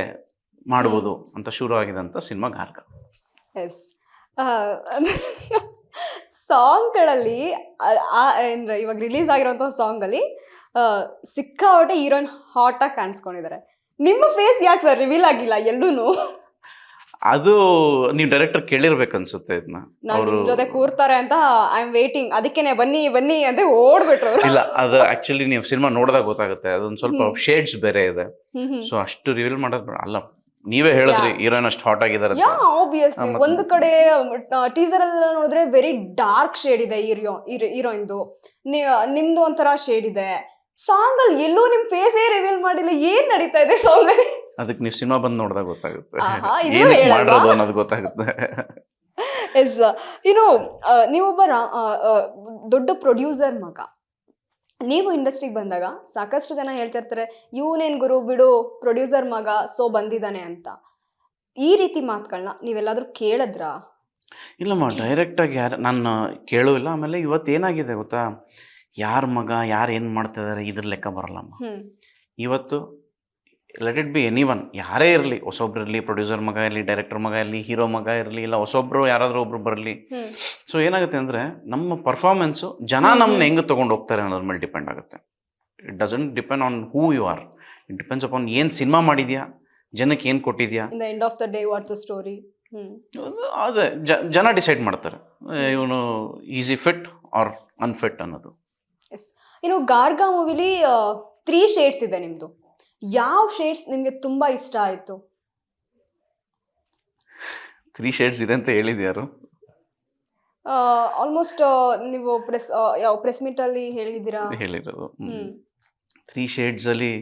ಮಾಡ್ಬೋದು ಅಂತ ಶುರು ಆಗಿದೆ ಅಂತ ಸಿನಿಮಾ ಗಾರ್ಗ. ಎಸ್, ಸಾಂಗ್ಗಳಲ್ಲಿ ಅಂದ್ರೆ ಇವಾಗ ರಿಲೀಸ್ ಆಗಿರೋಂಥ ಸಾಂಗಲ್ಲಿ ಸಿಕ್ಕಾಪಟ್ಟೆ ಹೀರೋಯಿನ್ ಹಾಟ್ ಆಗಿ ಕಾಣಿಸ್ಕೊಂಡಿದ್ದಾರೆ. ನಿಮ್ಮ ಫೇಸ್ ಯಾಕೆ ಸರ್ ರಿವೀಲ್ ಆಗಿಲ್ಲ ಎಲ್ಲೂನು? ಅದು ನೀವು ಡೈರೆಕ್ಟರ್ ಕೇಳಿರ್ಬೇಕು ಅನ್ಸುತ್ತೆ ಇದನ್ನ. ನಾನು ನಿಮ್ ಜೊತೆ ಕೂರ್ತಾರೆ ಅಂತ ಐ ಆಮ್ ವೇಟಿಂಗ್, ಅದಕ್ಕೇನೆ ಬನ್ನಿ ಅಂತ ಓಡ್ಬಿಟ್ರು. ಇಲ್ಲ, ಅದು ಆಕ್ಚುಲಿ ನೀವು ಸಿನಿಮಾ ನೋಡಿದಾಗ ಗೊತ್ತಾಗುತ್ತೆ, ಅದೊಂದು ಸ್ವಲ್ಪ ಶೇಡ್ಸ್ ಬೇರೆ ಇದೆ. ಸೊ ಅಷ್ಟು ರಿವೀಲ್ ಮಾಡೋದು ಅಲ್ಲ, ನೀವೇ ಹೇಳಿದ್ರಿ ಹೀರೋಯಿನ್ ಅಷ್ಟು ಹಾಟ್ ಆಗಿದ್ದಾರೆ. ಆಬ್ವಿಯಸ್ಲಿ ಒಂದು ಕಡೆ ಟೀಸರ್ ಎಲ್ಲ ನೋಡಿದ್ರೆ ವೆರಿ ಡಾರ್ಕ್ ಶೇಡ್ ಇದೆ ಹೀರೋಯಿನ್ದು, ನಿಮ್ದು ಒಂಥರ ಶೇಡ್ ಇದೆ. ಸಾಂಗ್ ಅಲ್ಲಿ ಎಲ್ಲೂ ನಿಮ್ ಫೇಸೇ ರಿವೀಲ್ ಮಾಡಿಲ್ಲ, ಏನ್ ನಡೀತಾ ಇದೆ ಸಾಂಗ್ ಅಲ್ಲಿ? ಅದಕ್ಕೆ ನೀವು ಸಿನಿಮಾ ಬಂದು ನೋಡಿದಾಗ ಗೊತ್ತಾಗುತ್ತೆ, ಏನಕ್ಕೆ ಮಾಡೋದು ಅನ್ನೋದು ಗೊತ್ತಾಗುತ್ತೆ. ಎಸ್, ನೀವೊಬ್ಬ ದೊಡ್ಡ ಪ್ರೊಡ್ಯೂಸರ್ ಮಗ. ನೀವು ಇಂಡಸ್ಟ್ರಿಗೆ ಬಂದಾಗ ಸಾಕಷ್ಟು ಜನ ಹೇಳ್ತಿರ್ತಾರೆ, ಇವನೇನ್ ಗುರು ಬಿಡು, ಪ್ರೊಡ್ಯೂಸರ್ ಮಗ, ಸೊ ಬಂದಿದ್ದಾನೆ ಅಂತ. ಈ ರೀತಿ ಮಾತುಗಳನ್ನ ನೀವೆಲ್ಲಾದ್ರೂ ಕೇಳಿದ್ರಾ? ಇಲ್ಲಮ್ಮ, ಡೈರೆಕ್ಟಾಗಿ ನಾನು ಕೇಳೂ ಇಲ್ಲ. ಆಮೇಲೆ ಇವತ್ತೇನಾಗಿದೆ ಗೊತ್ತಾ, ಯಾರ ಮಗ ಯಾರು ಏನು ಮಾಡ್ತಿದ್ದಾರೆ ಇದ್ರ ಲೆಕ್ಕ ಬರಲ್ಲಮ್ಮ. ಇವತ್ತು ಲೆಟ್ ಇಟ್ ಬಿ ಎನಿವನ್, ಯಾರೇ ಇರಲಿ, ಹೊಸೊಬ್ರು ಇರಲಿ, ಪ್ರೊಡ್ಯೂಸರ್ ಮಗ ಇರಲಿ, ಡೈರೆಕ್ಟರ್ ಮಗ ಇರಲಿ, ಹೀರೋ ಮಗ ಇರಲಿ, ಇಲ್ಲ ಹೊಸೊಬ್ರು ಯಾರಾದರೂ ಒಬ್ರು ಬರಲಿ. ಸೊ ಏನಾಗುತ್ತೆ ಅಂದರೆ, ನಮ್ಮ ಪರ್ಫಾರ್ಮೆನ್ಸು ಜನ ನಮ್ಮನ್ನ ಹೆಂಗೆ ತೊಗೊಂಡು ಹೋಗ್ತಾರೆ ಅನ್ನೋದ್ರ ಮೇಲೆ ಡಿಪೆಂಡ್ ಆಗುತ್ತೆ. It doesn't depend on who you are, it depends upon ಏನು ಸಿನಿಮಾ ಮಾಡಿದ್ಯಾ, ಜನಕ್ಕೆ ಏನು ಕೊಟ್ಟಿದ್ಯಾ. In the end of the day what's the story. ಅದೇ ಜನ ಡಿಸೈಡ್ ಮಾಡ್ತಾರೆ, ಇವನು ಈಸಿ ಫಿಟ್ ಆರ್ ಅನ್ಫಿಟ್ ಅನ್ನೋದು. ಎಸ್, ಗಾರ್ಗ ಮೂವಿಲಿ 3 ಶೇಡ್ಸ್ ಇದೆ ನಿಮ್ದು. ಯಾವ ಶೇಡ್ಸ್ ನಿಮ್ಗೆ ತುಂಬಾ ಇಷ್ಟ ಆಯ್ತು? 3 ಶೇಡ್ಸ್ ಇದೆ ಅಂತ ಹೇಳಿದ್ಯಾರು? ಆಲ್ಮೋಸ್ಟ್ ನೀವು ಪ್ರೆಸ್ ಮೀಟ್ ಅಲ್ಲಿ ಹೇಳಿರೋದು 3 ಶೇಡ್ಸಲ್ಲಿ.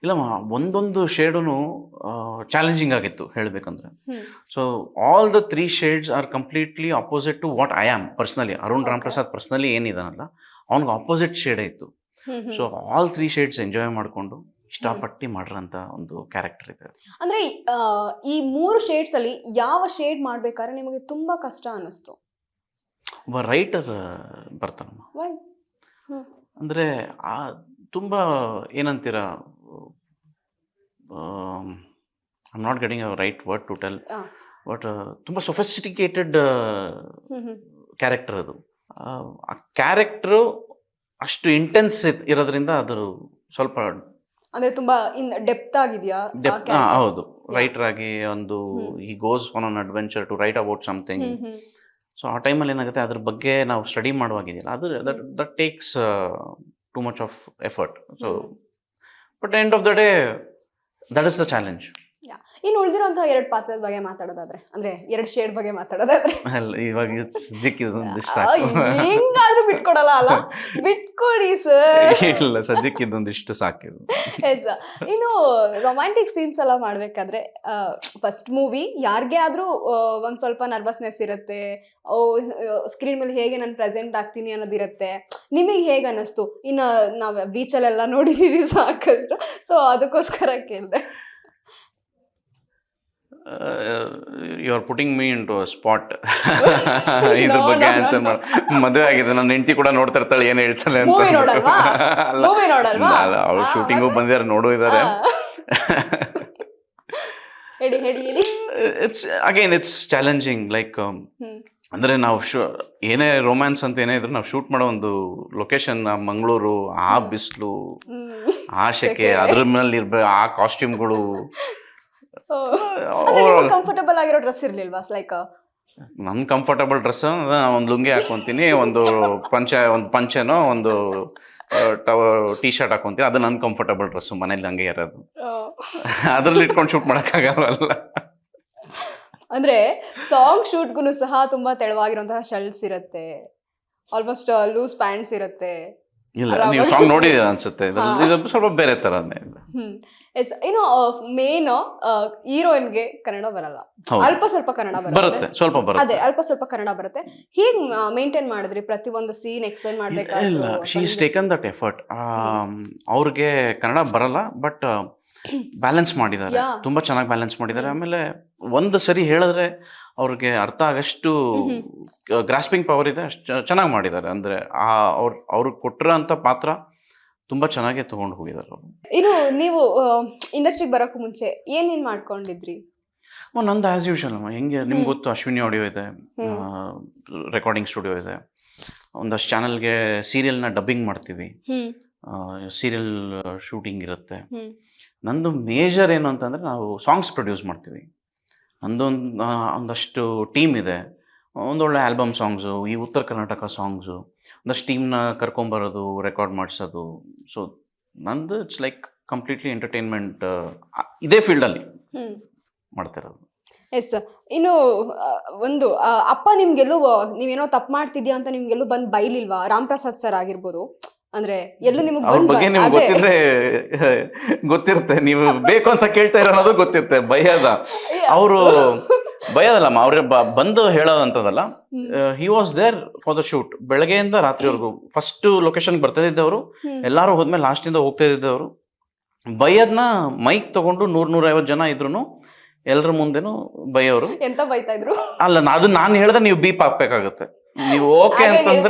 ಇಲ್ಲಮ್ಮ, ಒಂದೊಂದು ಶೇಡು ಚಾಲೆಂಜಿಂಗ್ ಆಗಿತ್ತು ಹೇಳಬೇಕಂದ್ರೆ. So all the 3 shades are completely opposite to what I am personally. Arun Ramprasad personally ಏನಿದಾನಲ್ಲ, ಅವ್ನಿಗೆ ಅಪೋಸಿಟ್ ಶೇಡೇ ಇತ್ತು. ಸೊ ಆಲ್ 3 ಶೇಡ್ಸ್ ಎಂಜಾಯ್ ಮಾಡಿಕೊಂಡು ಇಷ್ಟಪಟ್ಟು ಮಾಡಿರೋಂಥ ಒಂದು ಕ್ಯಾರೆಕ್ಟರ್ ಇದೆ. ಅಂದ್ರೆ ಈ 3 ಶೇಡ್ಸ್ ಅಲ್ಲಿ ಯಾವ ಶೇಡ್ ಮಾಡ್ಬೇಕಾದ್ರೆ ನಿಮಗೆ ತುಂಬಾ ಕಷ್ಟ ಅನ್ನಿಸ್ತು? ಒಬ್ಬ ರೈಟರ್ ಬರ್ತಾನಮ್ಮ. Why? ಅಂದರೆ ತುಂಬ ಏನಂತೀರ, I am not getting a right word to tell, but ತುಂಬ ಸೊಫಿಸ್ಟಿಕೇಟೆಡ್ ಕ್ಯಾರೆಕ್ಟರ್ ಅದು. ಆ ಕ್ಯಾರೆಕ್ಟ್ರು ಅಷ್ಟು ಇಂಟೆನ್ಸ್ ಇರೋದ್ರಿಂದ ಅದು ಸ್ವಲ್ಪ ಅಂದ್ರೆ ತುಂಬಾ ಡೆಪ್ತ್ ಆಗಿದೆಯಾ? ಹೌದು, ರೈಟರ್ ಆಗಿ ಒಂದು ಈ goes on an adventure to write about something. So ಆ ಟೈಮಲ್ಲಿ ಏನಾಗುತ್ತೆ, ಅದ್ರ ಬಗ್ಗೆ ನಾವು ಸ್ಟಡಿ ಮಾಡುವಾಗಿದೆಯಲ್ಲ, ಅದು that takes too much of effort. So but end of the day that is the challenge. ಇನ್ನು ಉಳಿದಿರುವಂತಹ 2 ಪಾತ್ರದ ಬಗ್ಗೆ ಮಾತಾಡೋದಾದ್ರೆ, ಅಂದ್ರೆ 2 ಶೇಡ್ ಬಗ್ಗೆ ಮಾತಾಡೋದಾದ್ರೆ, ಅಲ್ಲ ಇವಾಗ ಹೆಂಗಾದ್ರೂ ಬಿಟ್ಕೊಡಲ್ಲ ಅಲ್ಲ? ಬಿಟ್ಕೊಡಿ ಸರ್. ಇಲ್ಲ, ಸದ್ಯಕ್ಕೆ ಇದೊಂದಿಷ್ಟು ಸಾಕಿದ್ರು. ಎಸ್. ಇನ್ನು ರೊಮ್ಯಾಂಟಿಕ್ ಸೀನ್ಸ್ ಎಲ್ಲ ಮಾಡ್ಬೇಕಾದ್ರೆ ಫಸ್ಟ್ ಮೂವಿ ಯಾರಿಗೆ ಆದ್ರೂ ಒಂದ್ ಸ್ವಲ್ಪ ನರ್ವಸ್ನೆಸ್ ಇರುತ್ತೆ, ಸ್ಕ್ರೀನ್ ಮೇಲೆ ಹೇಗೆ ನಾನು ಪ್ರೆಸೆಂಟ್ ಆಗ್ತೀನಿ ಅನ್ನೋದಿರುತ್ತೆ. ನಿಮಗೆ ಹೇಗೆ ಅನ್ನಿಸ್ತು? ಇನ್ನು ನಾವು ಬೀಚಲ್ಲೆಲ್ಲ ನೋಡಿದೀವಿ ಸಾಕಷ್ಟು, ಸೊ ಅದಕ್ಕೋಸ್ಕರ ಕೇಳಿದೆ. You are putting me in to spot. ಇದ್ರ ಬಗ್ಗೆ ಆನ್ಸರ್ ಮಾಡಿ, ಮದುವೆ ಆಗಿದೆ, ನನ್ನ ಹೆಂಡತಿ ಕೂಡ ನೋಡ್ತಾ ಇರ್ತಾಳೆ ಏನು ಹೇಳ್ತಾಳೆ ಅಂತ. ಅಲ್ಲ, ಅವ್ರು ಶೂಟಿಂಗು ಬಂದಿದ್ದಾರೆ, ನೋಡೋ ಇದ್ದಾರೆ. It's challenging. ಲೈಕ್ ಅಂದರೆ ನಾವು ಏನೇ ರೊಮ್ಯಾನ್ಸ್ ಅಂತ ಏನೇ ಇದ್ರು ನಾವು ಶೂಟ್ ಮಾಡೋ ಒಂದು ಲೊಕೇಶನ್ ಮಂಗಳೂರು, ಆ ಬಿಸಿಲು, ಆ ಶೆಕೆ, ಅದ್ರ ಮೇಲೆ ಆ ಕಾಸ್ಟ್ಯೂಮ್ಗಳು. ಕಂಫರ್ಟಬಲ್ ಆಗಿರೋ ಡ್ರೆಸ್ ಇರ್ಲಿಲ್ವಾ? ಲೈಕ್ ನನ್ನ ಕಂಫರ್ಟಬಲ್ ಡ್ರೆಸ್ ಒಂದು ಲುಂಗಿ ಹಾಕೊಂತೀನಿ, ಒಂದು ಪಂಚೆನೋ ಒಂದು ಟೀ ಶರ್ಟ್ ಹಾಕೊಂತೀನಿ, ಅದು ನನ್ನ ಕಂಫರ್ಟಬಲ್ ಡ್ರೆಸ್. ಮನೇಲಿ ಹಂಗೆ ಇರೋದು, ಅದ್ರಲ್ಲಿ ಇಟ್ಕೊಂಡು ಶೂಟ್ ಮಾಡೋಕ್ಕಾಗಲ್ಲ. ಅಂದ್ರೆ ಸಾಂಗ್ ಶೂಟ್ಗೂ ಸಹ ತುಂಬಾ ತೆಳುವಾಗಿರುವಂತಹ ಶರ್ಟ್ಸ್ ಇರುತ್ತೆ, ಆಲ್ಮೋಸ್ಟ್ ಲೂಸ್ ಪ್ಯಾಂಟ್ಸ್ ಇರುತ್ತೆ. ಇಲ್ಲ, ನೀವು ಸಾಂಗ್ ನೋಡಿದೀರ ಅನ್ಸುತ್ತೆ, ಇದು ಸ್ವಲ್ಪ ಬೇರೆ ತರನೇ. ಎಸ್. ಇನ್ನು ಮೇನ್ ಹೀರೋಯಿನ್ಗೆ ಕನ್ನಡ ಬರಲ್ಲ, ಅಲ್ಪ ಸ್ವಲ್ಪ ಕನ್ನಡ ಬರುತ್ತೆ, ಸ್ವಲ್ಪ ಬರುತ್ತೆ. ಅದೇ ಅಲ್ಪ ಸ್ವಲ್ಪ ಕನ್ನಡ ಬರುತ್ತೆ. ಹೇಗ್ ಮೇಂಟೈನ್ ಮಾಡಿದ್ರಿ? ಪ್ರತಿ ಒಂದು ಸೀನ್ ಎಕ್ಸ್ಪ್ಲೈನ್ ಮಾಡ್ಬೇಕಾದ್ರೆ? ಇಲ್ಲ, she is taken that effort. ಅವ್ರಿಗೆ ಕನ್ನಡ ಬರಲ್ಲ, ಬಟ್ ಬ್ಯಾಲೆನ್ಸ್ ಮಾಡಿದ್ದಾರೆ, ತುಂಬಾ ಚೆನ್ನಾಗಿ ಬ್ಯಾಲೆನ್ಸ್ ಮಾಡಿದ್ದಾರೆ. ಆಮೇಲೆ ಒಂದು ಸರಿ ಹೇಳಿದ್ರೆ ಅವ್ರಿಗೆ ಅರ್ಥ ಆಗಷ್ಟು ಗ್ರಾಸ್ಪಿಂಗ್ ಪವರ್ ಇದೆ, ಅಷ್ಟು ಚೆನ್ನಾಗಿ ಮಾಡಿದ್ದಾರೆ. ಅಂದ್ರೆ ಅವ್ರಿಗೆ ಕೊಟ್ಟಿರೋಂಥ ಪಾತ್ರ ತುಂಬಾ ಚೆನ್ನಾಗಿ ತಗೊಂಡು ಹೋಗಿದ್ದಾರೆ ಅವರು. ಇನ್ನು ನೀವು ಇಂಡಸ್ಟ್ರಿಗೆ ಬರೋಕ್ಕೂ ಮುಂಚೆ ಏನೇನ್ ಮಾಡ್ಕೊಂಡಿದ್ರಿ? ನಂದು ಆಸ್ ಯೂಶುವಲ್ ಹೆಂಗೆ ನಿಮ್ಗೆ ಗೊತ್ತು, ಅಶ್ವಿನಿ ಆಡಿಯೋ ಇದೆ, ರೆಕಾರ್ಡಿಂಗ್ ಸ್ಟುಡಿಯೋ ಇದೆ, ಒಂದಷ್ಟು ಚಾನಲ್ಗೆ ಸೀರಿಯಲ್ನ ಡಬ್ಬಿಂಗ್ ಮಾಡ್ತೀವಿ, ಸೀರಿಯಲ್ ಶೂಟಿಂಗ್ ಇರುತ್ತೆ. ನಂದು ಮೇಜರ್ ಏನು ಅಂತಂದರೆ ನಾವು ಸಾಂಗ್ಸ್ ಪ್ರೊಡ್ಯೂಸ್ ಮಾಡ್ತೀವಿ. ಒಂದಷ್ಟು ಟೀಮ್ ಇದೆ, ಒಂದೊಳ್ಳೆ ಆಲ್ಬಮ್ ಸಾಂಗ್ಸು, ಈ ಉತ್ತರ ಕರ್ನಾಟಕ ಸಾಂಗ್ಸು, ಒಂದಷ್ಟು ಟೀಮ್ನ ಕರ್ಕೊಂಬರೋದು, ರೆಕಾರ್ಡ್ ಮಾಡಿಸೋದು. ಸೊ ನಂದು ಇಟ್ಸ್ ಲೈಕ್ ಕಂಪ್ಲೀಟ್ಲಿ ಎಂಟರ್ಟೈನ್ಮೆಂಟ್, ಇದೇ ಫೀಲ್ಡಲ್ಲಿ ಮಾಡ್ತಿರೋದು. ಎಸ್. ಇನ್ನು ಒಂದು ಅಪ್ಪ ನಿಮ್ಗೆಲ್ಲೂ ನೀವೇನೋ ತಪ್ಪು ಮಾಡ್ತಿದ್ಯಾ ಅಂತ ನಿಮ್ಗೆಲ್ಲೂ ಬಂದು ಬೈಲಿಲ್ವಾ? ರಾಮ್ ಪ್ರಸಾದ್ ಸರ್ ಆಗಿರ್ಬೋದು, ಅಂದ್ರೆ ಎಲ್ಲೂ ನಿಮ್ಗೆ ಅವ್ರ ಬಗ್ಗೆ ನಿಮ್ಗೆ ಗೊತ್ತಿದ್ರೆ ಗೊತ್ತಿರುತ್ತೆ, ನೀವು ಬೇಕು ಅಂತ ಕೇಳ್ತಾ ಇರೋದು ಗೊತ್ತಿರುತ್ತೆ. ಅವರು ಭಯದಲ್ಲಮ್ಮ, ಅವ್ರಿಗೆ ಬಂದು ಹೇಳೋದಂತದಲ್ಲ. He was there for the shoot, ಬೆಳಗ್ಗೆಯಿಂದ ರಾತ್ರಿವರೆಗೂ. ಫಸ್ಟ್ ಲೊಕೇಶನ್ ಬರ್ತಾ ಇದ್ದವರು, ಎಲ್ಲರೂ ಹೋದ್ಮೇಲೆ ಲಾಸ್ಟಿಂದ ಹೋಗ್ತಾ ಇದ್ದವರು. ಬೈಯದ್ನ ಮೈಕ್ ತಗೊಂಡು 100-150 ಜನ ಇದ್ರು ಎಲ್ಲರ ಮುಂದೆನೂ ಬೈಯೋರು. ಎಂತ ಬೈತಾ ಇದ್ರು? ಅಲ್ಲ, ಅದು ನಾನು ಹೇಳಿದ್ರೆ ನೀವು ಬೀಪ್ ಹಾಕ್ಬೇಕಾಗುತ್ತೆ. ನೀವು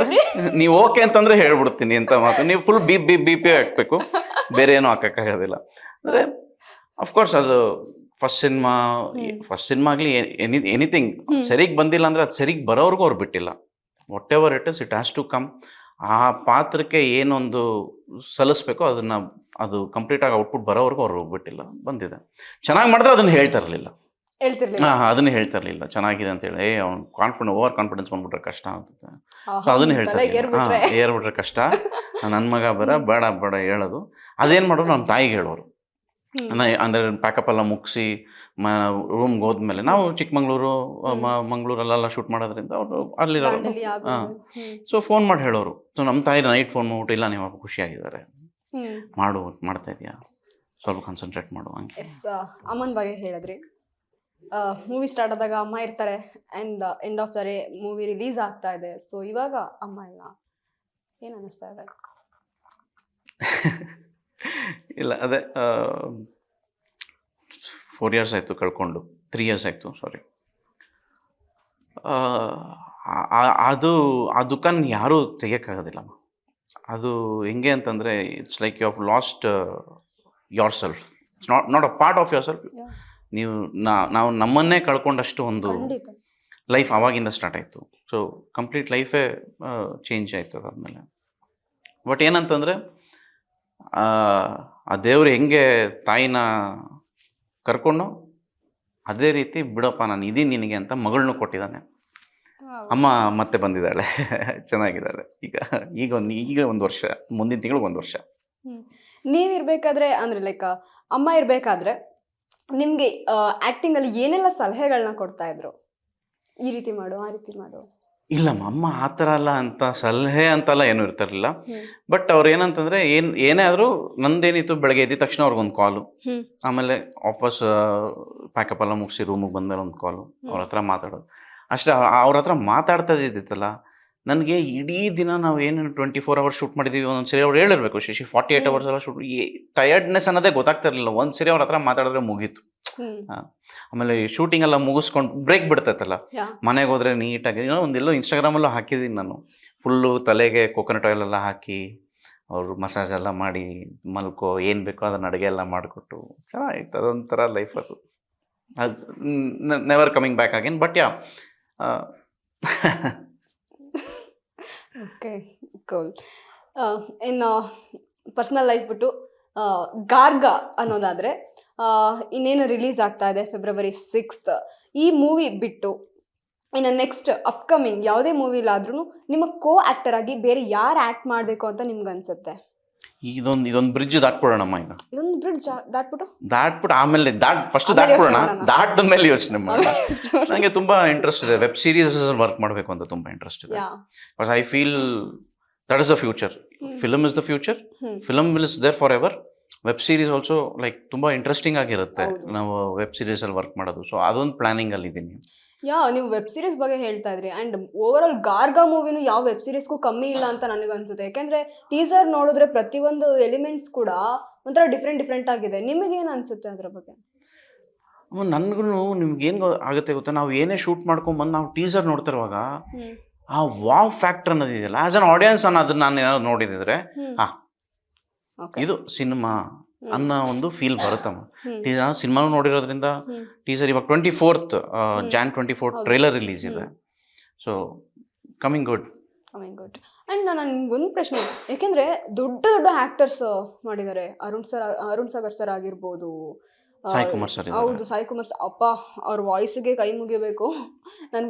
ಓಕೆ ಅಂತಂದ್ರೆ ಹೇಳ್ಬಿಡ್ತೀನಿ ಅಂತ ಮಾತು. ನೀವು ಫುಲ್ ಬಿ ಪಿ ಹಾಕ್ಬೇಕು, ಬೇರೆ ಏನೂ ಹಾಕಕ್ಕಾಗೋದಿಲ್ಲ. ಅಂದ್ರೆ ಅಫ್ಕೋರ್ಸ್ ಅದು ಫಸ್ಟ್ ಸಿನಿಮಾ ಆಗಲಿ ಎನಿಥಿಂಗ್ ಸರಿಗೆ ಬಂದಿಲ್ಲ ಅಂದ್ರೆ ಅದು ಸರಿಗೆ ಬರೋರ್ಗೂ ಅವ್ರು ಬಿಟ್ಟಿಲ್ಲ. Whatever it is, it has to come. ಆ ಪಾತ್ರಕ್ಕೆ ಏನೊಂದು ಸಲ್ಲಿಸ್ಬೇಕೋ ಅದು ಕಂಪ್ಲೀಟಾಗಿ ಔಟ್ಪುಟ್ ಬರೋವರೆಗೂ ಅವ್ರು ಬಿಟ್ಟಿಲ್ಲ, ಬಂದಿದೆ. ಚೆನ್ನಾಗಿ ಮಾಡಿದ್ರೆ ಅದನ್ನು ಅದನ್ನು ಹೇಳ್ತಾ ಇರಲಿಲ್ಲ ಚೆನ್ನಾಗಿದೆ ಅಂತ ಹೇಳಿ. ಅವ್ನು ಓವರ್ ಕಾನ್ಫಿಡೆನ್ಸ್ ಬಂದ್ಬಿಟ್ರೆ ಕಷ್ಟ ಆಗುತ್ತೆ. ಸೊ ಅದನ್ನು ಹೇಳ್ತಾರೆ, ಏರ್ಬಿಟ್ರೆ ಕಷ್ಟ. ನನ್ನ ಮಗ ಬೇಡ ಹೇಳೋದು. ಅದೇನು ಮಾಡೋರು ನಮ್ಮ ತಾಯಿಗೆ ಹೇಳೋರು. ಅಂದರೆ ಪ್ಯಾಕಪ್ ಎಲ್ಲ ಮುಗಿಸಿ ರೂಮ್ಗೆ ಹೋದ್ಮೇಲೆ, ನಾವು ಚಿಕ್ಕಮಂಗ್ಳೂರು ಮಂಗಳೂರಲ್ಲೆಲ್ಲ ಶೂಟ್ ಮಾಡೋದ್ರಿಂದ ಅವರು ಅಲ್ಲಿರೋರು. ಸೊ ಫೋನ್ ಮಾಡಿ ಹೇಳೋರು. ಸೊ ನಮ್ಮ ತಾಯಿ ನೈಟ್ ಫೋನ್ ಮಾಡ್ಬಿಟ್ಟು, ಇಲ್ಲ ನಿಮ್ಮ ಖುಷಿಯಾಗಿದ್ದಾರೆ, ಮಾಡ್ತಾ ಇದೆಯಾ, ಸ್ವಲ್ಪ ಕಾನ್ಸಂಟ್ರೇಟ್ ಮಾಡು ಹಂಗೆ. ಅಮ್ಮನ ಬಗ್ಗೆ ಹೇಳಿದ್ರಿ. ಮೂವಿ ಸ್ಟಾರ್ಟ್ ಆದಾಗ ಅಮ್ಮ ಇರ್ತಾರೆ, and end of the day movie release ಆಗ್ತಾ ಇದೆ. ಸೊ ಇವಾಗ ಅಮ್ಮ ಇಲ್ಲ, ಏನು ಅನ್ನಿಸ್ತಾ ಇದೆ? ಇಲ್ಲ ಅದೇ 4 years ಆಯಿತು ಕಳ್ಕೊಂಡು, 3 years ಆಯಿತು ಸಾರಿ. ಅದು ಆ ದುಃಖನ ಯಾರೂ ತೆಗಿಯೋಕ್ಕಾಗೋದಿಲ್ಲ. ಅದು ಹೆಂಗೆ ಅಂತಂದರೆ it's like you have lost yourself. It's not a part of yourself. ನೀವು ನಾವು ನಮ್ಮನ್ನೇ ಕಳ್ಕೊಂಡಷ್ಟು ಒಂದು ಖಂಡಿತ. ಲೈಫ್ ಆವಾಗಿಂದ ಸ್ಟಾರ್ಟ್ ಆಯಿತು. ಸೊ ಕಂಪ್ಲೀಟ್ ಲೈಫೇ ಚೇಂಜ್ ಆಯಿತು ಅದಾದಮೇಲೆ. ಬಟ್ ಏನಂತಂದರೆ ಆ ದೇವರು ಹೆಂಗೆ ತಾಯಿನ ಕರ್ಕೊಂಡು ಅದೇ ರೀತಿ ಬಿಡಪ್ಪ ನಾನು ಇದೀನಿ ನಿನಗೆ ಅಂತ ಮಗಳನ್ನೂ ಕೊಟ್ಟಿದ್ದಾನೆ. ಅಮ್ಮ ಮತ್ತೆ ಬಂದಿದ್ದಾಳೆ, ಚೆನ್ನಾಗಿದ್ದಾಳೆ. ಈಗ 1 ವರ್ಷ, ಮುಂದಿನ ತಿಂಗಳು 1 ವರ್ಷ. ನೀವಿರ್ಬೇಕಾದ್ರೆ ಅಂದರೆ ಲೈಕ್ ಅಮ್ಮ ಇರಬೇಕಾದ್ರೆ ನಿಮಗೆ ಆ್ಯಕ್ಟಿಂಗಲ್ಲಿ ಏನೆಲ್ಲ ಸಲಹೆಗಳನ್ನ ಕೊಡ್ತಾ ಇದ್ರು? ಈ ರೀತಿ ಮಾಡು, ಆ ರೀತಿ ಮಾಡು. ಇಲ್ಲಮ್ಮ, ಅಮ್ಮ ಆ ಥರ ಅಲ್ಲ ಅಂತ ಸಲಹೆ ಅಂತೆಲ್ಲ ಏನೂ ಇರ್ತಿರಲಿಲ್ಲ. ಬಟ್ ಅವ್ರು ಏನಂತಂದರೆ ಏನೇ ಆದರೂ ನಂದೇನಿತ್ತು, ಬೆಳಗ್ಗೆ ಎದ್ದ ತಕ್ಷಣ ಅವ್ರಿಗೊಂದು ಕಾಲು, ಆಮೇಲೆ ವಾಪಸ್ ಪ್ಯಾಕಪ್ ಎಲ್ಲ ಮುಗಿಸಿ ರೂಮಿಗೆ ಬಂದಮೇಲೆ ಒಂದು ಕಾಲು, ಅವ್ರ ಹತ್ರ ಮಾತಾಡೋದು ಅಷ್ಟೇ. ಅವ್ರ ಹತ್ರ ಮಾತಾಡ್ತಾ ಇದ್ದಿತ್ತಲ್ಲ, ನನಗೆ ಇಡೀ ದಿನ ನಾವು ಏನು 24 hours ಶೂಟ್ ಮಾಡಿದ್ದೀವಿ, ಒಂದೊಂದು ಸರಿ ಅವ್ರು ಹೇಳಿರ್ಬೇಕು ಶಶಿ 48 hours ಎಲ್ಲ ಶೂಟ್, ಟಯರ್ಡ್ನೆಸ್ ಅನ್ನೋದೇ ಗೊತ್ತಾಗ್ತಿರ್ಲಿಲ್ಲ. ಒಂದು ಸರಿ ಅವ್ರ ಹತ್ರ ಮಾತಾಡಿದ್ರೆ ಮುಗೀತು. ಆಮೇಲೆ ಶೂಟಿಂಗ್ ಎಲ್ಲ ಮುಗಿಸ್ಕೊಂಡು ಬ್ರೇಕ್ ಬಿಡ್ತೈತಲ್ಲ, ಮನೆಗೆ ಹೋದ್ರೆ ನೀಟಾಗಿ ಒಂದೆಲ್ಲೋ ಇನ್ಸ್ಟಾಗ್ರಾಮಲ್ಲೂ ಹಾಕಿದ್ದೀನಿ ನಾನು, ಫುಲ್ಲು ತಲೆಗೆ ಕೋಕೋನಟ್ ಆಯಿಲ್ ಎಲ್ಲ ಹಾಕಿ ಅವರು ಮಸಾಜ್ ಎಲ್ಲ ಮಾಡಿ ಮಲ್ಕೋ, ಏನು ಬೇಕೋ ಅದನ್ನು ಅಡುಗೆ ಎಲ್ಲ ಮಾಡಿಕೊಟ್ಟು ಚೆನ್ನಾಗಿತ್ತು. ಅದೊಂಥರ ಲೈಫ್ ಅದು never coming back again. But okay, cool. ಇನ್ನು ಪರ್ಸ್ನಲ್ ಲೈಫ್ ಬಿಟ್ಟು ಗಾರ್ಗ ಅನ್ನೋದಾದರೆ ಇನ್ನೇನು ರಿಲೀಸ್ ಆಗ್ತಾ ಇದೆ February 6th. ಈ ಮೂವಿ ಬಿಟ್ಟು ಇನ್ನು ನೆಕ್ಸ್ಟ್ ಅಪ್ಕಮಿಂಗ್ ಯಾವುದೇ ಮೂವಿಲಾದ್ರೂ ನಿಮ್ಮ ಕೋ ಆ್ಯಕ್ಟರ್ ಆಗಿ ಬೇರೆ ಯಾರು ಆ್ಯಕ್ಟ್ ಮಾಡಬೇಕು ಅಂತ ನಿಮ್ಗೆ ಅನ್ಸುತ್ತೆ? ಇದೊಂದು ಬ್ರಿಡ್ಜ್ ದಾಟ್ಬಿಡೋಣಮ್ಮ. ಈಗ ಇದೊಂದು ಬ್ರಿಡ್ಜ್ ದಾಟ್ಬಿಟ್ಟು ಆಮೇಲೆ ಫಸ್ಟ್ ದಾಟ್ಬಿಡೋಣ, ದಾಟಿದ ಮೇಲೆ ಯೋಚನೆ ಮಾಡಿ. ನನಗೆ ತುಂಬ ಇಂಟ್ರೆಸ್ಟ್ ಇದೆ, ವೆಬ್ ಸೀರೀಸ್ ವರ್ಕ್ ಮಾಡಬೇಕು ಅಂತ ತುಂಬ ಇಂಟ್ರೆಸ್ಟ್ ಇದೆ. But I feel that is the future. Film is the future. Film will is there for ever. Web series also like ತುಂಬ ಇಂಟ್ರೆಸ್ಟಿಂಗ್ ಆಗಿರುತ್ತೆ ನಾವು ವೆಬ್ ಸೀರೀಸಲ್ಲಿ ವರ್ಕ್ ಮಾಡೋದು. ಸೊ ಅದೊಂದು ಪ್ಲಾನಿಂಗಲ್ಲಿ ಇದ್ದೀನಿ. ನೀವು ವೆಬ್ ಸೀರೀಸ್ ಬಗ್ಗೆ ಹೇಳ್ತಾ ಇದ್ರಿ, ಆ್ಯಂಡ್ ಓವರ್ ಆಲ್ ಗಾರ್ಗಾ ಮೂವಿನೂ ಯಾವ ವೆಬ್ ಸೀರೀಸ್ಗೂ ಕಮ್ಮಿ ಇಲ್ಲ ಅಂತ ನನಗನ್ಸುತ್ತೆ. ಯಾಕೆಂದರೆ ಟೀಸರ್ ನೋಡಿದ್ರೆ ಪ್ರತಿಯೊಂದು ಎಲಿಮೆಂಟ್ಸ್ ಕೂಡ ಒಂಥರ ಡಿಫ್ರೆಂಟ್ ಆಗಿದೆ. ನಿಮಗೇನು ಅನಿಸುತ್ತೆ ಅದರ ಬಗ್ಗೆ? ನನಗೂ ನಿಮ್ಗೇನು ಆಗುತ್ತೆ ಗೊತ್ತಾ, ನಾವು ಏನೇ ಶೂಟ್ ಮಾಡ್ಕೊಂಬಂದು ನಾವು ಟೀಸರ್ ನೋಡ್ತಿರುವಾಗ ಆ ವಾವ್ ಫ್ಯಾಕ್ಟರ್ ಅನ್ನೋದಿದೆಯಲ್ಲ, ಆ್ಯಸ್ ಅನ್ ಆಡಿಯನ್ಸ್ ಅದನ್ನು ನಾನು ಏನಾದ್ರು ನೋಡಿದಿದ್ರೆ ಇದು ಸಿನಿಮಾ ಅನ್ನೋ ಒಂದು ಫೀಲ್ ಬರುತ್ತಮ್ಮ. ಟೀಸರ್ ಸಿನಿಮಾನು ನೋಡಿರೋದ್ರಿಂದ ಟೀಸರ್ ಇವಾಗ 24th Jan 24 ಟ್ರೈಲರ್ ರಿಲೀಸ್ ಇದೆ. So coming good. ಆ್ಯಂಡ್ ನನಗೆ ಒಂದು ಪ್ರಶ್ನೆ, ಯಾಕೆಂದರೆ ದೊಡ್ಡ ಆ್ಯಕ್ಟರ್ಸ್ ಮಾಡಿದ್ದಾರೆ. ಅರುಣ್ ಸಾಗರ್ ಸರ್ ಆಗಿರ್ಬೋದು, ಸಾಯಿ ಕುಮಾರ್ ಸರ್. ಹೌದು, ಸಾಯಿ ಕುಮಾರ್ ಸರ್. ಅಪ್ಪ, ಅವ್ರ ವಾಯ್ಸ್ಗೆ ಕೈ ಮುಗಿಬೇಕು. ನಾನು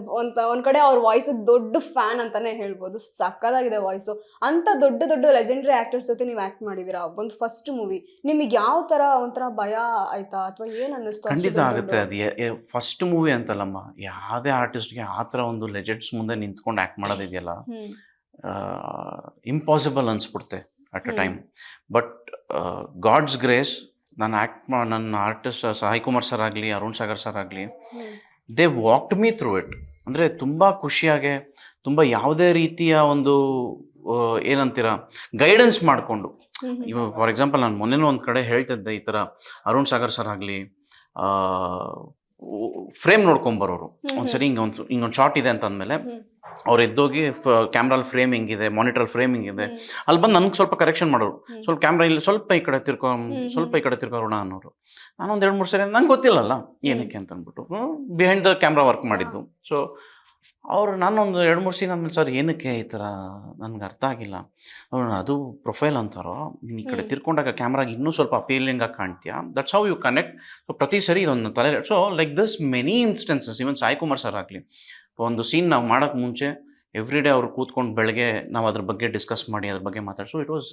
ಒಂದು ಕಡೆ ಅವ್ರ ವಾಯ್ಸಿಗೆ ದೊಡ್ಡ ಫ್ಯಾನ್ ಅಂತಾನೆ ಹೇಳ್ಬೋದು. ಸಕ್ಕತ್ತಾಗಿದೆ ವಾಯ್ಸು. ಅಂಥ ದೊಡ್ಡ ಲೆಜೆಂಡ್ರಿ ಆ್ಯಕ್ಟರ್ಸ್ ಜೊತೆ ನೀವು ಆ್ಯಕ್ಟ್ ಮಾಡಿದ್ದೀರಾ ಒಂದು ಫಸ್ಟ್ ಮೂವಿ. ನಿಮಗೆ ಯಾವ ಥರ ಒಂಥರ ಭಯ ಆಯ್ತಾ ಅಥವಾ ಏನು ಅನ್ನಿಸ್ತು? ಖಂಡಿತ ಆಗುತ್ತೆ. ಅದು ಫಸ್ಟ್ ಮೂವಿ ಅಂತಲ್ಲಮ್ಮ, ಯಾವುದೇ ಆರ್ಟಿಸ್ಟ್ಗೆ ಆ ಥರ ಒಂದು ಲೆಜೆಂಡ್ಸ್ ಮುಂದೆ ನಿಂತ್ಕೊಂಡು ಆ್ಯಕ್ಟ್ ಮಾಡೋದಿದೆಯಲ್ಲ, ಇಂಪಾಸಿಬಲ್ ಅನ್ಸ್ಬಿಡುತ್ತೆ at a time. But God's grace, ನನ್ನ ಆರ್ಟಿಸ್ಟ್ ಸಾಯಿ ಕುಮಾರ್ ಸರ್ ಆಗಲಿ, ಅರುಣ್ ಸಾಗರ್ ಸರ್ ಆಗಲಿ, they walked me through it. ಅಂದರೆ ತುಂಬ ಖುಷಿಯಾಗೆ, ತುಂಬ ಯಾವುದೇ ರೀತಿಯ ಒಂದು ಏನಂತೀರ ಗೈಡೆನ್ಸ್ ಮಾಡಿಕೊಂಡು. ಇವಾಗ ಫಾರ್ ಎಕ್ಸಾಂಪಲ್ ನಾನು ಮೊನ್ನೆನೂ ಒಂದು ಕಡೆ ಹೇಳ್ತಿದ್ದೆ, ಈ ಥರ ಅರುಣ್ ಸಾಗರ್ ಸರ್ ಆಗಲಿ ಫ್ರೇಮ್ ನೋಡ್ಕೊಂಬರೋರು. ಒಂದ್ಸರಿ ಹಿಂಗೊಂದು ಶಾರ್ಟ್ ಇದೆ ಅಂತ ಅಂದಮೇಲೆ ಅವ್ರು ಎದ್ದೋಗಿ ಕ್ಯಾಮ್ರಲ್ಲಿ ಫ್ರೇಮ್ ಹಿಂಗಿದೆ, ಮಾನಿಟ್ರಲ್ಲಿ ಫ್ರೇಮ್ ಹಿಂಗಿದೆ, ಅಲ್ಲಿ ಬಂದು ನನಗೆ ಸ್ವಲ್ಪ ಕರೆಕ್ಷನ್ ಮಾಡೋರು. ಸ್ವಲ್ಪ ಕ್ಯಾಮ್ರಾ ಇಲ್ಲಿ ಸ್ವಲ್ಪ ಈ ಕಡೆ ತಿರ್ಕೋರೋಣ ಅನ್ನೋರು. ನಾನು ಒಂದು 2-3 ಸರಿ ನಂಗೆ ಗೊತ್ತಿಲ್ಲಲ್ಲ ಏನಕ್ಕೆ ಅಂತ ಅಂದ್ಬಿಟ್ಟು ಬಿಹೈಂಡ್ ದ ಕ್ಯಾಮ್ರಾ ವರ್ಕ್ ಮಾಡಿದ್ದು. ಸೊ ನಾನೊಂದು 2-3 ಸೀನ್ ಅಂದಮೇಲೆ, ಸರ್ ಏನಕ್ಕೆ ಈ ಥರ ನನಗೆ ಅರ್ಥ ಆಗಿಲ್ಲ, ಅದು ಪ್ರೊಫೈಲ್ ಅಂತಾರೋ, ನೀನು ಈ ಕಡೆ ತಿರ್ಕೊಂಡಾಗ ಕ್ಯಾಮ್ರಾಗೆ ಇನ್ನೂ ಸ್ವಲ್ಪ ಅಪೀಲಿಂಗ್ ಆಗಿ ಕಾಣ್ತೀಯಾ, that's how you connect. So ಪ್ರತಿ ಸರಿ ಇದೊಂದು ತಲೆ. So like this many instances. Even Sai Kumar sir ಆಗಲಿ, ಒಂದು ಸೀನ್ ನಾವು ಮಾಡೋಕ್ಕೆ ಮುಂಚೆ ಎವ್ರಿ ಡೇ ಅವ್ರು ಕೂತ್ಕೊಂಡು ಬೆಳಗ್ಗೆ ನಾವು ಅದ್ರ ಬಗ್ಗೆ ಡಿಸ್ಕಸ್ ಮಾಡಿ ಅದ್ರ ಬಗ್ಗೆ ಮಾತಾಡ್ಸೋ ಇಟ್ ವಾಸ್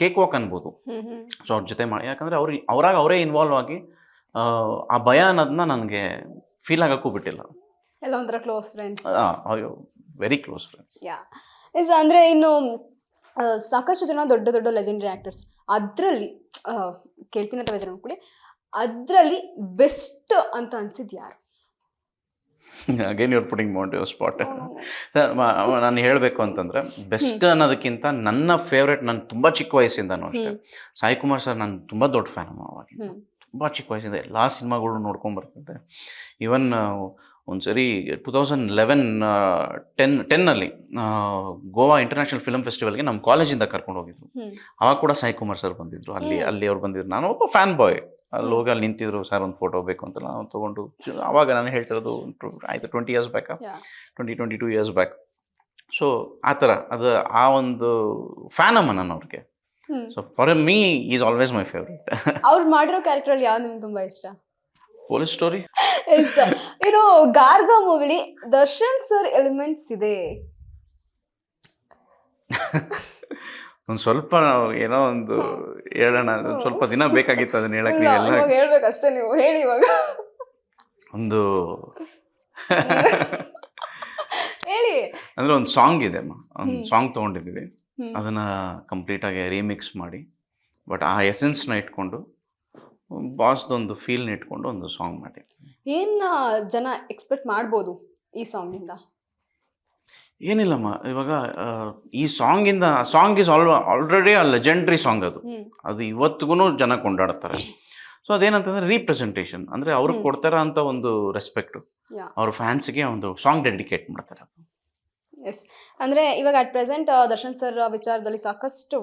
ಕೇಕ್ ವಾಕ್ ಅನ್ಬೋದು. ಸೊ ಅವ್ರ ಜೊತೆ ಮಾಡಿ, ಯಾಕಂದರೆ ಅವರೇ ಇನ್ವಾಲ್ವ್ ಆಗಿ ಆ ಭಯ ಅನ್ನೋದನ್ನ ನನಗೆ ಫೀಲ್ ಆಗೋಕ್ಕೂ ಬಿಟ್ಟಿಲ್ಲ. ಎಲ್ಲ ಒಂಥರ close friends. Very close friends. ಅಂದರೆ ಇನ್ನು ಸಾಕಷ್ಟು ಜನ ದೊಡ್ಡ ಲೆಜೆಂಡರಿ ಆ್ಯಕ್ಟರ್ಸ್, ಅದರಲ್ಲಿ ಕೇಳ್ತೀನಿ ಅಂತ ಬೇಜಾರು ಮಾಡ್ಕೊಳ್ಳಿ, ಅದರಲ್ಲಿ ಬೆಸ್ಟ್ ಅಂತ ಅನ್ಸಿದ್ದು ಯಾರು? Again your putting Mount your spot. Sir ನಾನು ಹೇಳಬೇಕು ಅಂತಂದರೆ ಬೆಸ್ಟ್ ಅನ್ನೋದಕ್ಕಿಂತ ನನ್ನ ಫೇವ್ರೆಟ್, ನಾನು ತುಂಬ ಚಿಕ್ಕ ವಯಸ್ಸಿಂದನೂ ಅಷ್ಟೇ ಸಾಯಿ ಕುಮಾರ್ ಸರ್ ನಾನು ತುಂಬ ದೊಡ್ಡ ಫ್ಯಾನ್ ಅವಾಗಿಂದ. ತುಂಬ ಚಿಕ್ಕ ವಯಸ್ಸಿಂದ ಎಲ್ಲ ಸಿನಿಮಾಗಳು ನೋಡ್ಕೊಂಡು ಬರ್ತಿದ್ದೆ. ಈವನ್ ಒಂದ್ಸರಿ 2011-10 ಗೋವಾ ಇಂಟರ್ನ್ಯಾಷನಲ್ ಫಿಲ್ಮ್ ಫೆಸ್ಟಿವಲ್ಗೆ ನಮ್ಮ ಕಾಲೇಜಿಂದ ಕರ್ಕೊಂಡು ಹೋಗಿದ್ರು. ಅವಾಗ ಕೂಡ ಸಾಯಿ ಕುಮಾರ್ ಸರ್ ಬಂದಿದ್ರು, ಅಲ್ಲಿ ಅವ್ರು ಬಂದಿದ್ರು. ನಾನು ಒಬ್ಬ ಫ್ಯಾನ್ ಬಾಯ್, ಅಲ್ಲಿ ಹೋಗಿ ಅಲ್ಲಿ ನಿಂತಿದ್ರು, ಸರ್ ಒಂದು ಫೋಟೋ ಬೇಕು ಅಂತ ನಾವು ತೊಗೊಂಡು, ಆವಾಗ ನಾನು ಹೇಳ್ತಿರೋದು ಆಯಿತು 20 years back, 22 years back. So ಆ ಥರ ಅದು ಆ ಒಂದು ಫ್ಯಾನ್ ಅಮ್ಮ ನಾನು ಅವ್ರಿಗೆ. So for me is always my favourite. ಅವ್ರು ಮಾಡಿರೋ ಕ್ಯಾರೆಕ್ಟರ್ ಯಾವ್ದು ನಿಮ್ಗೆ ತುಂಬಾ ಇಷ್ಟ? Police story. ಇನ್ನು ಗಾರ್ಗ ಮೂವಿಲಿ ದರ್ಶನ್ ಸರ್ ಎಲಿಮೆಂಟ್ಸ್ ಇದೆ. ಒಂದು ಸ್ವಲ್ಪ ನಾವು ಏನೋ ಒಂದು ಹೇಳೋಣ, ಸ್ವಲ್ಪ ದಿನ ಬೇಕಾಗಿತ್ತು ಅದನ್ನ ಹೇಳಕ್. ನೀವೆಲ್ಲ ಹೇಳ್ಬೇಕಷ್ಟೇ, ನೀವು ಹೇಳಿ ಇವಾಗ. ಒಂದು ಹೇಳಿ. ಅಂದ್ರೆ ಒಂದು ಸಾಂಗ್ ಇದೆ ಅಮ್ಮ, ಒಂದು ಸಾಂಗ್ ತೊಗೊಂಡಿದ್ದೀವಿ, ಅದನ್ನ ಕಂಪ್ಲೀಟ್ ಆಗಿ ರೀಮಿಕ್ಸ್ ಮಾಡಿ, ಬಟ್ ಆ ಎಸೆನ್ಸ್ನ ಇಟ್ಕೊಂಡು ಬಾಸ್ದೊಂದು ಫೀಲ್ನ ಇಟ್ಕೊಂಡು ಒಂದು ಸಾಂಗ್ ಮಾಡಿ. ಏನ್ ಜನ ಎಕ್ಸ್ಪೆಕ್ಟ್ ಮಾಡ್ಬೋದು ಈ ಸಾಂಗ್ ಇಂದ? ಏನಿಲ್ಲಮ್ಮ, ಇವಾಗ ಈ ಸಾಂಗಿಂದ, ಸಾಂಗ್ ಇಸ್ ಆಲ್ರೆಡಿ ಆ ಲೆಜೆಂಡ್ರಿ ಸಾಂಗ್. ಅದು ಇವತ್ತಿಗೂ ಜನ ಕೊಂಡಾಡ್ತಾರೆ. ಸೊ ಅದೇನಂತಂದ್ರೆ ರೀಪ್ರೆಸೆಂಟೇಷನ್, ಅಂದ್ರೆ ಅವ್ರಿಗೆ ಕೊಡ್ತಾರ ಅಂತ ಒಂದು ರೆಸ್ಪೆಕ್ಟ್, ಅವ್ರ ಫ್ಯಾನ್ಸ್ಗೆ ಒಂದು ಸಾಂಗ್ ಡೆಡಿಕೇಟ್ ಮಾಡ್ತಾರೆ ಅದು. ಎಸ್, ಅಂದ್ರೆ ಇವಾಗ ಅಟ್ ಪ್ರೆಸೆಂಟ್ ದರ್ಶನ್ ಸರ್ ವಿಚಾರದಲ್ಲಿ ಸಾಕಷ್ಟು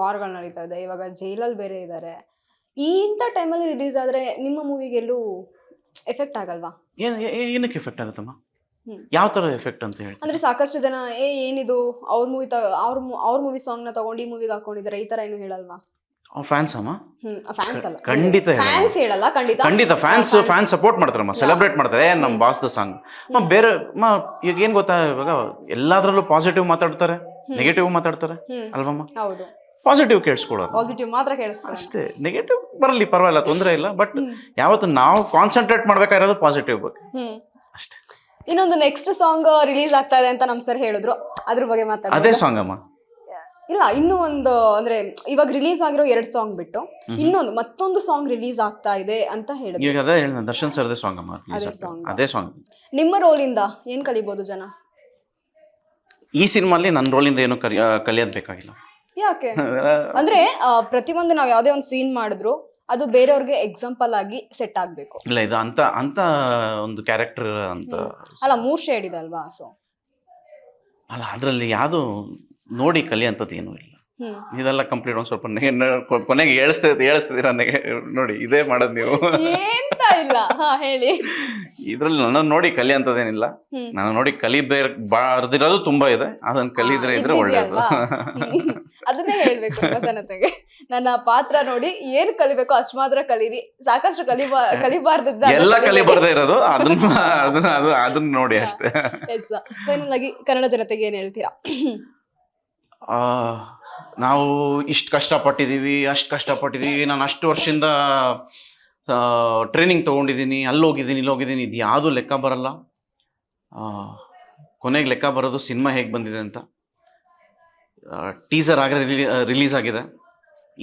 ವಾರ್ಗಳು ನಡೀತಾ ಇದೆ. ಇವಾಗ ಜೈಲಲ್ಲಿ ಬೇರೆ ಇದ್ದಾರೆ. ಈ ಇಂಥ ಟೈಮಲ್ಲಿ ರಿಲೀಸ್ ಆದ್ರೆ ನಿಮ್ಮ ಮೂವಿಗೆ ಎಲ್ಲೂ ಎಫೆಕ್ಟ್ ಆಗಲ್ವಾ? ಏನಕ್ಕೆ ಎಫೆಕ್ಟ್ ಆಗುತ್ತಮ್ಮ? ಯಾವ ತರ ಎಫೆಕ್ಟ್ ಅಂತ ಹೇಳಿ ಅಂದ್ರೆ ಸಾಕಷ್ಟು ಜನ ಏನಿದು ಅವ್ರ ಮೂವಿ ಸಾಂಗ್ ನ ತಗೊಂಡು ಈ ಮೂವಿಗೆ ಹಾಕೊಂಡಿದ್ದಾರೆ, ಈ ತರ ಏನು ಹೇಳಲ್ವಾ? ಫ್ಯಾನ್ಸ್ ಅಮ್ಮ, ಫ್ಯಾನ್ಸ್ ಅಲ್ಲ, ಖಂಡಿತ ಫ್ಯಾನ್ಸ್ ಹೇಳಲ್ಲ, ಖಂಡಿತ ಫ್ಯಾನ್ಸ್ ಸಪೋರ್ಟ್ ಮಾಡ್ತಾರಮ್ಮ, ಸೆಲೆಬ್ರೇಟ್ ಮಾಡ್ತಾರೆ ನಮ್ಮ ಬಾಸ್ದ ಸಾಂಗ್. ಬೇರೆ ಈಗ ಏನ್ ಗೊತ್ತಾ, ಇವಾಗ ಎಲ್ಲಾದ್ರಲ್ಲೂ ಪಾಸಿಟಿವ್ ಮಾತಾಡ್ತಾರೆ, ನೆಗೆಟಿವ್ ಮಾತಾಡ್ತಾರೆ ಅಲ್ವಮ್ಮ? ಹೌದು, ಪಾಸಿಟಿವ್ ಕೇಳಿಸ್ಕೊಳ್ಳೋದು, ಪಾಸಿಟಿವ್ ಮಾತ್ರ ಕೇಳಿಸ್ಕೊಳ್ಳೋದು ಅಷ್ಟೇ. ನೆಗೆಟಿವ್ ಬರಲಿ ಪರವಾಗಿಲ್ಲ, ತೊಂದರೆ ಇಲ್ಲ, ಬಟ್ ಯಾವತ್ತು ನಾವು ಕಾನ್ಸಂಟ್ರೇಟ್ ಮಾಡ್ಬೇಕಾಗಿರೋದು ಪಾಸಿಟಿವ್ ಬಗ್ಗೆ ಅಷ್ಟೇ. ಇನ್ನೊಂದು ನೆಕ್ಸ್ಟ್ ಸಾಂಗ್ ರಿಲೀಸ್ ಆಗ್ತಾ ಇದೆ ಅಂತ ನಮ್ ಸರ್ ಹೇಳಿದ್ರು, ಅದ್ರ ಬಗ್ಗೆ ಮಾತಾಡ. ಅದೇ ಸಾಂಗ್ ಅಮ್ಮ? ಇಲ್ಲ, ಇನ್ನೂ ಒಂದು ಅಂದ್ರೆ ಇವಾಗ ರಿಲೀಸ್ ಆಗಿರೋ 2 ಸಾಂಗ್ ಬಿಟ್ಟು ಮತ್ತೊಂದು ಸಾಂಗ್ ರಿಲೀಸ್ ಆಗ್ತಾ ಇದೆ ಅಂತ ಹೇಳಿದ್ರು. ಈಗ ಅದೇ ಹೇಳಿದ ದರ್ಶನ್ ಸರ್ದೇ ಸಾಂಗ್ ಅಮ್ಮ, ಅದೇ ಸಾಂಗ್. ನಿಮ್ಮ ರೋಲಿಂದ ಏನ್ ಕಲಿಬಹುದು ಜನ ಈ ಸಿನಿಮಾಲಿ? ನನ್ನ ರೋಲಿಂದ ಏನು ಕಲಿಯೋದ್ ಬೇಕಾಗಿಲ್ಲ. ಯಾಕೆ ಅಂದ್ರೆ ಪ್ರತಿಯೊಂದು ನಾವ್ ಯಾವ್ದೇ ಒಂದು ಸೀನ್ ಮಾಡಿದ್ರು ಅದು ಬೇರೆಯವ್ರಿಗೆ ಎಕ್ಸಾಂಪಲ್ ಆಗಿ ಸೆಟ್ ಆಗ್ಬೇಕು. ಇಲ್ಲ, ಇದು ಅಂತ ಒಂದು ಕ್ಯಾರೆಕ್ಟರ್ ಅಂತ ಅಲ್ಲ, 3 ಶೇಡ್ ಇದೆ ಅಲ್ವಾ? ಸೊ ಅಲ್ಲ, ಅದ್ರಲ್ಲಿ ಯಾವುದು ನೋಡಿ ಕಲಿಯಂಥದ್ದು ಏನೂ ಇಲ್ಲ. ಇದೆಲ್ಲ ಕಂಪ್ಲೀಟ್ ಒಂದು ಸ್ವಲ್ಪ ಕೊನೆಗೆ ಹೇಳಿಸ್ತಿದ್ದೀರ ನೋಡಿ, ಇದೇ ಮಾಡೋದು ನೀವು ಎಂತ ಇಲ್ಲ. ಹೇಳಿ. ಇದ್ರಲ್ಲಿ ನನ್ನ ನೋಡಿ ಕಲಿಯಂಥದ್ದೇನಿಲ್ಲ, ನಾನು ನೋಡಿ ಕಲಿಬಾರ್ದಿರೋದು ತುಂಬಾ ಇದೆ, ಅದನ್ನ ಕಲಿದ್ರೆ ಇದ್ರೆ ಒಳ್ಳೇದು. ಅದನ್ನೇ ಹೇಳ್ಬೇಕು ಜನತೆಗೆ, ನನ್ನ ಪಾತ್ರ ನೋಡಿ ಏನ್ ಕಲಿಬೇಕು ಅಷ್ಟು ಮಾತ್ರ ಕಲೀರಿ, ಸಾಕಷ್ಟು ಕಲಿಬಾರ್ದ ಎಲ್ಲ ಕಲಿಬಾರ್ದೇ ಇರೋದು ಅದನ್ನ ನೋಡಿ ಅಷ್ಟೇ. ಎಸ್, ಫೈನಲ್ ಆಗಿ ಕನ್ನಡ ಜನತೆಗೆ ಏನ್ ಹೇಳ್ತೀರಾ? ನಾವು ಇಷ್ಟು ಕಷ್ಟಪಟ್ಟಿದ್ದೀವಿ, ನಾನು ಅಷ್ಟು ವರ್ಷದಿಂದ ಟ್ರೈನಿಂಗ್ ತೊಗೊಂಡಿದ್ದೀನಿ, ಅಲ್ಲೋಗಿದ್ದೀನಿ ಇಲ್ಲೋಗಿದ್ದೀನಿ, ಇದು ಯಾವುದೂ ಲೆಕ್ಕ ಬರಲ್ಲ. ಕೊನೆಗೆ ಲೆಕ್ಕ ಬರೋದು ಸಿನಿಮಾ ಹೇಗೆ ಬಂದಿದೆ ಅಂತ. ಟೀಸರ್ ಆಗಲೇ ರಿಲೀಸ್ ಆಗಿದೆ,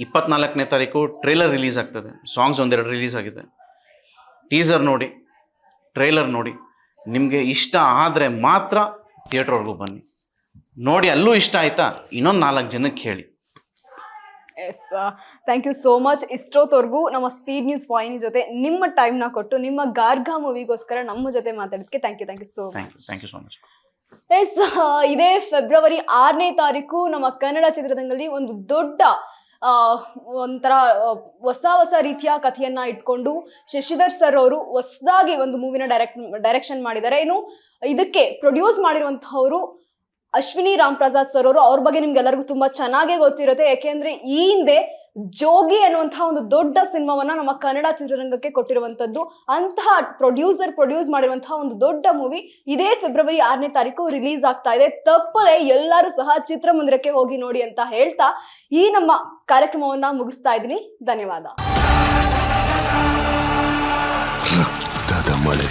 24ನೇ ತಾರೀಕು ಟ್ರೈಲರ್ ರಿಲೀಸ್ ಆಗ್ತದೆ, ಸಾಂಗ್ಸ್ 1-2 ರಿಲೀಸ್ ಆಗಿದೆ. ಟೀಸರ್ ನೋಡಿ, ಟ್ರೈಲರ್ ನೋಡಿ, ನಿಮಗೆ ಇಷ್ಟ ಆದರೆ ಮಾತ್ರ ಥಿಯೇಟ್ರ್ವರೆಗೂ ಬನ್ನಿ, ನೋಡಿ. ಅಲ್ಲೂ ಇಷ್ಟ ಆಯ್ತಾ ಇನ್ನೊಂದು 4 ಜನಕ್ಕೆ ಹೇಳಿ. Yes, thank you so much. ಇಷ್ಟೊತ್ತವರೆಗೂ ನಮ್ಮ ಸ್ಪೀಡ್ ನ್ಯೂಸ್ ವಾಹಿನಿ ಜೊತೆ ನಿಮ್ಮ ಟೈಮ್ನ ಕೊಟ್ಟು ನಿಮ್ಮ ಗಾರ್ಗ ಮೂವಿಗೋಸ್ಕರ ನಮ್ಮ ಜೊತೆ ಮಾತಾಡೋದಕ್ಕೆ thank you so much. Thank you so much. Yes, ಇದೇ ಫೆಬ್ರವರಿ 6ನೇ ತಾರೀಕು ನಮ್ಮ ಕನ್ನಡ ಚಿತ್ರರಂಗದಲ್ಲಿ ಒಂದು ದೊಡ್ಡ ಒಂಥರ ಹೊಸ ರೀತಿಯ ಕಥೆಯನ್ನ ಇಟ್ಕೊಂಡು ಶಶಿಧರ್ ಸರ್ ಅವರು ಹೊಸದಾಗಿ ಒಂದು ಮೂವಿನ ಡೈರೆಕ್ಷನ್ ಮಾಡಿದ್ದಾರೆ. ಇನ್ನು ಇದಕ್ಕೆ ಪ್ರೊಡ್ಯೂಸ್ ಮಾಡಿರುವಂತಹವರು ಅಶ್ವಿನಿ ರಾಮ್ ಪ್ರಸಾದ್ ಸರ್ ಅವರು. ಅವ್ರ ಬಗ್ಗೆ ನಿಮ್ಗೆಲ್ಲರಿಗೂ ತುಂಬಾ ಚೆನ್ನಾಗೇ ಗೊತ್ತಿರುತ್ತೆ, ಯಾಕೆಂದ್ರೆ ಈ ಹಿಂದೆ ಜೋಗಿ ಅನ್ನುವಂತಹ ಒಂದು ದೊಡ್ಡ ಸಿನಿಮಾವನ್ನ ನಮ್ಮ ಕನ್ನಡ ಚಿತ್ರರಂಗಕ್ಕೆ ಕೊಟ್ಟಿರುವಂತದ್ದು. ಅಂತಹ ಪ್ರೊಡ್ಯೂಸ್ ಮಾಡಿರುವಂತಹ ಒಂದು ದೊಡ್ಡ ಮೂವಿ ಇದೇ ಫೆಬ್ರವರಿ 6ನೇ ತಾರೀಕು ರಿಲೀಸ್ ಆಗ್ತಾ ಇದೆ. ತಪ್ಪದೆ ಎಲ್ಲರೂ ಸಹ ಚಿತ್ರಮಂದಿರಕ್ಕೆ ಹೋಗಿ ನೋಡಿ ಅಂತ ಹೇಳ್ತಾ ಈ ನಮ್ಮ ಕಾರ್ಯಕ್ರಮವನ್ನ ಮುಗಿಸ್ತಾ ಇದ್ದೀನಿ. ಧನ್ಯವಾದ. ರಕ್ತದ ಮಳೆ.